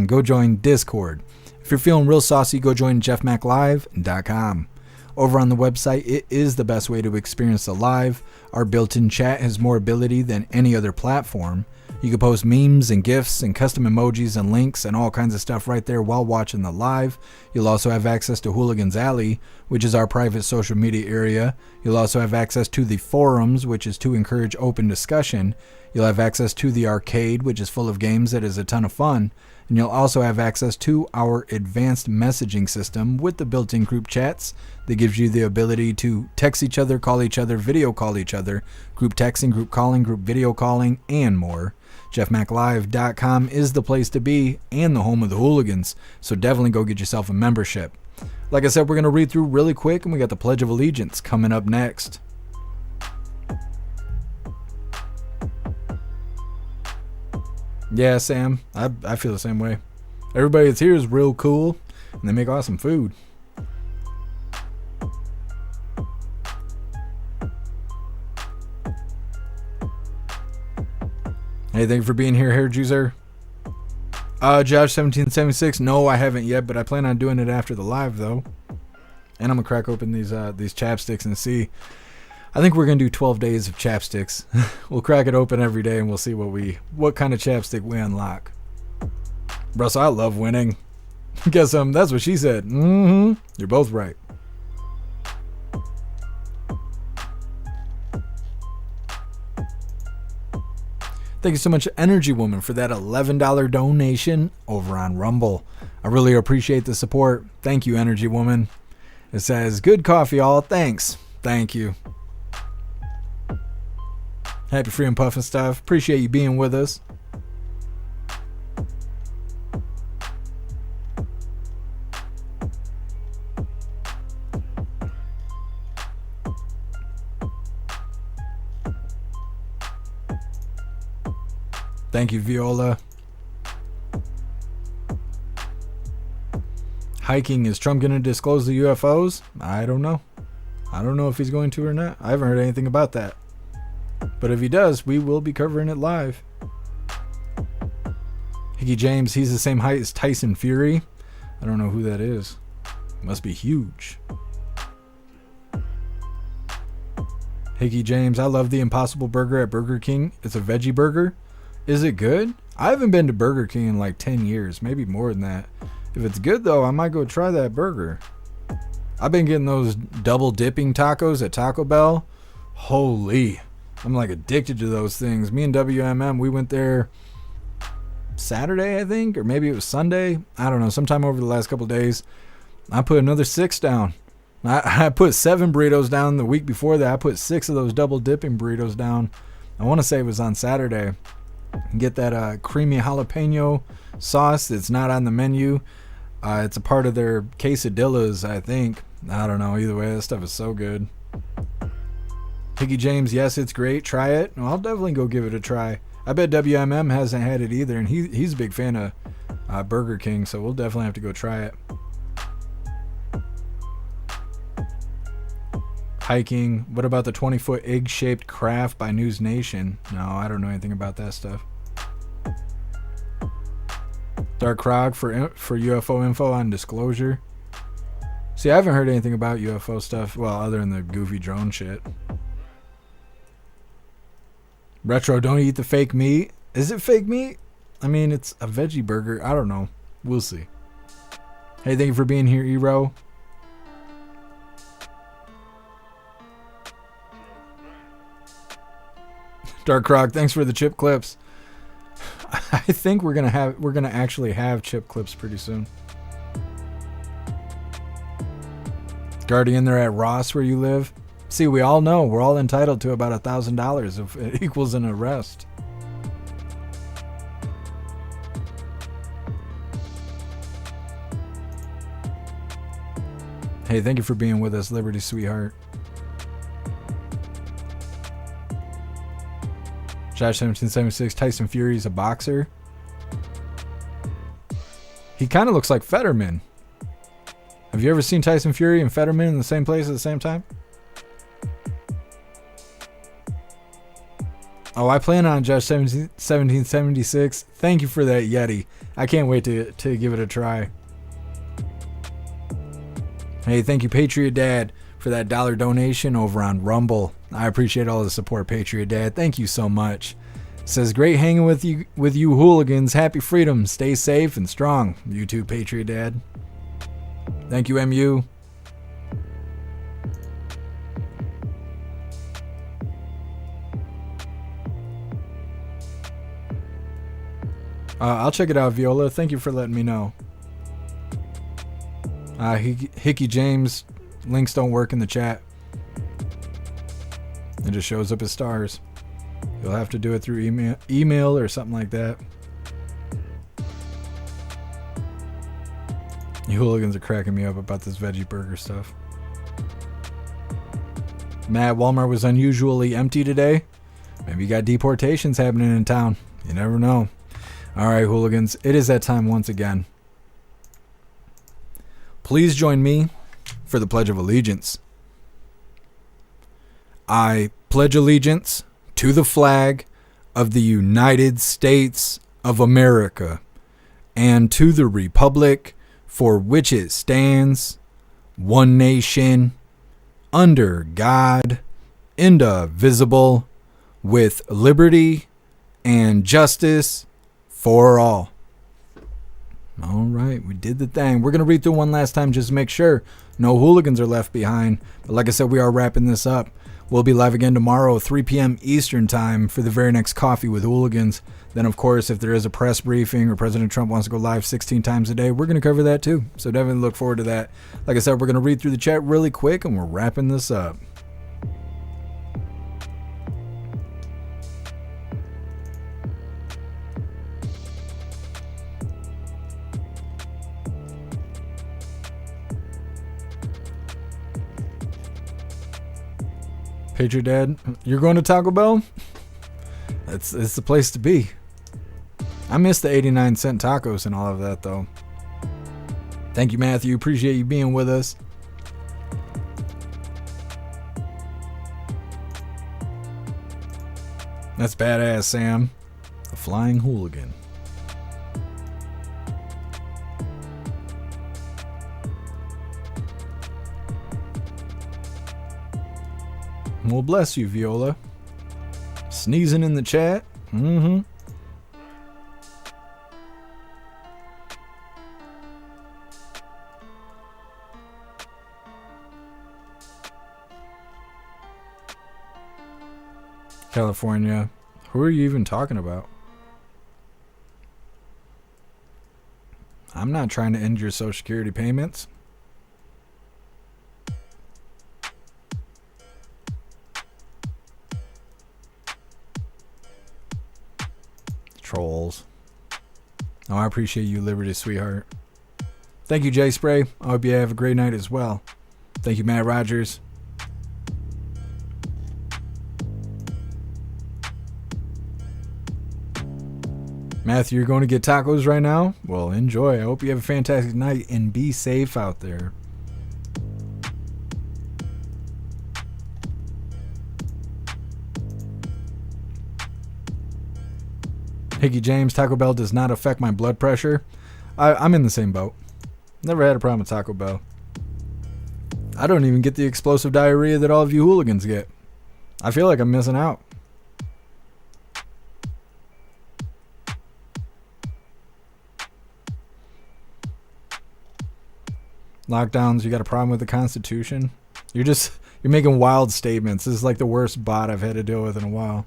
go join Discord. If you're feeling real saucy, go join jeffmaclive.com. Over on the website, it is the best way to experience the live. Our built-in chat has more ability than any other platform. You can post memes and GIFs and custom emojis and links and all kinds of stuff right there while watching the live. You'll also have access to Hooligans Alley, which is our private social media area. You'll also have access to the forums, which is to encourage open discussion. You'll have access to the arcade, which is full of games that is a ton of fun. And you'll also have access to our advanced messaging system with the built-in group chats that gives you the ability to text each other, call each other, video call each other, group texting, group calling, group video calling, and more. jeffmaclive.com is the place to be and the home of the hooligans, so definitely go get yourself a membership. Like I said, we're going to read through really quick, and we got the Pledge of Allegiance coming up next. Yeah, Sam, I feel the same way. Everybody that's here is real cool, and they make awesome food. Hey, thank you for being here, Hair Juicer. Josh 1776. No, I haven't yet, but I plan on doing it after the live though. And I'm gonna crack open these chapsticks and see. I think we're gonna do 12 days of chapsticks. We'll crack it open every day and we'll see what kind of chapstick we unlock. Bro, so I love winning. Guess that's what she said. You're both right. Thank you so much, Energy Woman, for that $11 donation over on Rumble. I really appreciate the support. Thank you, Energy Woman. It says, good coffee, all. Thanks. Thank you. Happy Free and Puffin' stuff. Appreciate you being with us. Thank you, Viola. Hiking. Is Trump going to disclose the UFOs? I don't know. I don't know if he's going to or not. I haven't heard anything about that. But if he does, we will be covering it live. Hickey James, he's the same height as Tyson Fury. I don't know who that is. Must be huge. Hickey James, I love the Impossible Burger at Burger King. It's a veggie burger. Is it good? I haven't been to Burger King in like 10 years, maybe more than that. If it's good though, I might go try that burger. I've been getting those double dipping tacos at Taco Bell. Holy, I'm like addicted to those things. Me and WMM, we went there Saturday, I think, or maybe it was Sunday. I don't know, sometime over the last couple of days. I put another 6 down. I put 7 burritos down the week before that. I put 6 of those double dipping burritos down. I want to say it was on Saturday. Get that creamy jalapeno sauce that's not on the menu. It's a part of their quesadillas, I think. I don't know. Either way, that stuff is so good. Hickey James, yes, it's great. Try it. Well, I'll definitely go give it a try. I bet WMM hasn't had it either, and he's a big fan of Burger King, so we'll definitely have to go try it. Hiking. What about the 20-foot egg-shaped craft by News Nation? No, I don't know anything about that stuff. Dark Krog for UFO info on disclosure. See, I haven't heard anything about UFO stuff, well, other than the goofy drone shit. Retro, don't eat the fake meat. Is it fake meat? I mean, it's a veggie burger. I don't know. We'll see. Hey, thank you for being here, Ero. Dark Croc, thanks for the chip clips. I think we're gonna actually have chip clips pretty soon. Guardian, they're at Ross where you live. See, we all know we're all entitled to about $1,000 if it equals an arrest. Hey, thank you for being with us, Liberty Sweetheart. Josh 1776, Tyson Fury's a boxer. He kind of looks like Fetterman. Have you ever seen Tyson Fury and Fetterman in the same place at the same time? Oh, I plan on Josh 1776. Thank you for that Yeti. I can't wait to give it a try. Hey, thank you, Patriot Dad, for that $1 donation over on Rumble. I appreciate all the support, Patriot Dad. Thank you so much. Says, great hanging with you hooligans. Happy freedom. Stay safe and strong. You too, Patriot Dad. Thank you, MU. I'll check it out, Viola. Thank you for letting me know. Hickey James, links don't work in the chat. It just shows up as stars. You'll have to do it through email or something like that. You hooligans are cracking me up about this veggie burger stuff. Matt, Walmart was unusually empty today. Maybe you got deportations happening in town. You never know. All right, hooligans, it is that time once again. Please join me for the Pledge of Allegiance. I pledge allegiance to the flag of the United States of America and to the republic for which it stands, one nation, under God, indivisible, with liberty and justice for all. All right, we did the thing. We're going to read through one last time just to make sure no hooligans are left behind. But like I said, we are wrapping this up. We'll be live again tomorrow, 3 p.m. Eastern time for the very next Coffee with Hooligans. Then, of course, if there is a press briefing or President Trump wants to go live 16 times a day, we're going to cover that too. So definitely look forward to that. Like I said, we're going to read through the chat really quick and we're wrapping this up. Patriot Dad, you're going to Taco Bell? It's the place to be. I miss the 89-cent tacos and all of that, though. Thank you, Matthew. Appreciate you being with us. That's badass, Sam. A flying hooligan. Well, bless you, Viola. Sneezing in the chat. Mm-hmm. California. Who are you even talking about? I'm not trying to end your Social Security payments. Trolls. Oh, I appreciate you, Liberty, sweetheart. Thank you, Jay Spray. I hope you have a great night as well. Thank you, Matt Rogers. Matthew, you're going to get tacos right now? Well, enjoy. I hope you have a fantastic night and be safe out there. Hickey James, Taco Bell does not affect my blood pressure. I'm in the same boat. Never had a problem with Taco Bell. I don't even get the explosive diarrhea that all of you hooligans get. I feel like I'm missing out. Lockdowns, you got a problem with the Constitution? You're making wild statements. This is like the worst bot I've had to deal with in a while.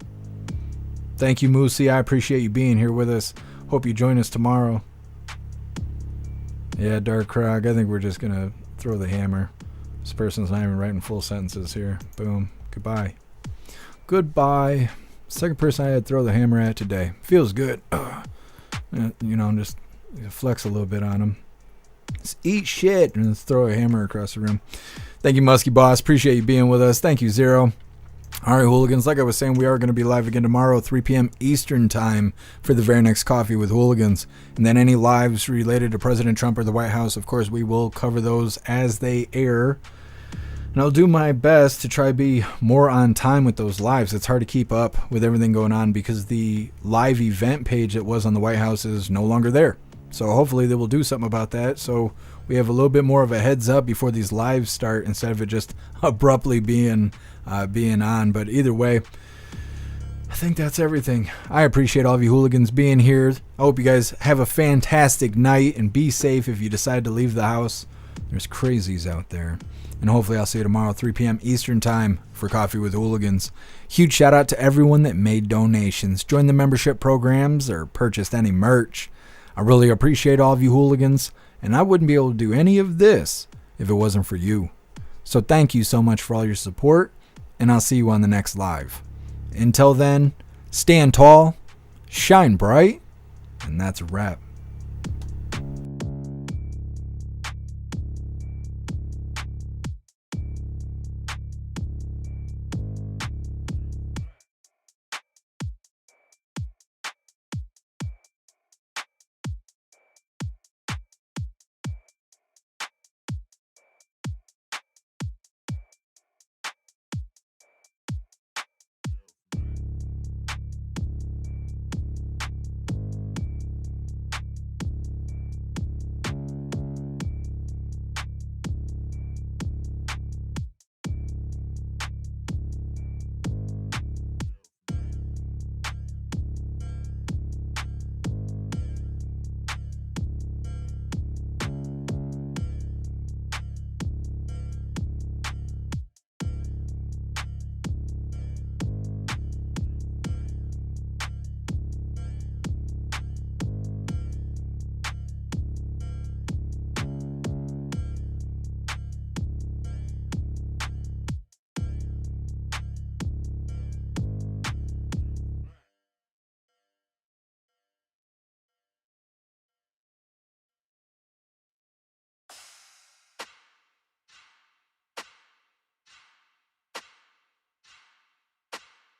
Thank you, Moosey. I appreciate you being here with us. Hope you join us tomorrow. Yeah, Dark Krog, I think we're just going to throw the hammer. This person's not even writing full sentences here. Boom. Goodbye. Goodbye. Second person I had to throw the hammer at today. Feels good. You know, just flex a little bit on him. Just eat shit and just throw a hammer across the room. Thank you, Muskie Boss. Appreciate you being with us. Thank you, Zero. All right, hooligans, like I was saying, we are going to be live again tomorrow, 3 p.m. Eastern time for the very next Coffee with Hooligans. And then any lives related to President Trump or the White House, of course, we will cover those as they air. And I'll do my best to try to be more on time with those lives. It's hard to keep up with everything going on because the live event page that was on the White House is no longer there. So hopefully they will do something about that. So we have a little bit more of a heads up before these lives start instead of it just abruptly being on. But either way, I think that's everything. I appreciate all of you hooligans being here. I hope you guys have a fantastic night and be safe if you decide to leave the house. There's crazies out there. And hopefully I'll see you tomorrow, 3 p.m. Eastern time for Coffee with Hooligans. Huge shout out to everyone that made donations, joined the membership programs, or purchased any merch. I really appreciate all of you hooligans, and I wouldn't be able to do any of this if it wasn't for you. So thank you so much for all your support, and I'll see you on the next live. Until then, stand tall, shine bright, and that's a wrap.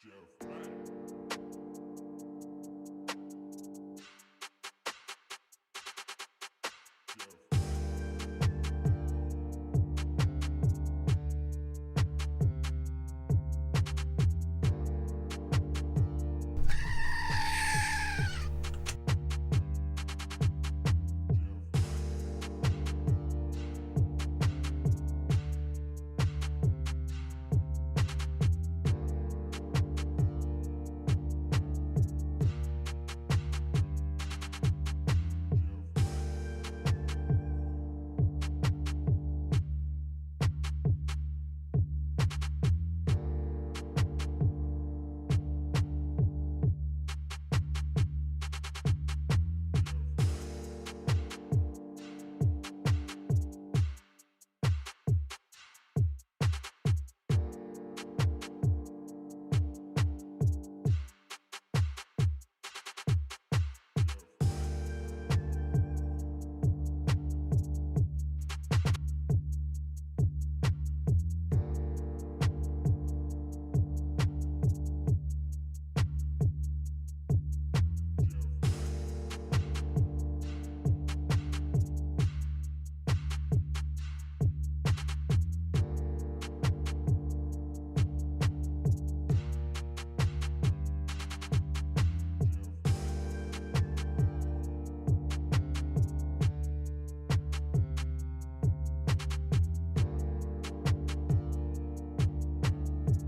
Jeff